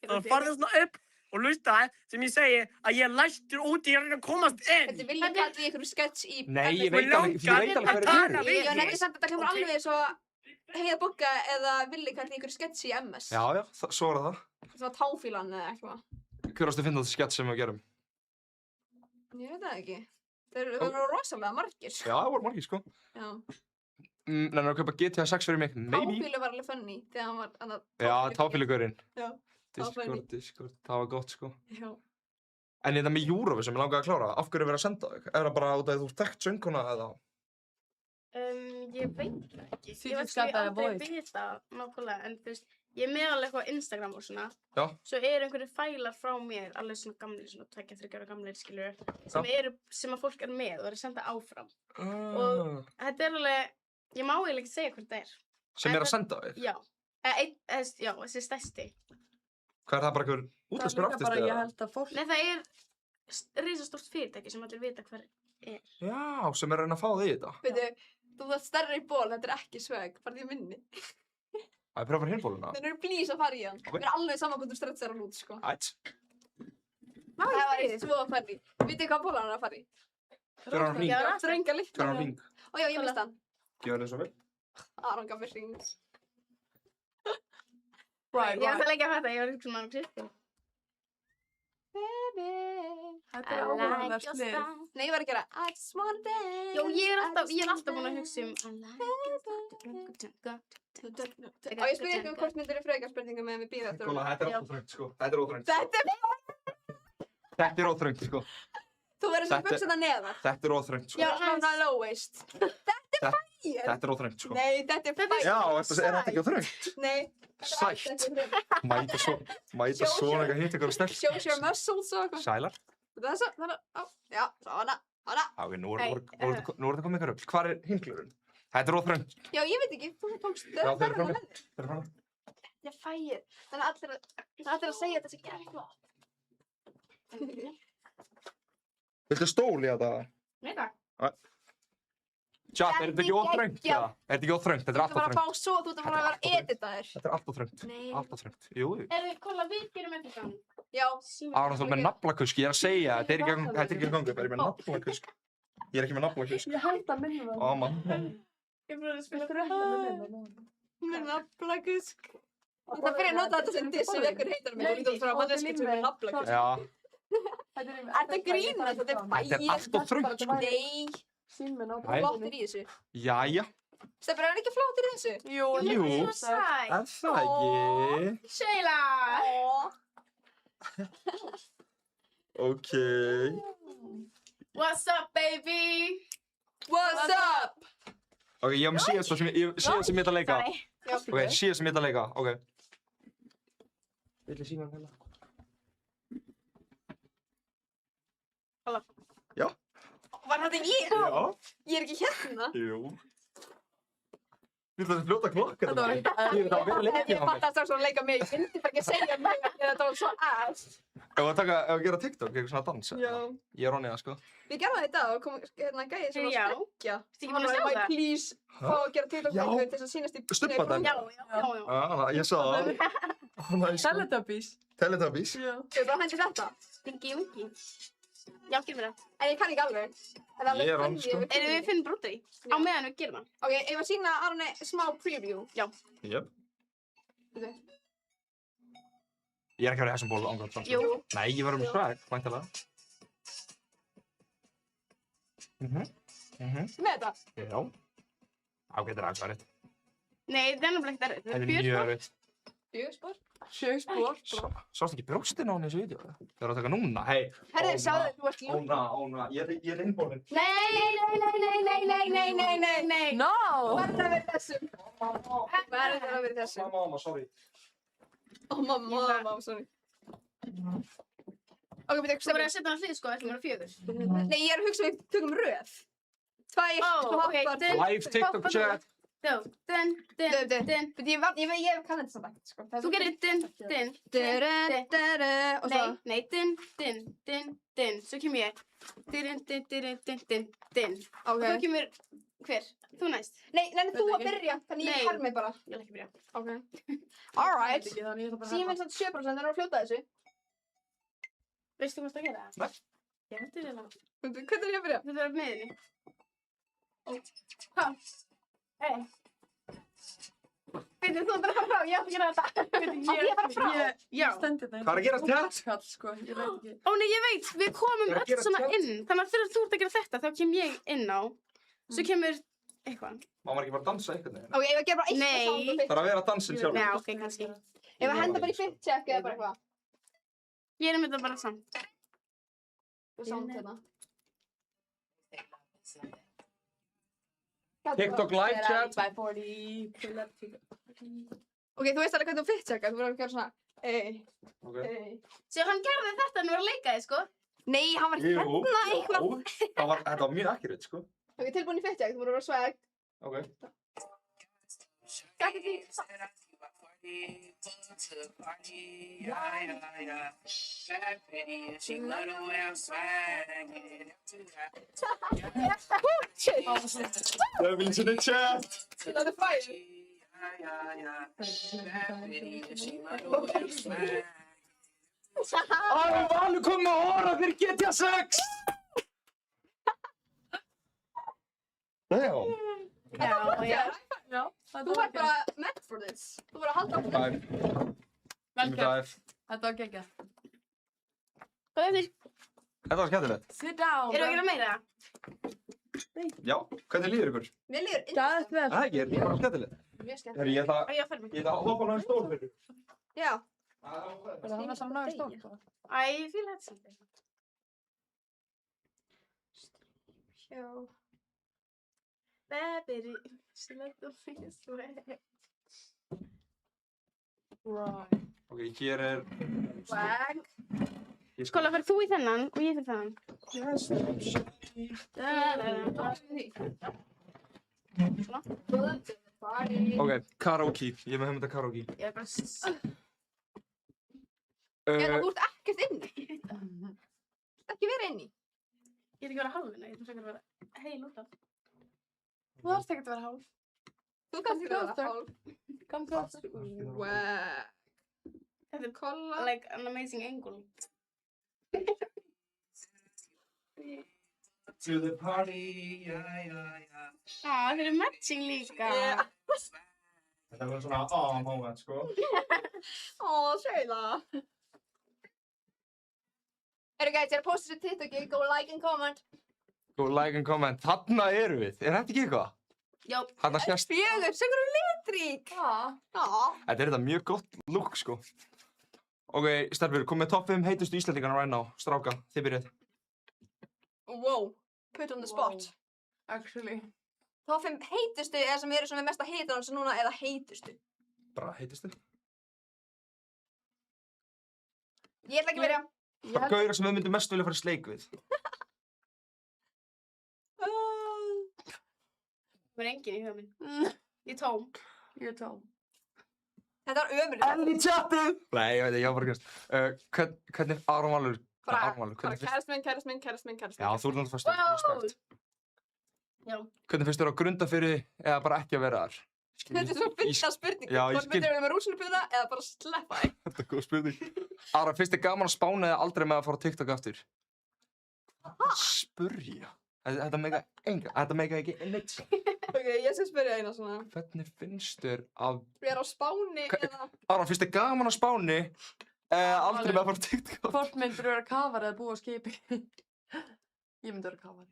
þá farðu svona upp og hlustaði sem ég segi að ég er læstur út í að komast inn. Þetta vil ég kalla í einhverju sketch í... Nei, ég veit alveg hvað það er. Ég nefndi samt að þetta hljómar alveg eins og Heiða Bogga eða Villi kalla í einhverju sketch í MS. Já, svo er það. Það var Táfílan eða eitthvað. Hver varstu að finna þetta sketch sem við gerum? Ég veit það ekki. Þeir voru rosalega margir. Já, það voru margir, sko. Já. Nennir að kaupa GTA 6 fyrir mig? Maybe. Táfílu var alveg funny þegar hann var... Já, Táfílu-gaurinn. Já, það var funny. Discord, það var gott, sko. Já. En þetta með Eurovision, ég langaði að klára, af hverju er verið að senda þig? Er það bara út af því þú ert þekkt söngkona eða? Ég veit það ekki. Ég veit sko ég aldrei vita nákvæmlega, en þú veist, ég er með alveg eitthvað á Instagram og svona. Já. Svo einhverjir fælar frá mér, alveg svona gamlir, svona 2-3 ára gamlir, skilur, sem að fólk er með og er að senda áfram. Og þetta er alveg, ég má eiginlega ekki segja hvað það er. Sem er að senda þig? Já. Já, þessi stærsti. Hvað er það bara einhver útvarpsmaður artisti? Það er líka bara, ég held að fólk... Nei, það er risastórt fyrirtæki sem allir vita hver er. Já, sem er að reyna að fá þig í þetta. Veitu, þú þarft stærri ból, þetta er ekki sveg, farði í minni. Það er pröfa fyrir hinbóluna. Þeir eru plís að fara í hann. Mér er alveg saman hvernig þú stressar hann út, sko. Ætt. Það var eitt svo að fara í. Vitið hvað ból hann er að fara í? Hver á hann hring? Þrönga litla. Hver á hann hring? Ó já, ég mista hann. Gjör þið svo vel. Aron gaf mér hring. Ég ætla ekki að fatta, ég var svona hann Kristín. Baby, þetta er áhugaverð slið. Nei, ég var að gera I just wanna dance. Jó, ég er alltaf búin að hugsa I Og ég spyrir ykkur hvort myndir frekar spurningu með mig bíða eftir. Skóla, þetta er óþröngt, sko. Þetta er óþröngt. Þetta er óþröngt, sko. Þú verður sem buksuna neðar. Þetta er óþröngt, sko. Já, svona low waist. Þetta er fægir. Þetta er óþröngt, sko. Nei, þetta er fægir. Já, er þetta ekki óþröngt? Nei. Sætt. Mæta svona eitthvað hitt ykkur stelp. Shows your muscles og eitthvað. Sælar. Þessa, já, svona. Ok, nú er þetta komið ykkur upp. Hvar er hinglurinn? Þetta er óþröngt. Já, ég veit ekki, þú tókst Já, þeir eru frá mér. Þetta er fægir. Þannig að allir að segja þetta sé ekki flott. Viltu stól í þetta? Nei, takk. Tjat, er þetta ekki óþröngt? Er þetta ekki óþröngt? Þetta er allt Þú ert að óþröngt. fá svo, þú ert að fara að vera editaður. Þetta er allt óþröngt. Nei. Allt óþröngt. Jú. Kolla, við gerum þetta. Já. Ára, þú ert með naflakusk, ég er að segja, þetta er ekki að ganga upp, ég er með naflakusk. Ég er ekki með naflakusk. Ég held að minna það. Ó, mann. Ég er bara að spila Með naflakusk. Það byrja að nota þetta sem diss ef ykkur heitar mig og lítur frá að manneski sem er naflakusk. Já. Er þetta grína? Þetta er fægir. Þetta er allt óþröngt, sko. Nei. Flottir í þessu. Jæja. Stefnir, er hann ekki flottir í þessu? Jú. Er það ekki? Sheila! Ok. What's up, baby? What's up? Ok, ég hef með síðast sem ég ætla að leika. Ok, síðast sem ég ætla að leika, ok. Vill ég sína hann hérna? Halló. Já. Var þetta ég? Já. Ég er ekki hérna. Jú. Við ætlum að fljóta klokka Þetta var ekki Ég er þetta að vera leikið á Ég mig. fatt að strax að leika mig. Ég vildi bara ekki segja mig að þetta var svo ass. Ef að gera TikTok, eitthvað svona dans. Já. Ég er Ronja, sko. Við gerðum það í dag og kom hérna gæði sem var Já. að skrekkja. Ertu ekki búin að sjá það? Please, fá að gera TikTok-leikur til þess að sýnast í... Stubba den. Já. Ég sá það. Teletubbies. Teletubbies. Já. Ég bara hendi þetta. Stingi ungi. Já, gerum við það. En ég kann ekki alveg. Ég er hann, sko. Erum við finnum brútið á meðan við gerum það? Ok, ég var að sýna Arne smá preview. Já. Jöp. Ég er ekki að vera í þessum ból ángrátt samt. Jú. Nei, ég var með swag, væntanlega. Með þetta? Já. Ok, þetta er aðeins verið. Nei, þetta er náttúrulega ekkert erfitt. Þetta er mjög erfitt. Fjögspor? Fjögspor. Sástu ekki brjóstin á henni í þessu vídeo? Það er að taka núna, hei. Herri, sjáðu, þú ert lúk. Óna, ég er innbólinn. Nei. No! Verður að vera þessum. Verður að vera þessum. Mamma, sorry. Ó, mamma, sorry. Ok, við Þú verður að setja hann á hlið sko, eftir mér 4. Nei, ég er að hugsa við tökum röð. 2 ok, Live TikTok chat. Dun. Ég hef kann þetta samt ekkert, sko. Þú gerir dun. Og svo... Nei, dun. Svo kem ég. Dun. Og þá kemur... Hver? Þú næst. Nei, þú að byrja, þannig ég hermi bara. Ég vil ekki byrja. Ok. Alright. Síðan finnst þetta 7%, þannig að fljóta þessu. Veistu hvað það gera? Nei. Ég veit þetta. Hvernig er ég að byrja? Þetta er á miðinni. Hvað? Hei. Veitu, þú ætlar að fara frá, ég ætla að gera þetta. Ég fara frá. Já. Hvað er að gerast hér? Sko, ég veit ekki. Ó nei, ég veit, við komum öll svona inn. Þannig að þegar þú ert að gera þetta, þá kem ég inn á. Svo kemur eitthvað. Má maður ekki bara dansa einhvern veginn? Ok, ef ég ger bara eitthvað Nei. sound og Það er að vera dansin sjálf. Nei, ok, kannski. Ef ég henda bara í fit check eða bara eitthvað. Ég er með þetta bara samt. Sound hérna. TikTok live chat. Ok, þú veist alveg hvernig þú fit checka, þú verður að gera svona Svo hann gerði þetta en var að leika þig, sko. Nei, hann var hérna eitthvað. Þetta var mjög accurate, sko. Ok, tilbúin í fit check, þú verður að vera swag. Ok. Gæti því. Devil's in the chat. Það er færi. Valur kom með hóra fyrir GTA 6. Já. Þú var bara meant for this. Þú var að halda á þetta. Vel gert. Þetta var geggjað. Hvað er þetta? Þetta var skemmtilegt. Sit down. Erum við að gera meira? Já, hvernig líður ykkur? Mér líður Gæðið vel. Það ekki, er bara skemmtilegt. Mjög skemmt. Herri, ég ætla að hoppa á náðu stól fyrir. Já. Það var alltaf náðu stór. Æ, ég fíla þetta samt. Já. Baby, let the face away. Right. Ok, hér er... Swag. Skóla, fyrir þú í þennan og ég fyrir þennan. Ok, karaoke. Ég er með þetta karaoke. Ég er bara... Þú ert ekkert inni. Þú ert ekki verið inni. Ég er ekki verið hálfina, ég er ekki verið heil út af. Þú þarfst ekkert að vera hálf. Þú kannst ekki vera hálf. Come closer. Swag. Þetta er Kolla. like an amazing angle. To the party, yeah. Þeir eru matching líka. Þetta var svona moment, sko. Shayla. Guys, ég er að posta þessu TikToki, go like and comment. Go like and comment. Þarna erum við. Er þetta ekki eitthvað? Já. Þarna sést... Fjögur, segur þú litrík. Þetta er þetta mjög gott look, sko. Ok, stelpur, kom með topp 5 heitustu Íslendingarna right now. Stráka, þið byrjað. Wow, put on the spot. Actually. Top 5 heitustu eða sem eru svona mesta heitur hans núna eða heitustu? Bara heitustu. Ég ætla ekki að byrja. Bara gauðra sem við myndum mest vilja fara í sleik við. Það er enginn í huga minn. Ég er tóm. Ég er tóm. Þetta var ömurlegt. Enn í chatið! Nei, ég veit ekki, ég var bara gæst. Hvernig Aron Valur? Bara kærist minn. Já, þú ert náttúrulega fyrstur. Respekt. Já. Hvernig finnst þér á Grundarfirði eða bara ekki að vera þar? Þetta er svo fyrsta spurning. Já, ég Hvort myndir við með rúsinubúðina eða bara sleppa þig? Þetta er góð spurning. Aron, finnst þér gaman að spána eða aldrei með að fara á TikTok aftur? Spurja? Þetta meika ekki neitt. Ok, ég skal spyrja eina svona. Hvernig finnst þér að... Vera á Spáni eða... Aron, finnst þér gaman að spáni eða aldrei með að fara á TikTok aftur? Hvort myndir þú vera kafari eða búa á skipi? Ég myndi vera kafari.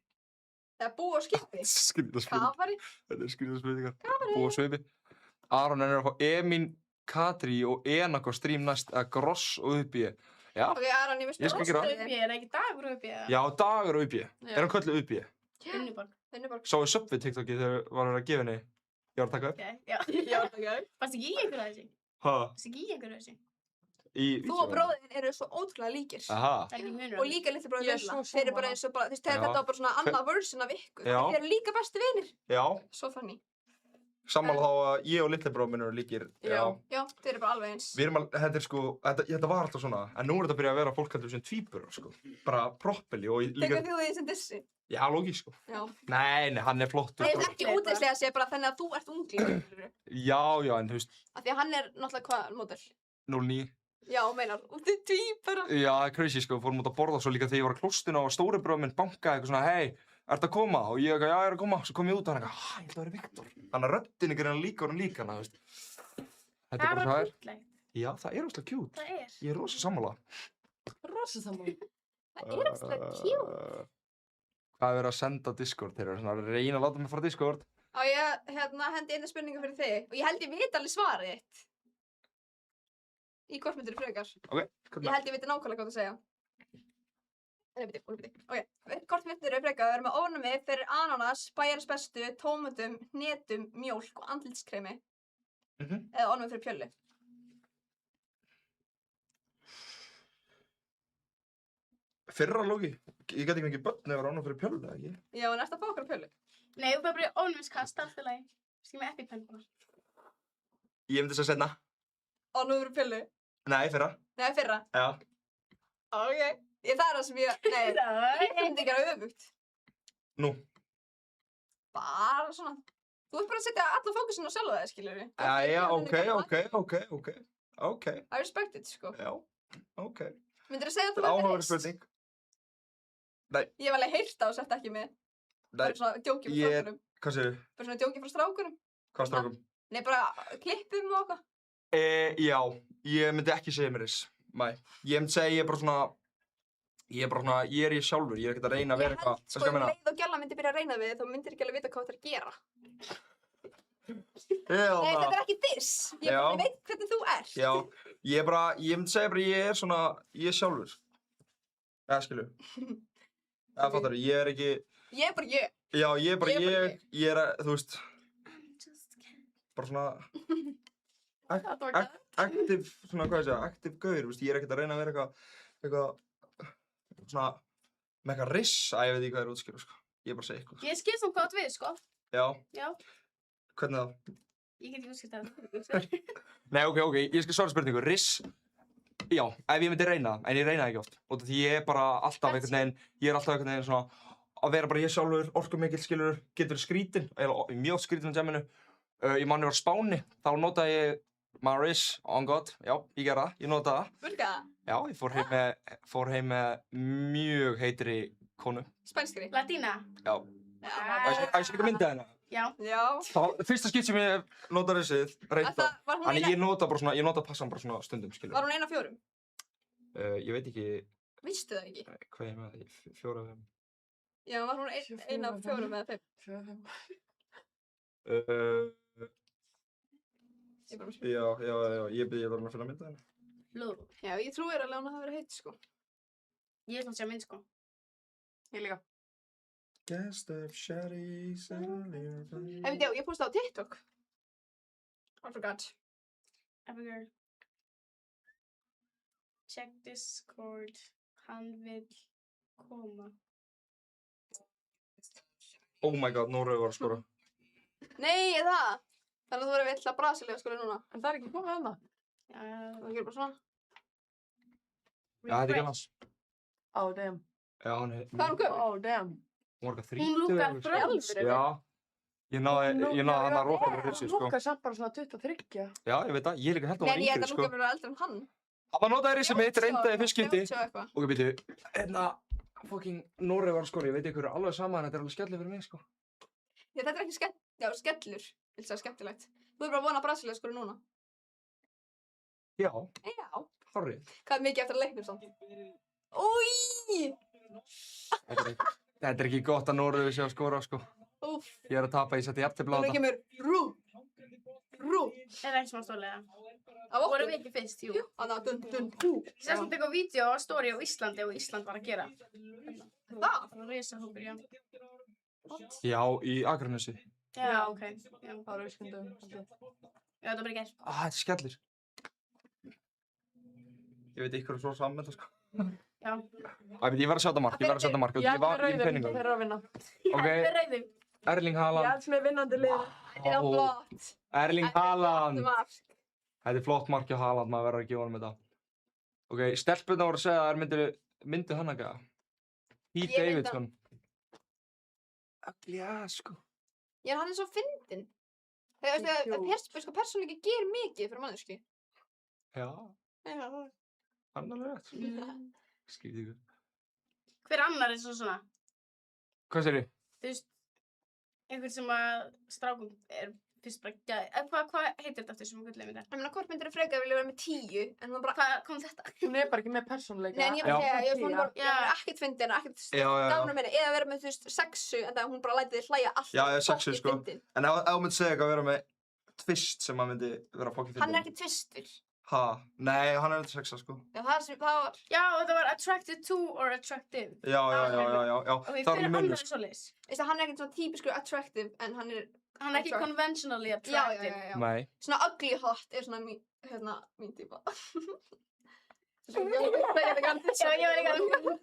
Eða búa á skipi? Skrýta spurning. Kafari? Þetta er skrýta spurningar. Kafari. Búa á svipi. Aron er að fá Emin, Katri og Enak á stream næst að Gross og Uppíi. Já. Ok, Aron, ég veist Ég skal gera það. Uppíi, er það ekki Dagur Uppíi? Já, Dagur og Uppíi. Er hann kölluð Uppíi? Unnuborg. Sáu Subway TikTokið þegar var að gefa henni? Ég var að taka upp. Já. Já, ok. Varst ekki í einhverju af þessu? Hæ? Varst ekki í einhverju af þessu? Þú og bróðin eru svo ótrúlega líkir. Aha. Og líka litli bróðin Ég er Villa. svo Þeir eru bara eins og bara, þú veist, þetta var bara svona annað version af ykkur. Já. Þeir eru líka bestu vinir. Já. Svo funny. Sammála þá að ég og litli bróðir minn eru líkir. Já. Já, þeir eru bara alveg eins. Við erum alveg, þetta er sko, þetta var alltaf svona, en nú er þetta að byrja að vera fólk heldur sem tvíburar, sko. Bara properly og líka... Tekur þú því sem dissi? Já, lógísk, sko. Já. Nei, hann er flottur. Það er ekki útleyslega að segja bara þannig að þú ert unglingur. Já, en þú veist... Af því að hann er náttúrulega hvað módel? 09. Já, meinar, og þið tvíburar. Já, crazy, sko, fórum út að borða svo líka þegar ég var á klostinu og stóri bróðir minn bankaði eitthvað svona, hei, ertu að koma? Og ég eitthvað, já, ég er að koma. Svo kom ég út og hann eitthvað, ég ætla að vera Viktor. Þannig að röddin ykkur er líka hana, þú veist. Þetta er bara hvað er. Já, það er óslega cute. Það er. Ég er rosa sammála. Rosa sammála. Það er óslega cute. Hvað er verið að senda á Discord? Þeir eru svona að reyna að láta mig fara á Discord. Á ég, hendi einu spurningu fyrir þig. Og ég held ég veit alveg svarið þitt. Í hvort myndir frekar. Ok, Ég held ég veit nákvæmlega hvað þú segja. Nei, bíddu. Ok, hvort myndir frekar vera með ofnæmi fyrir ananas, bæjarins bestu, tómatum, hnetum, mjólk og andlitskremi. Eða ofnæmi fyrir pjöllu. Fyrra lógi. Ég gæti ekki börn ef það var ánum fyrir pjöllu, eða ekki? Já, en ertu að fá okkur pjöllu? Nei, þú bara ónumskast, allt í lagi. Skil með EpiPen bara. Ég myndi þess að setna. Ofnæmi fyrir pjöllu? Nei, fyrra. Nei, fyrra. Já. Ok. Það er það sem ég, nei, ég myndi ekki að öfugt. Nú. Bara svona. Þú ert bara að setja alla fókusinn á sjálfa þig, skilur við. Já, ok. I respect it, sko. Já, ok. Myndirðu segja að þú Áhugaverð spurning. Nei. Ég hef alveg heyrt það og sett ekki með. Nei. Bara svona djóki frá strákunum. Hvað segirðu? Bara svona djóki frá strákunum. Hvað strákum? Nei, bara klippum og eitthvað. Já, ég myndi ekki segja mér þess. Nei. Ég myndi segja ég er bara svona, ég er ég sjálfur, ég er ekkert að reyna að vera eitthvað. Sko, um leið og gæla myndi byrja að reyna við þig, þá myndir ekki alveg vita hvað þú ert að gera. Nei, þetta er ekki diss. Ég veit hvernig þú ert. Já, ég myndi segja bara ég er svona, ég er sjálfur. Já, skilu. Það fattar þú, ég er ekki... Ég er bara ég. Já, ég er bara ég er, þú veist... Bara svona... Active, svona hvað ég segja, active gaur, veist, ég er ekkert að reyna að vera eitthvað, svona, með eitthvað riss, ég veit ekki hvað er útskýru, sko. Ég er bara að segja eitthvað. Ég skil samt hvað þú við, sko. Já. Já. Hvernig þá? Ég get ekki útskýrt það. Nei, ok, ég skal svara spurningu. Riss, já, ef ég myndi reyna það, en ég reyna það ekki oft. Og því ég er bara alltaf einhvern veginn, ég er alltaf einhvern veginn svona, að vera bara ég sjálfur, orkumikill, skilur, getur skrítinn, mjög skrítinn á jamminu. Ég man ég var á Spáni, þá notaði ég Maris, on God, já, ég gerði það, ég notaði það. Burka það? Já, ég fór heim með mjög heitri konu. Spænskri? Latína? Já. Æ, ég sé ekki myndið hennar. Já. Það fyrsta skipt sem ég notaði rissið, reynda. Þannig ég nota passan bara svona stundum, skilur. Var hún 1 af 4? Ég veit ekki... Vistu það ekki? Hvað ég með því? 4 af 5. Já, var hún 1 af 4 eða 5? 4 af 5. Já, ég byrði að finna mynda henni. Já, ég trúi alveg að hún hafi verið heitt, sko. Ég er svona að sjá mynd, sko. Ég líka. Guest of Shaddy's earlier. Ég postaði á TikTok. I forgot. Abigail. Check Discord. Hann vill koma. Oh my god, Noreg var að skora. Nei, það! Þannig að þú verður vill að Brasilía skori núna. En það er ekki komið hana. Já, það gerir bara svona. Já, þetta er ekki hans. Oh, damn. Já, hann er... Hvað er hún gömul? Oh, damn. Hún var eitthvað 30. Hún lúkar frjálsri. Já. Ég náði hann að róka með þessu, sko. Hún lúkar samt bara svona 23. Já, ég veit það. Ég líka held að hún var Nei, ég yngri, held að sko. lúkar verður eldri en hann. Það notaði risið mitt, reyndaði fyrst skipti. 30 eitthvað. Ok, býtu. Fucking Noreg var að skora. Ég veit ekki hverju alveg sama, en þetta er alveg skellið fyrir mig, sko. Já, þetta er ekki skellur. Vil segja skemmtilegt. Þú er bara að vona að Brasilía skori núna. Já. Já. Hárrið. Hvað er mikið eftir að leiknum samt? Új! Þetta er ekki gott að Noreg sé að skora, sko. Úff. Ég er að tapa, ég seti jafntefli á Það kemur rú. Er það ekki smá stóðlega? Það vorum við ekki fyrst, jú. Þannig að dun. Sér sem tekur vídeo á story á Íslandi og Ísland var að gera. Það? Það var risahópur, já. Já, í Akranesi. Já, ok. Það var auðskundum. Já, það var bara gert. Þetta er skellir. Ég veit ykkur er svo saman með það, sko. Já. Ég var að setja mark, Ég ætla rauðum þeir eru að vinna. Ok, Erling Ég Haaland. ætla með vinnandi lið. Þetta er flott. Erling Haaland. Mark. Þetta er flott mark hjá Haaland, maður verður að gefa honum þetta. Ok, stelpurnar voru að segja að þær myndu hann ekki. Pete Ég mynd Davidson. Já, sko. Já, hann er svo fyndinn. Persónuleiki gerir mikið fyrir manneskju. Já, Já. hann alveg rétt. Skýrði ykkur. Hver annar er svona? Hvað segirðu? Þú veist, einhvern sem að strákum er fyrst bara gæði. Hvað heitir þetta aftur sem hún gullir með þetta? Ég meina, hvort myndir frekar vilja vera með 10, en hún bara... Hvað kom þetta? Hún er bara ekki með persónuleika. Nei, en ég var ekkert fyndin, ekkert gána minni. Eða vera með, þú veist, 6, en það hún bara læti þið hlæja alltaf. Já, 6, sko. En ef þú myndi segja eitthvað að vera með twist sem að myndi vera fokkið fyndin. Hann er ekki twistur. Ha? Nei, hann er þetta 6, sko. Já, það var... Já, þetta var attracted to or attractive. Já. Það var ekki munur, sko. Hann er ekkert svona típiskur attractive, en hann er... Hann er ekki conventionally attractive. Já. Nei. Svona ugly hot er svona mín típa. Já, ég var líka.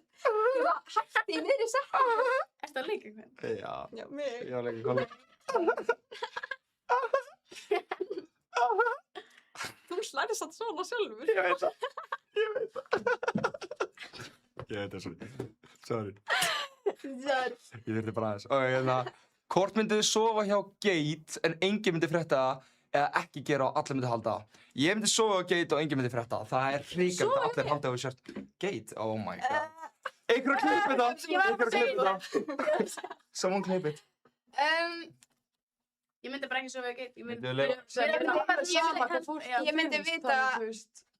Hætti í miðri setningu. Ertu að leika eitthvað? Já, mig. Ég var að leika hvað. Þú slæðir satt svona sjálfur. Ég veit það. Ég veit það, sorry. Ég þurfti bara aðeins. Ok, hvort myndið þið sofa hjá Gate en enginn myndi frétta það eða ekki gera og allir myndi halda það? Ég myndi sofa hjá Gate og enginn myndi frétta það. Það er hrikalegt að allir halda á sért Gate. Oh my god. Einhver að klippa það. Someone clip it. Ég myndi bara ekki sofa hjá Gate. Ég myndi vita...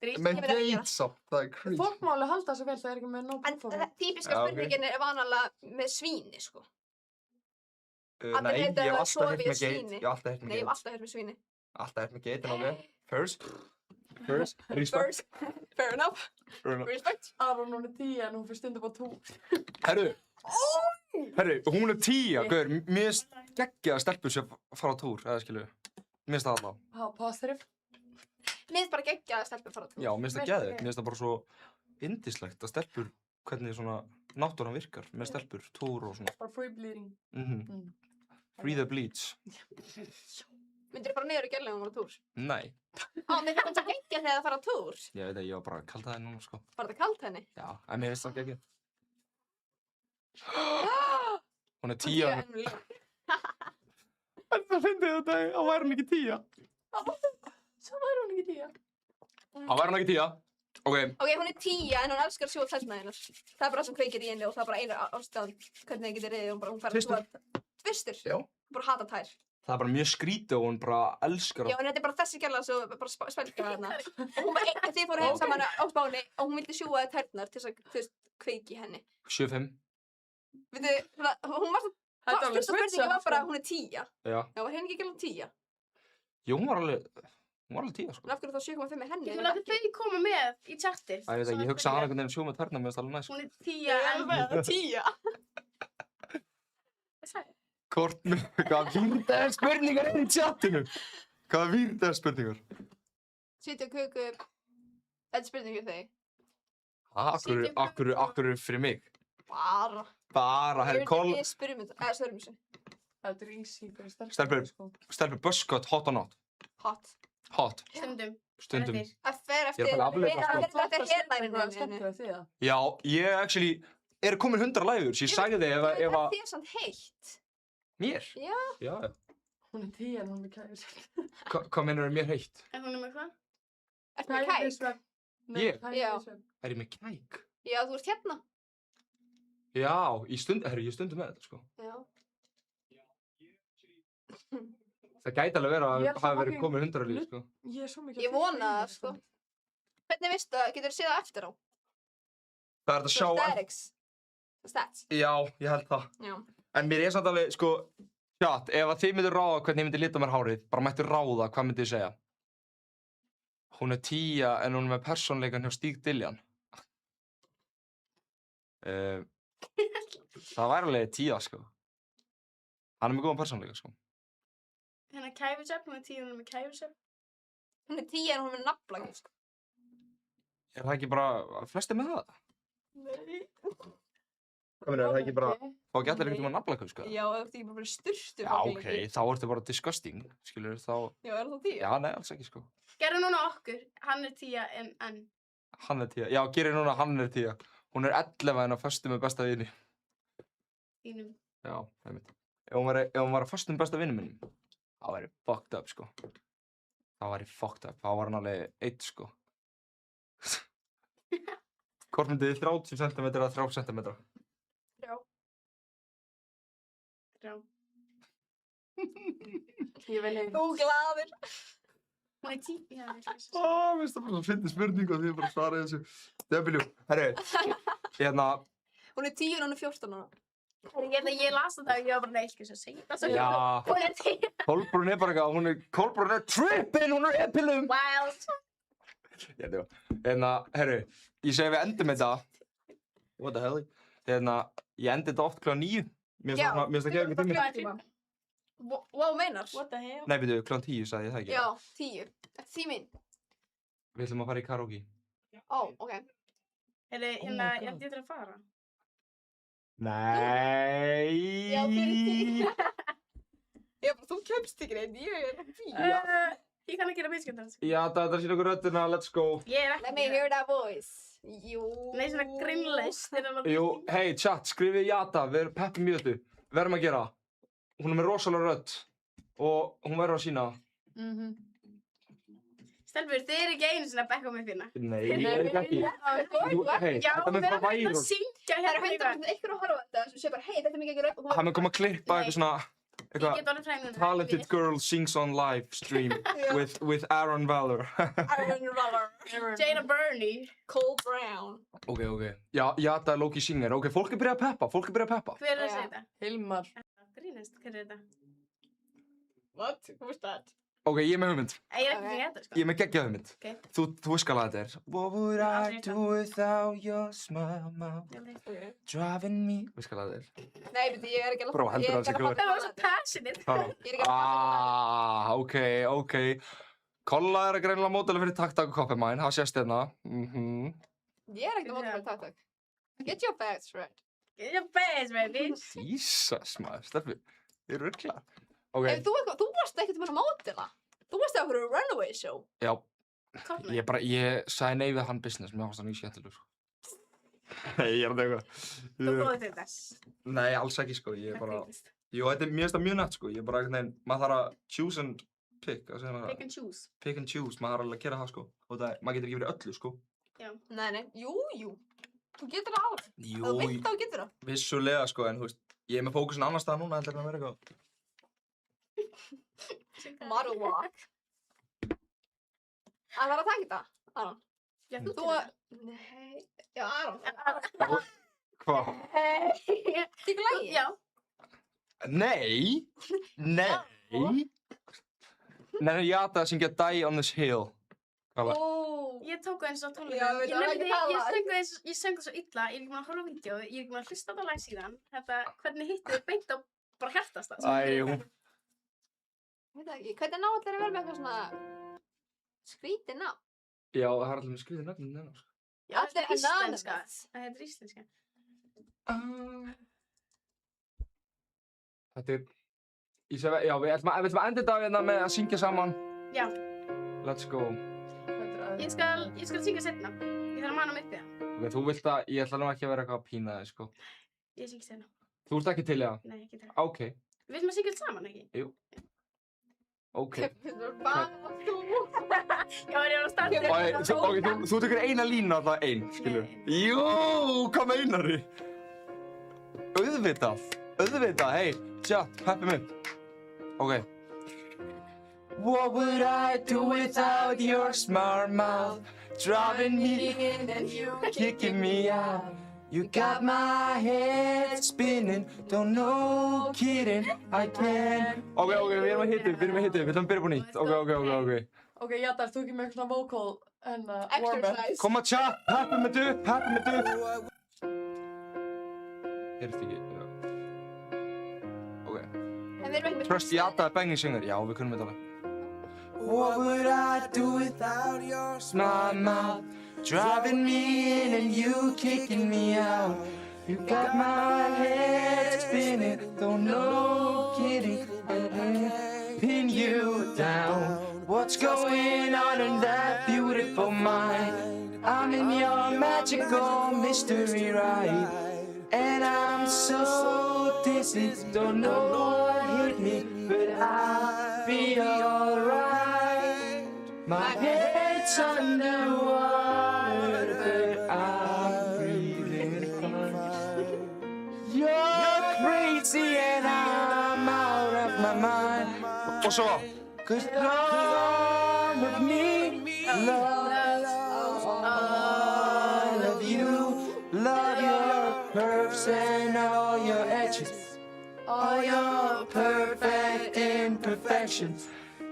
Með Gate samt, það er creep. Fólk má alveg halda þessu vel, það er ekki með nóg En típiska spurningin er vanalega með svíni, sko. Nei, ég hef alltaf heyrt með Gate. Nei, ég hef alltaf heyrt með svíni. Alltaf heyrt með Gate, en ok. First, respect. Fair enough. Respect. Aron, hún er 10 en hún fyrir stundum á túr. Herru, hún er 10, gaur. Mér finnst geggja að stelpur sér að fara á túr, eða skilju. Mér finnst það alltaf. Ha, positive. Mér finnst bara geggja að stelpur fara á túr. Já, mér finnst það geðveikt. Mér finnst það bara svo yndislegt að stelpur, hvernig svona náttúran virkar með stelpur, túr og svona. Bara free bleeding. Free the bleeds. Myndir þú bara niður í gæli og fara á túr? Nei. Mér finnst það geggja þegar það fara á túr. Ég veit að ég var bara að kalda það núna, sko. Var það kalt henni? Já, en mér finnst það geggja. Hún er 10. Það fyndi þetta, þá væri hún ekki 10. Svo væri hún ekki 10. Þá væri hún ekki 10. Ok, hún er 10 en hún elskar að sjúga tæsnaðinnar. Það er bara það sem kveikir í henni og það er bara einu ástæðan hvernig það getur riðið og hún fær að sjúga. Tvistur? Já. Hún bara hata tær. það er bara mjög skrítið og hún bara elskar Já, en þetta er bara þessi gæla sem bara spælka þarna. Og hún bara þið fóru heim saman á Spáni og hún vildi sjúga tærnar til þess að kveiki henni. 7-5. Veitu, hún var svo... Fyrsta spurningi var bara hún er 10. Já. Já, var henni ekki gæla 10? Jú, hún var alveg 10 sko. En af hverju þá 7,5 með henni? Ég vil að þau koma með í chatið. Æ, ég hugsa hana einhvern veginn sjó með tærnar með alveg næst. Hún er 10 10? Hvort með, hvaða výrdaðar spurningar í chatinu? Hvaða výrdaðar spurningar? Svíti og köku, þetta er spurningur þig. Akkur fyrir mig? Bara, herri, Við spyrjum þetta, svörum þessu. Þetta er easy fyrir stelpur. Stelpur, buzzcut, hot or not? Hot. Stundum. Það fer eftir herlærinu. Já, ég actually er komin 100 lægur, svo ég sagði þig ef að... Þið er samt heitt. Mér? Já. Hún er 10 en hún er kæfis. Hvað meinar mér heitt? En hún er með hvað? Ertu með kæk? Ég? Já. Er ég með kæk? Já, þú ert hérna. Já, ég stundum með þetta, sko. Já. Það gæti alveg vera að hafa verið komin 100 líf, sko. Ég vona það, sko. Hvernig veistu það? Getur þú séð það eftir á? Það er þetta sjá... Stats? Já, ég held það. Já. En mér er samt alveg, sko, tjat, ef að þið myndir ráða hvernig ég myndi lita mér hárið, bara mættu ráða, hvað myndi ég segja? Hún er 10 en hún er með persónleikan hjá Stíg Dillian. Það væri alveg 10, sko. Hann er með góðan persónleika, sko. Hérna kæfisöp, hún er 10 og hún er með kæfisöp. Hún er 10 en hún er með nafnlag, sko. Er það ekki bara flestir með það? Nei. Hvað meina, er það ekki bara, fá ekki allir einhvern tíma naflaköp, sko? Já, ef þú ekki bara sturtu Já, ok, þá ertu bara disgusting, skilur, þá... Já, er það 10? Já, nei, alls ekki, sko. Gerðu núna okkur, hann er 10 en. Hann er 10. Já, gerir núna hann er 10. Hún er 11 en á föstu með besta vini. Þínum. Já, einmitt. Ef hún var að föstu með besta vini minnum, það væri fucked up, sko. Það væri fucked up, þá var hann alveg 1, sko. Hvort myndið þið 30 cm eða 3 cm? 3. Ég vil heim. Þú glaður. Hún er 10, já, ég veist. Mér finnst það bara svo fyndið spurning og því ég bara svaraði þessu. Debiljú, herru, hérna... Hún er 10 og hún er 14 ára. Ég las þetta og ég var bara neilk þess að segja það. Já. Hún er 10. Kolbrún er bara eitthvað, Kolbrún er trippin, hún er epilum! Wild. Já, það var. Hérna, herru, ég segi við endum þetta. What the hell? Hérna, ég endi þetta oft kl. 9. Mér finnst það ekki tími. Wow, meinar? What the hell? Nei, byrju, kl. 10 sagði ég það ekki. Já, 10. Þetta er 10 minn. Við ætlum að fara í karaoke. Ó, ok. Hérna, ég ætti að fara. Nei. Já, fyrir 10. Já, bara þú kemst ekki neitt, ég er 10. Ég kann að gera miskjöndans. Já, það sína okkur röddina, let's go. Ég er ekki. Let me hear that voice. Jú. Nei, svona grinnlaust. Jú, hey, chat, skrifið Jata, við erum peppum í þetta. Við erum að gera. Hún er með rosalega rödd og hún verður að sína. Stelpur, þið eru ekki einu sinni að bekka mig finna. Nei, ég er ekki. Hey, þetta með frá Já, við erum værum. að syngja Það eru 100% einhver að horfa á þetta sem sé bara, hei, þetta er mikið ekki rödd. Hann mun koma að klippa eitthvað svona, Ég get orðið fræmið. talented girl sings on live stream with Aaron Valor. Aaron Valor. Jada Burney. Cole Brown. Ok. Já, Jata er Loki singer. Ok, fólk er byrjað að peppa, Hver er að segja þetta? Hilmar. Grínast, hver er þetta? What? Who's that? Ok, ég er með hugmynd. Ég er ekki að þetta, sko. Ég er með geggjað hugmynd. Ok. Þú veist hvað þetta er. What would I do without your smile, driving me... Veist hvað þetta er? Nei, veit ég er ekki alveg... Bro, heldur það sé góður. Það var svo passionate. Ég er ekki alveg... Ok. Kolla er að greinilega módela fyrir taktak og Copy Mine, það sést hérna. Ég er ekki að móta fyrir taktak. Get your facts right. Get your facts right, bitch. Jesus, maður, stelpur. Ég er rugglar. Ok. Ef þú varst ekkert að módela. Þú varst á einhverju runaway show. Já. Ég sagði nei við hann business, mér fannst það mjög skemmtilegur. Nei, ég er að dega. Þú góði til þess. Nei, alls ekki, sko. Ég er bara... Jú, mér finnst það mjög nett, sko. Ég er bara einhvern veginn, maður þarf að choose and pick. Pick and choose. Pick and choose, maður þarf alveg að gera það, sko. Og það, maður getur ekki verið öllu, sko. Já. Nei. Jú. Þú getur það alveg. Jú. Þú vilt þá getur það. Vissulega, sko, en þú veist, ég er með fókusin annars staðar núna heldur en að vera eitthvað. Model walk. Það var að taka þetta, Aron. Já, þú að... Nei. Já, Aron. Hvað? Tekur lagi? Já. Nei. Nei, Jata að syngja Die on this Hill. Hvað var? Ég tók það eins og tónleika. Já, veit það ekki tala. Ég söng það svo illa, ég er ekki búin að horfa á vídeo, ég er ekki búin að hlusta á það lag síðan. Þetta, hvernig hittu þið beint á bara hjartast það. Hún... Veit það ekki, hvernig ná allir að vera með eitthvað svona skrítið nafn? Já, það er allir með skrítið nafnum þennan, sko. Já, þetta er íslenska. Það heitir íslenska. Þetta er... Já, við ætlum að enda þetta hérna með að syngja saman. Já. Let's go. Ég skal syngja setna. Ég þarf að manna mig upp í það. Ok, þú vilt að... Ég ætla nú ekki að vera eitthvað að pína þig, sko. Ég syngja setna. Þú ert ekki til í það? Nei, ekki til. Ok. Við ætlum að syngja þetta saman, ekki? Jú. Ok. Já, ég var að starta. Ok, þú tekur eina línu af það einn, skilur. Jú, hvað meinar þið? Auðvitað, hey, chat, peppum upp. Ok. What would I do without your smart mouth? Driving me in and you kicking me out. You got my head spinning, don't know, kidding, I can't. Ok, við erum að hita upp, við ætlum að byrja upp á nýtt. Ok. Ok, Jata, ert þú ekki með eitthvað vocal Exercise. Kom að chat, peppum þetta upp. Heyrðist ekki, já. Ok. Trust Jata er banging singer, já, við kunnum þetta alveg. What would I do without your smart mouth? driving me in and you kicking me out. You got my head spinning, don't know, kidding, pin you down. What's going on in that beautiful mind? I'm in your magical mystery ride, and I'm so dizzy, don't know what hit me, but I'll be alright. My head's underwater, but I'm breathing fine. You're crazy and I'm out of my mind. Og svo. Cause along with me, love all of you. Love your curves and all your edges, all your perfect imperfections.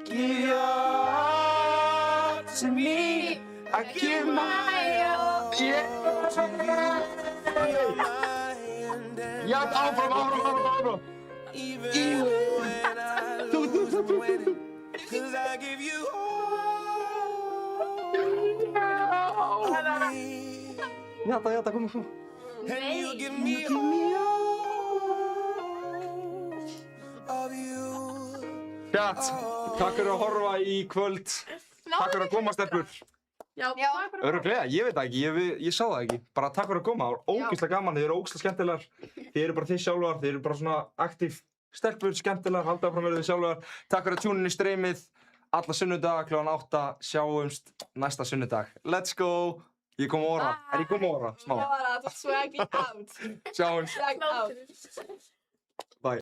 Give your all to me, I give my all. Yeah. Já, áfram. Even when I lose, I'm winning. Cause I give you all of me. Jata, kom. And you give me all of you. Chat, takk fyrir að horfa í kvöld. Takk fyrir að koma, stelpur. Já, takk fyrir að koma. Örugglega, ég veit það ekki, ég sá það ekki. Bara takk fyrir að koma, það var ógeðslega gaman, þið eru ógeðslega skemmtilegar. Þið eru bara þið sjálfar, þið eru bara svona aktív stelpur, skemmtilegar, halda áfram verið þið sjálfar. Takk fyrir að tjúna inn í streymið. Alla sunnudaga kl. 8, sjáumst næsta sunnudag. Let's go! Ég kom að orða. Er ég kom að orða? Smá. Það var að swag it out. Sjáumst. Swag out.